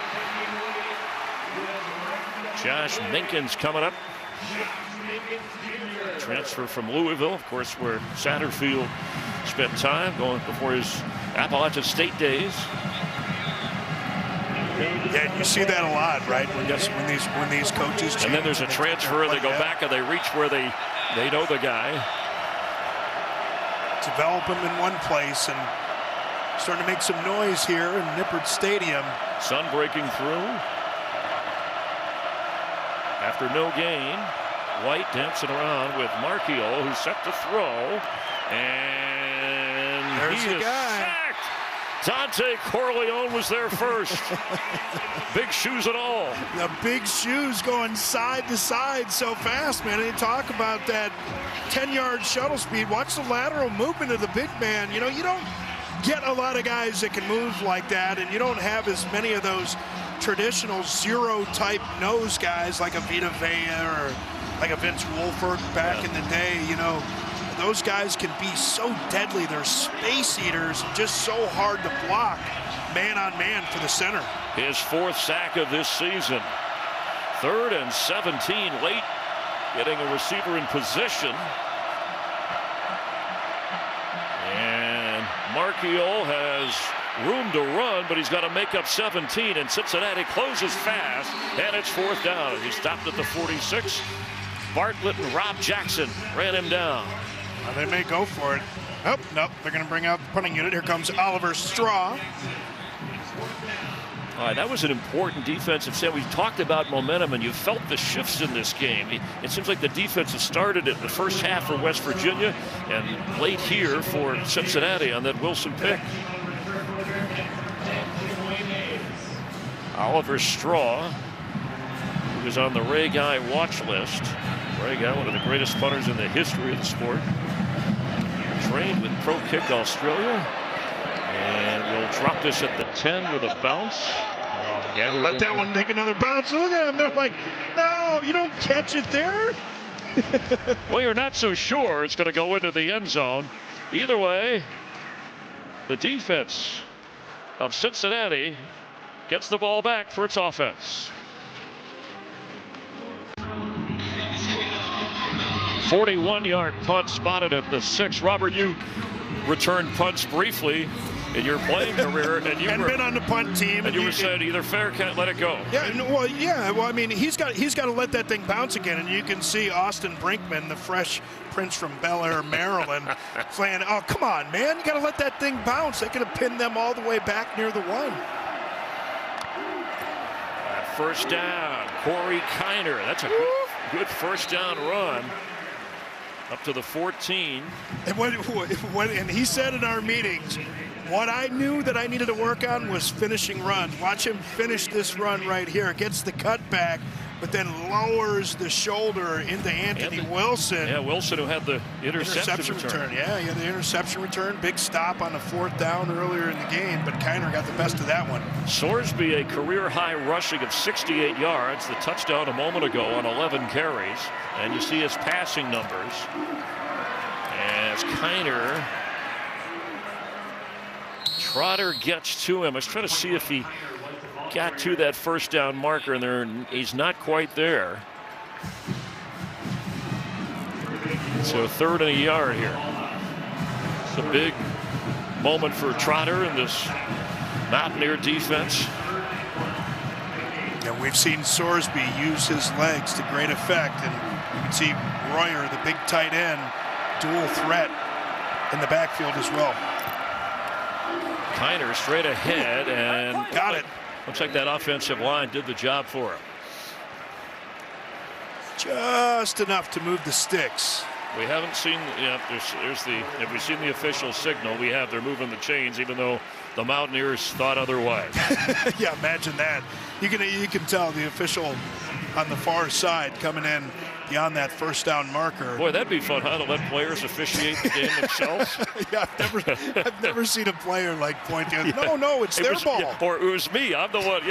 Speaker 1: Josh Minkins coming up. Transfer from Louisville, of course, where Satterfield spent time going before his Appalachian State days.
Speaker 2: Yeah, you see that a lot, right? When these coaches change.
Speaker 1: And then there's a transfer, they go back and they reach where they know the guy.
Speaker 2: Develop him in one place and starting to make some noise here in Nippert Stadium.
Speaker 1: Sun breaking through. After no gain, White dancing around with Marchiol, who's set to throw. And
Speaker 2: there's
Speaker 1: he
Speaker 2: the
Speaker 1: is
Speaker 2: guy.
Speaker 1: sacked. Dante Corleone was there first. Big shoes and all.
Speaker 2: The big shoes going side to side so fast, man. And you talk about that 10-yard shuttle speed. Watch the lateral movement of the big man. You know, you don't get a lot of guys that can move like that, and you don't have as many of those traditional zero-type nose guys like a Vita Vea or like a Vince Wolford back in the day. You know, those guys can be so deadly. They're space eaters, just so hard to block man on man for the center.
Speaker 1: His 4th sack of this season. 3rd and 17 late, getting a receiver in position. And Marchiol has room to run, but he's got to make up 17, and Cincinnati closes fast, and it's 4th down. He stopped at the 46. Bartlett and Rob Jackson ran him down.
Speaker 2: They may go for it. Nope, they're going to bring out the punting unit. Here comes Oliver Straw.
Speaker 1: All right, that was an important defensive stand. We talked about momentum, and you felt the shifts in this game. It seems like the defense has started at the first half for West Virginia and late here for Cincinnati on that Wilson pick. Oliver Straw, who is on the Ray Guy watch list. Ray Guy, one of the greatest punters in the history of the sport. Trained with Pro Kick Australia. And we'll drop this at the 10 with a bounce.
Speaker 2: Yeah, let that one take another bounce. Look at them. They're like, no, you don't catch it there.
Speaker 1: Well, you're not so sure it's going to go into the end zone. Either way, the defense of Cincinnati gets the ball back for its offense. 41-yard punt spotted at the 6. Robert, you returned punts briefly in your playing career, and you
Speaker 2: and been on the punt team.
Speaker 1: And you were saying either fair, can't let it go.
Speaker 2: Yeah, well, I mean, he's got to let that thing bounce again, and you can see Austin Brinkman, the fresh prince from Bel Air, Maryland, saying, "Oh, come on, man, you got to let that thing bounce." They could have pinned them all the way back near the one.
Speaker 1: First down, Corey Kiner. That's a good first down run. Up to the 14.
Speaker 2: And he said in our meetings, what I knew that I needed to work on was finishing runs. Watch him finish this run right here. Gets the cutback, but then lowers the shoulder into Anthony Wilson.
Speaker 1: Yeah, Wilson, who had the interception return.
Speaker 2: Yeah, he had the interception return. Big stop on the 4th down earlier in the game, but Kiner got the best of that one. Sorsby,
Speaker 1: a career-high rushing of 68 yards. The touchdown a moment ago on 11 carries. And you see his passing numbers. As Kiner, Trotter gets to him. I was trying to see if he got to that first down marker, and he's not quite there. So 3rd and a yard here. It's a big moment for Trotter in this Mountaineer defense.
Speaker 2: And we've seen Sorsby use his legs to great effect, and you can see Royer, the big tight end, dual threat in the backfield as well.
Speaker 1: Kiner straight ahead, and
Speaker 2: got it.
Speaker 1: Looks like that offensive line did the job for him.
Speaker 2: Just enough to move the sticks.
Speaker 1: We haven't seen, have we seen the official signal? We have, they're moving the chains, even though the Mountaineers thought otherwise.
Speaker 2: Yeah, imagine that. You can tell the official on the far side coming in beyond that first down marker.
Speaker 1: Boy, that'd be fun, huh? To let players officiate the game themselves.
Speaker 2: Yeah, I've never seen a player like point to it. No, it's their ball.
Speaker 1: Yeah, or it was me. I'm the one,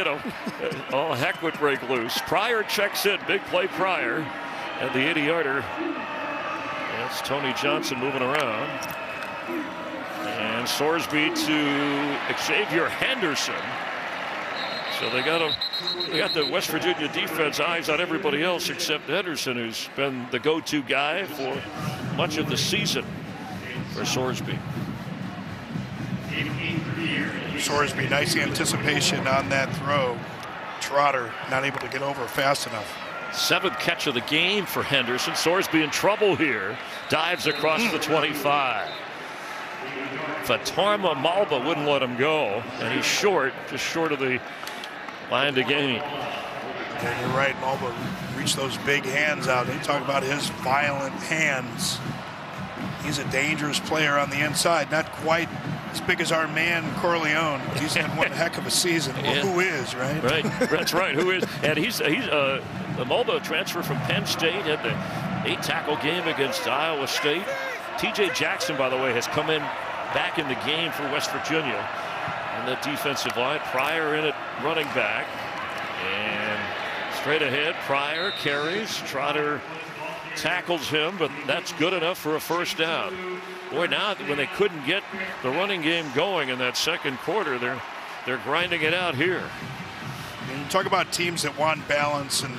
Speaker 1: all heck would break loose. Pryor checks in. Big play Pryor. And the 80-yarder. That's Tony Johnson moving around. And Sorsby to Xavier Henderson. So they got the West Virginia defense eyes on everybody else except Henderson, who's been the go-to guy for much of the season for Sorsby.
Speaker 2: Sorsby, nice anticipation on that throw. Trotter not able to get over fast enough.
Speaker 1: 7th catch of the game for Henderson. Sorsby in trouble here. Dives across the 25. Fatorma Malba wouldn't let him go, and he's short, just short of the line to gain.
Speaker 2: And you're right, Malba reached those big hands out. They talk about his violent hands. He's a dangerous player on the inside, not quite as big as our man Corleone, but he's had one heck of a season. Well,
Speaker 1: yeah.
Speaker 2: Who is, right?
Speaker 1: Right, that's right. Who is? And he's the Malba transfer from Penn State, had the 8-tackle game against Iowa State. T.J. Jackson, by the way, has come in back in the game for West Virginia. And that defensive line, Pryor in at running back. And straight ahead, Pryor carries. Trotter tackles him, but that's good enough for a first down. Boy, now when they couldn't get the running game going in that second quarter, they're grinding it out here.
Speaker 2: And you talk about teams that want balance, and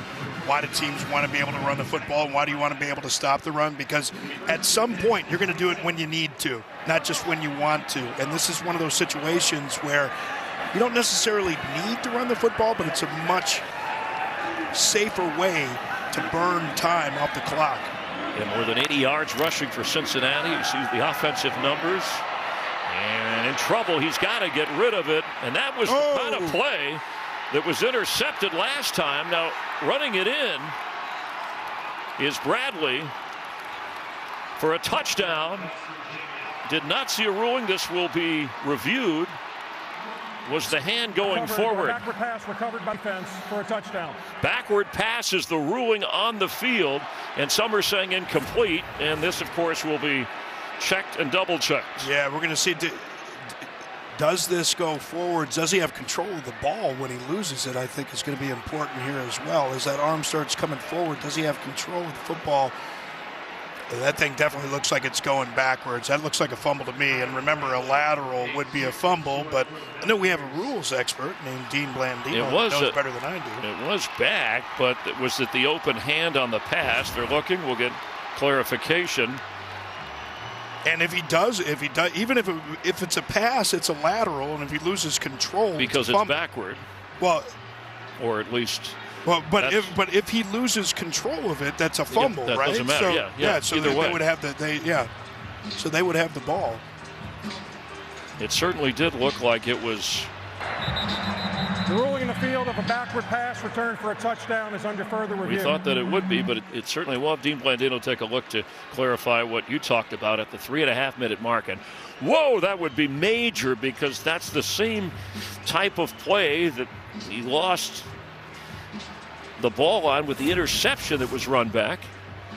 Speaker 2: why do teams want to be able to run the football, and why do you want to be able to stop the run? Because at some point you're going to do it when you need to, not just when you want to. And this is one of those situations where you don't necessarily need to run the football, but it's a much safer way to burn time off the clock.
Speaker 1: And more than 80 yards rushing for Cincinnati. You see the offensive numbers. And in trouble, he's got to get rid of it. And that was the kind of play that was intercepted last time. Now, running it in is Bradley for a touchdown. Did not see a ruling. This will be reviewed. Was the hand going forward?
Speaker 4: Backward pass recovered by defense for a touchdown.
Speaker 1: Backward pass is the ruling on the field, and some are saying incomplete. And this, of course, will be checked and double checked.
Speaker 2: Yeah, we're going to see. Does this go forwards? Does he have control of the ball when he loses it? I think is going to be important here as well. As that arm starts coming forward, does he have control of the football? That thing definitely looks like it's going backwards. That looks like a fumble to me. And remember, a lateral would be a fumble, but I know we have a rules expert named Dean Blandino. Knows better than I do.
Speaker 1: It was back, but was it the open hand on the pass? They're looking. We'll get clarification.
Speaker 2: And if he does, even if it's a pass, it's a lateral, and if he loses control,
Speaker 1: because it's backward.
Speaker 2: Well,
Speaker 1: or at least.
Speaker 2: Well, but if he loses control of it, that's a fumble,
Speaker 1: that
Speaker 2: right?
Speaker 1: Doesn't matter.
Speaker 2: So, so
Speaker 1: either way.
Speaker 2: They would have so they would have the ball.
Speaker 1: It certainly did look like it was.
Speaker 4: The ruling in the field of a backward pass return for a touchdown is under further review.
Speaker 1: We thought that it would be, but it certainly will. Dean Blandino take a look to clarify what you talked about at the 3.5-minute mark. And whoa, that would be major, because that's the same type of play that he lost the ball on with the interception that was run back.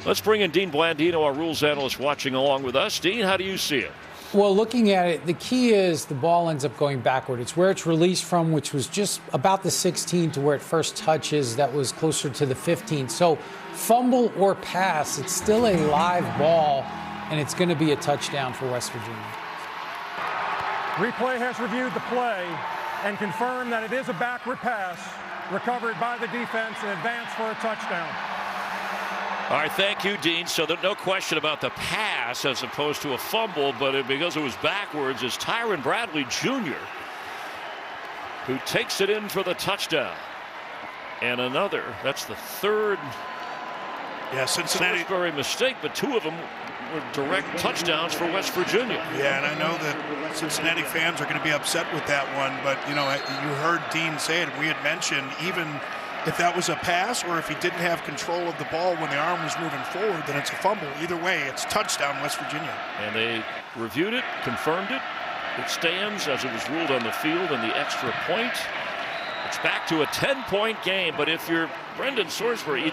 Speaker 1: Let's bring in Dean Blandino, our rules analyst, watching along with us. Dean, how do you see it?
Speaker 5: Well, looking at it, the key is the ball ends up going backward. It's where it's released from, which was just about the 16 to where it first touches. That was closer to the 15. So fumble or pass, it's still a live ball, and it's going to be a touchdown for West Virginia.
Speaker 4: Replay has reviewed the play and confirmed that it is a backward pass recovered by the defense and advanced for a touchdown.
Speaker 1: All right, thank you, Dean. So there's no question about the pass as opposed to a fumble, but because it was backwards, it's Tyron Bradley Jr. who takes it in for the touchdown. And another, that's the third
Speaker 2: Cincinnati
Speaker 1: Salisbury mistake, but two of them were direct touchdowns for West Virginia.
Speaker 2: Yeah, and I know that Cincinnati fans are going to be upset with that one, but, you heard Dean say it. We had mentioned even if that was a pass or if he didn't have control of the ball when the arm was moving forward, then it's a fumble. Either way, it's touchdown West Virginia.
Speaker 1: And they reviewed it, confirmed it. It stands as it was ruled on the field, and the extra point. It's back to a 10-point game, but if you're Brendan Sorsby,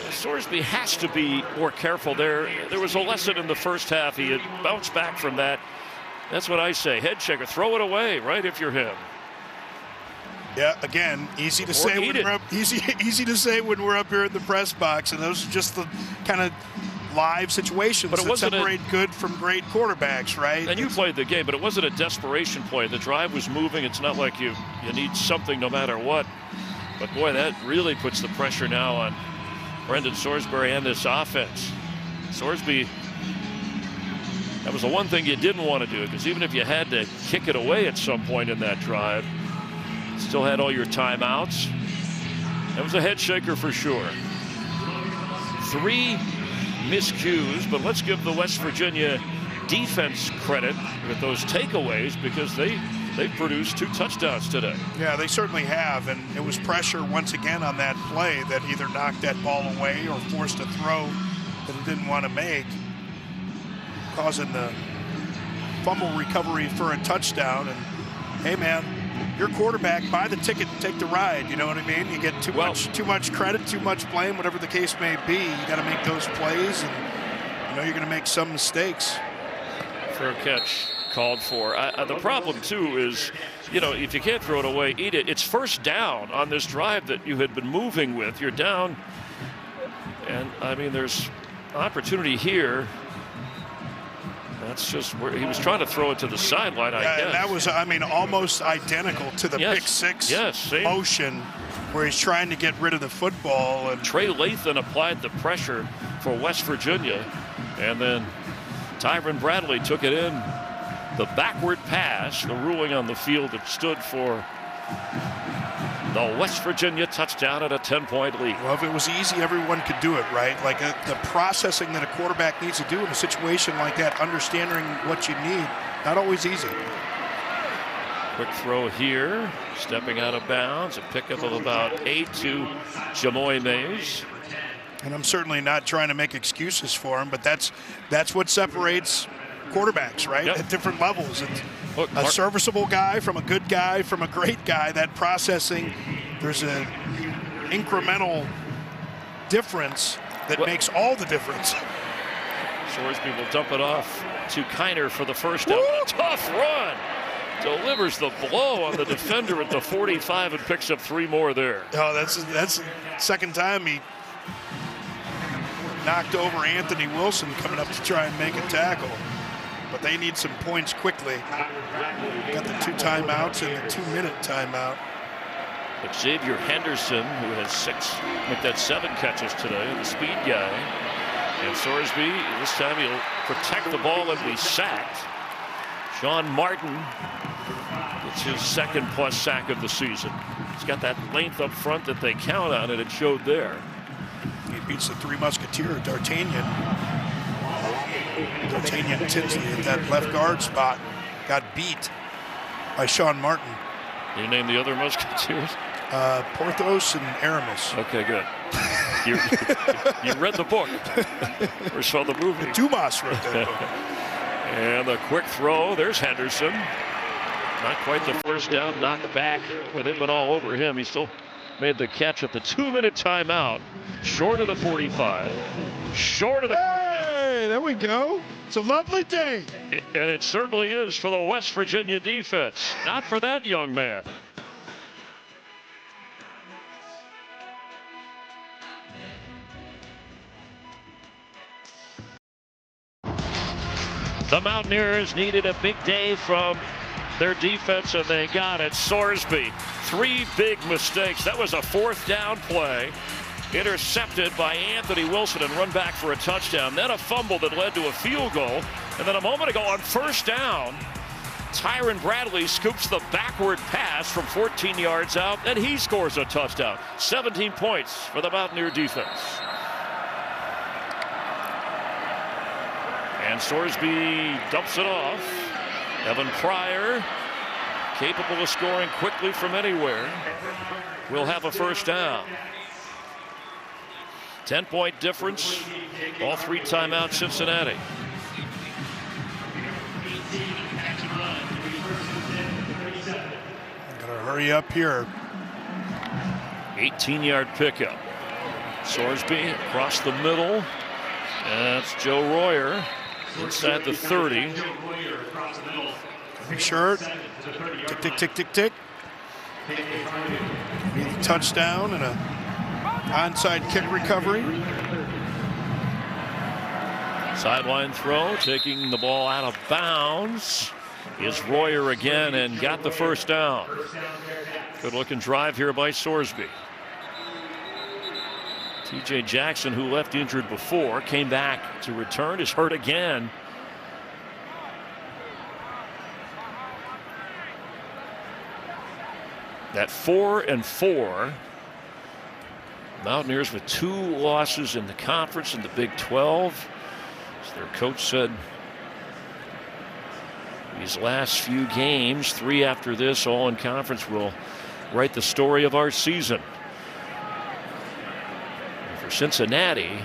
Speaker 1: Sorsby has to be more careful there. There was a lesson in the first half. He had bounced back from that. That's what I say. Head shaker, throw it away, right, if you're him.
Speaker 2: Yeah, again, easy to say when we're up here in the press box, and those are just the kind of live situations that separate good from great quarterbacks, right?
Speaker 1: And you played the game, but it wasn't a desperation play. The drive was moving. It's not like you need something no matter what. But boy, that really puts the pressure now on Brendan Sorsby and this offense. Sorsby, that was the one thing you didn't want to do, because even if you had to kick it away at some point in that drive, still had all your timeouts. That was a head shaker for sure. 3 miscues, but let's give the West Virginia defense credit with those takeaways, because they produced 2 touchdowns today.
Speaker 2: Yeah, they certainly have, and it was pressure once again on that play that either knocked that ball away or forced a throw that it didn't want to make, causing the fumble recovery for a touchdown. And hey, man, your quarterback, buy the ticket and take the ride. You know what I mean? You get too much credit, too much blame, whatever the case may be. You got to make those plays, and you're going to make some mistakes.
Speaker 1: Fair catch called for. The problem too is, if you can't throw it away, eat it. It's first down on this drive that you had been moving with. You're down, and I mean, there's opportunity here. That's just where he was trying to throw it to the sideline, I guess.
Speaker 2: And that was, almost identical to the pick six motion where he's trying to get rid of the football. And
Speaker 1: Trey Lathan applied the pressure for West Virginia, and then Tyron Bradley took it in. The backward pass, the ruling on the field that stood for the West Virginia touchdown at a 10-point lead.
Speaker 2: Well, if it was easy, everyone could do it, right? Like the processing that a quarterback needs to do in a situation like that, understanding what you need, not always easy.
Speaker 1: Quick throw here, stepping out of bounds, a pickup of about 8 to Jamoy Mays.
Speaker 2: And I'm certainly not trying to make excuses for him, but that's what separates quarterbacks, right?
Speaker 1: Yep.
Speaker 2: At different levels. It's a serviceable guy from a good guy from a great guy. That processing, there's an incremental difference that makes all the difference.
Speaker 1: Sorsby will dump it off to Kiner for the first down. Tough run. Delivers the blow on the defender at the 45 and picks up 3 more there.
Speaker 2: Oh, that's the second time he knocked over Anthony Wilson coming up to try and make a tackle. But they need some points quickly. Got the 2 timeouts and the 2-minute timeout.
Speaker 1: Xavier Henderson, who has 7 catches today, the speed guy. And Sorsby, this time he'll protect the ball and be sacked. Sean Martin, it's his second plus sack of the season. He's got that length up front that they count on, and it showed there.
Speaker 2: He beats the Three Musketeers, D'Artagnan. D'Artagnan Tinsley at that left guard spot got beat by Sean Martin.
Speaker 1: You name the other Musketeers?
Speaker 2: Porthos and Aramis.
Speaker 1: Okay, good. You read the book or saw the movie.
Speaker 2: Dumas wrote that book.
Speaker 1: And a quick throw. There's Henderson. Not quite the first down. Knocked back with it, but all over him. He still made the catch at the 2-minute timeout. Short of the 45. Short of the...
Speaker 2: Hey, there we go. It's a lovely day.
Speaker 1: And it certainly is for the West Virginia defense. Not for that young man. The Mountaineers needed a big day from their defense, and they got it. Sorsby, 3 big mistakes. That was a 4th down play. Intercepted by Anthony Wilson and run back for a touchdown. Then a fumble that led to a field goal. And then a moment ago on 1st down, Tyron Bradley scoops the backward pass from 14 yards out, and he scores a touchdown. 17 points for the Mountaineer defense. And Sorsby dumps it off. Evan Pryor, capable of scoring quickly from anywhere, will have a 1st down. 10-point difference. All 3 timeouts, Cincinnati.
Speaker 2: Gotta hurry up here.
Speaker 1: 18-yard pickup. Sorsby across the middle. That's Joe Royer inside the 30.
Speaker 2: Shirt. Tick, tick, tick, tick, tick. Touchdown and a onside kick recovery.
Speaker 1: Sideline throw, taking the ball out of bounds, is Royer again and got the 1st down. Good looking drive here by Sorsby. TJ Jackson, who left injured before, came back to return, is hurt again. At 4-4, Mountaineers with 2 losses in the conference in the Big 12. As their coach said, these last few games, 3 after this, all in conference, will write the story of our season. And for Cincinnati,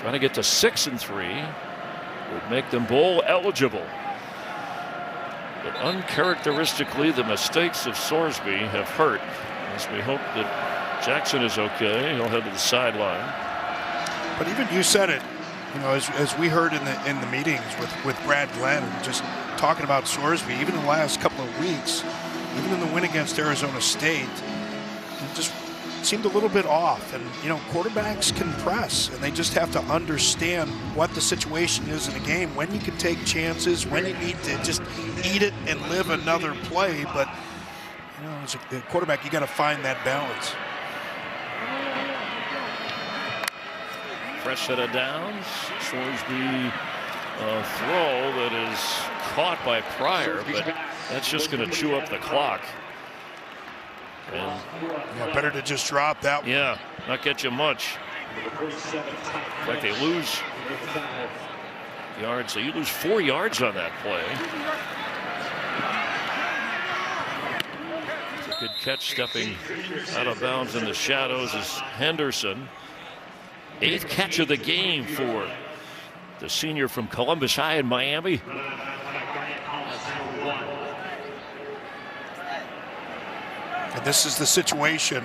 Speaker 1: trying to get to 6-3 would make them bowl eligible. But uncharacteristically, the mistakes of Sorsby have hurt. As we hope that Jackson is okay, he'll head to the sideline.
Speaker 2: But even you said it, you know, as we heard in the meetings with Brad Glenn, just talking about Sorsby, even the last couple of weeks, even in the win against Arizona State, it just seemed a little bit off. And you know, quarterbacks can press, and they just have to understand what the situation is in a game, when you can take chances, when you need to just eat it and live another play. But you know, as a quarterback, you got to find that balance.
Speaker 1: Fresh set of downs. Sorsby throw that is caught by Pryor, but that's just going to chew up the clock. And
Speaker 2: yeah, better to just drop that one.
Speaker 1: Yeah, not get you much. In fact, they lose yards. So you lose 4 yards on that play. It's a good catch, stepping out of bounds in the shadows is Henderson. 8th catch of the game for the senior from Columbus High in Miami.
Speaker 2: And this is the situation.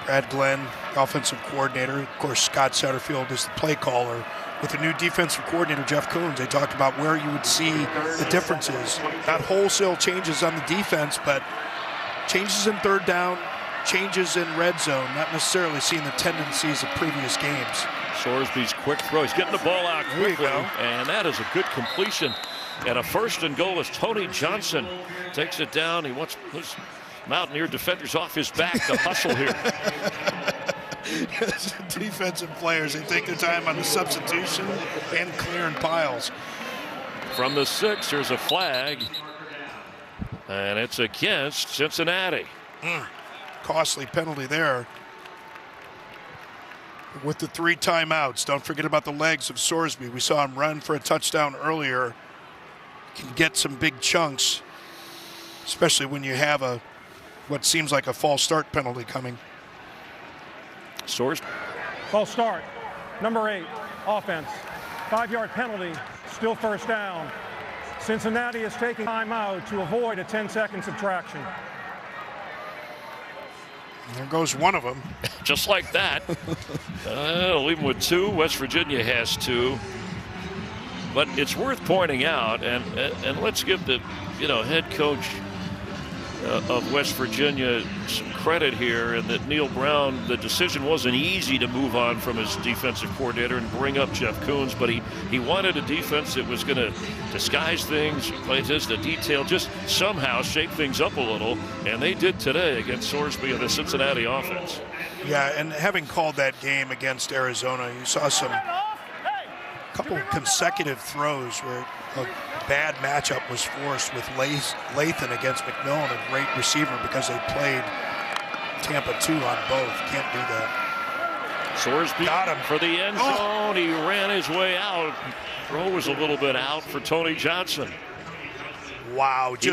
Speaker 2: Brad Glenn, offensive coordinator. Of course, Scott Satterfield is the play caller. With the new defensive coordinator, Jeff Coons, they talked about where you would see the differences. Not wholesale changes on the defense, but changes in 3rd down, changes in red zone, not necessarily seeing the tendencies of previous games.
Speaker 1: Sorsby's quick throw. He's getting the ball out quickly, and that is a good completion. And a 1st and goal as Tony Johnson takes it down. He wants his Mountaineer defenders off his back to hustle here.
Speaker 2: defensive players, they take their time on the substitution and clearing piles.
Speaker 1: From the 6, there's a flag, and it's against Cincinnati.
Speaker 2: Costly penalty there. With the 3 timeouts, don't forget about the legs of Sorsby. We saw him run for a touchdown earlier. Can get some big chunks, especially when you have what seems like a false start penalty coming.
Speaker 1: Sorsby.
Speaker 4: False start. Number 8, offense. 5-yard penalty, still first down. Cincinnati is taking timeout to avoid a 10-second subtraction.
Speaker 2: There goes one of them.
Speaker 1: Just like that. Leave them with 2. West Virginia has 2. But it's worth pointing out, and let's give the head coach of West Virginia some credit here, and that Neil Brown, the decision wasn't easy to move on from his defensive coordinator and bring up Jeff Coons, but he wanted a defense that was going to disguise things, play just the detail, just somehow shape things up a little, and they did today against Sorsby and the Cincinnati offense.
Speaker 2: Yeah, and having called that game against Arizona, you saw couple consecutive throws where a bad matchup was forced with Lathan against McMillan, a great receiver, because they played Tampa 2 on both. Can't do that.
Speaker 1: Sorsby got him for the end zone. He ran his way out. Throw was a little bit out for Tony Johnson.
Speaker 2: Wow, he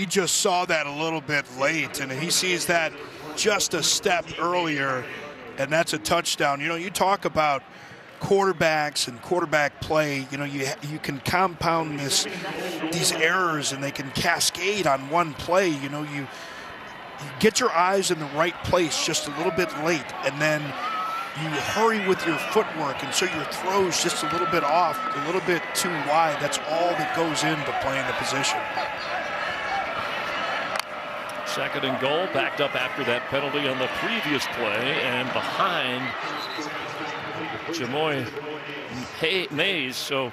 Speaker 2: just saw that a little bit late, and he sees that just a step earlier, and that's a touchdown. You talk about quarterbacks and quarterback play, you can compound these errors, and they can cascade on one play. You get your eyes in the right place just a little bit late, and then you hurry with your footwork, and so your throw's just a little bit off, a little bit too wide. That's all that goes into playing the position.
Speaker 1: 2nd and goal, backed up after that penalty on the previous play, and behind Jamoy Mays. So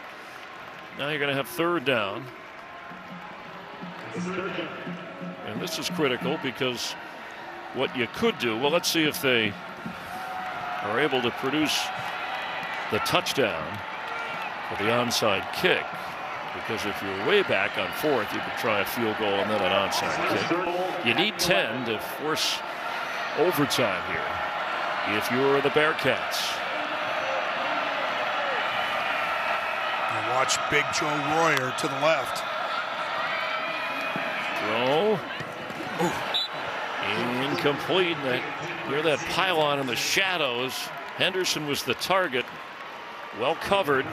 Speaker 1: now you're going to have 3rd down. And this is critical, because what you could do, well, let's see if they are able to produce the touchdown for the onside kick. Because if you're way back on 4th, you could try a field goal and then an onside kick. You need 10 to force overtime here if you're the Bearcats.
Speaker 2: And watch Big Joe Royer to the left.
Speaker 1: Throw. Incomplete. Near that pylon in the shadows. Henderson was the target. Well covered,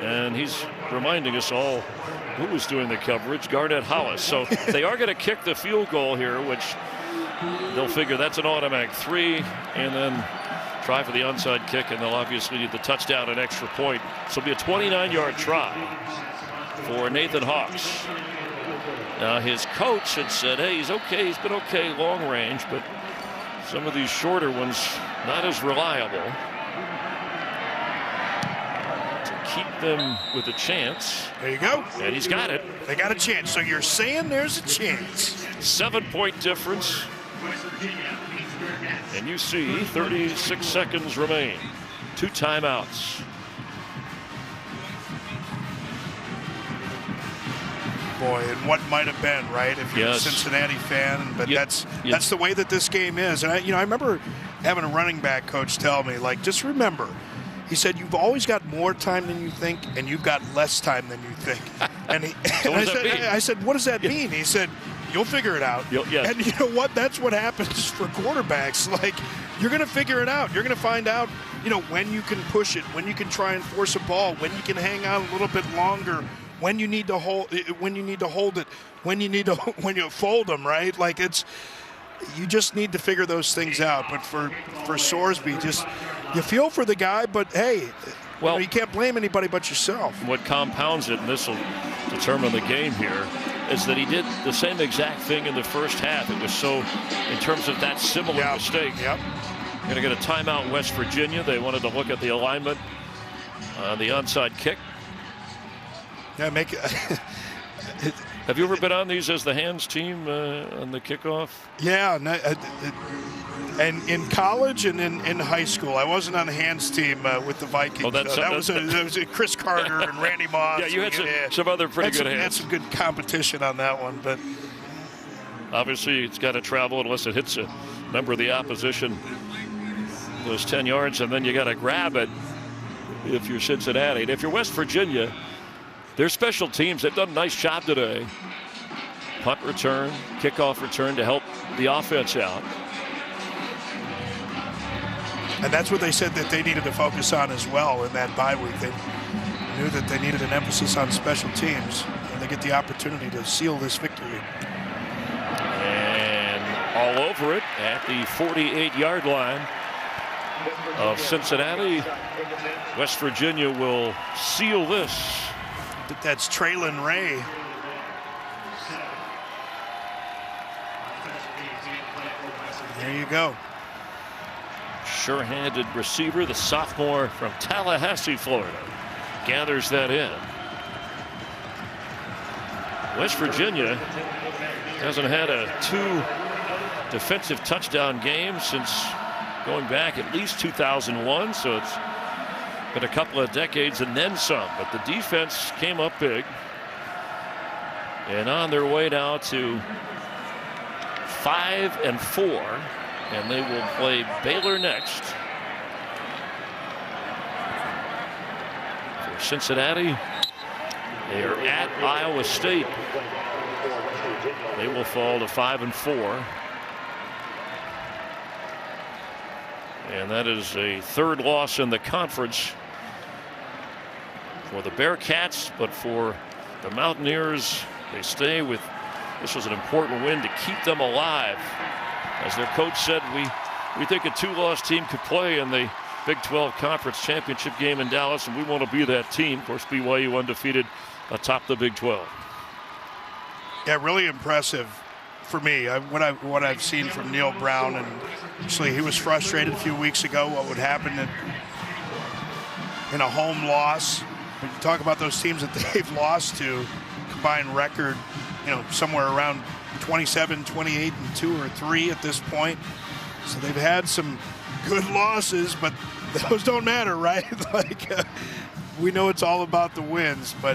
Speaker 1: and he's reminding us all who was doing the coverage, Garnett Hollis. So they are going to kick the field goal here, which they'll figure that's an automatic 3, and then try for the onside kick, and they'll obviously need the touchdown and extra point. So it'll be a 29-yard try for Nathan Hawks. Now his coach had said, hey, he's okay, he's been okay long range, but some of these shorter ones not as reliable. Keep them with a chance.
Speaker 2: There you go.
Speaker 1: And he's got it.
Speaker 2: They got a chance. So you're saying there's a chance.
Speaker 1: 7-point difference. And you see 36 seconds remain. 2 timeouts.
Speaker 2: Boy, and what might have been, right? If you're a Cincinnati fan, but that's the way that this game is. And I remember having a running back coach tell me, like, just remember, he said, you've always got more time than you think, and you've got less time than you think. And, I said, what does that mean? He said, you'll figure it out.
Speaker 1: Yes.
Speaker 2: And you know what? That's what happens for quarterbacks. Like, you're going to figure it out. You're going to find out, when you can push it, when you can try and force a ball, when you can hang out a little bit longer, when you need to hold it, when you fold them, right? Like, you just need to figure those things out. But for Sorsby, you feel for the guy, but hey, you can't blame anybody but yourself.
Speaker 1: What compounds it, and this will determine the game here, is that he did the same exact thing in the first half. It was so, in terms of that similar mistake.
Speaker 2: Yep.
Speaker 1: Going to get a timeout in West Virginia. They wanted to look at the alignment on the onside kick.
Speaker 2: Yeah,
Speaker 1: Have you ever been on these as the hands team on the kickoff?
Speaker 2: Yeah, and in college and in high school. I wasn't on the hands team with the Vikings.
Speaker 1: Oh,
Speaker 2: that was Chris Carter and Randy Moss.
Speaker 1: Yeah, you had some other pretty good hands.
Speaker 2: Had some good competition on that one, but
Speaker 1: obviously it's got to travel unless it hits a member of the opposition those 10 yards, and then you got to grab it if you're Cincinnati. And if you're West Virginia, their special teams, they've done a nice job today. Punt return, kickoff return to help the offense out.
Speaker 2: And that's what they said that they needed to focus on as well in that bye week. They knew that they needed an emphasis on special teams, and they get the opportunity to seal this victory.
Speaker 1: And all over it at the 48-yard line of Cincinnati. West Virginia will seal this.
Speaker 2: That's Traylon Ray. There you go.
Speaker 1: Sure-handed receiver, the sophomore from Tallahassee, Florida, gathers that in. West Virginia hasn't had a 2 defensive touchdown game since going back at least 2001, so it's been a couple of decades and then some, but the defense came up big and on their way now to 5-4, and they will play Baylor next. For Cincinnati, they are at Iowa State. They will fall to 5-4. And that is a 3rd loss in the conference for the Bearcats, but for the Mountaineers, they stay with, this was an important win to keep them alive. As their coach said, we think a 2-loss team could play in the Big 12 Conference Championship game in Dallas, and we want to be that team. Of course, BYU undefeated atop the Big 12.
Speaker 2: Yeah, really impressive for me. What I've seen from Neil Brown, and actually he was frustrated a few weeks ago what would happen in a home loss. But you talk about those teams that they've lost to, combined record, somewhere around 27, 28, and 2 or 3 at this point. So they've had some good losses, but those don't matter, right? We know it's all about the wins, but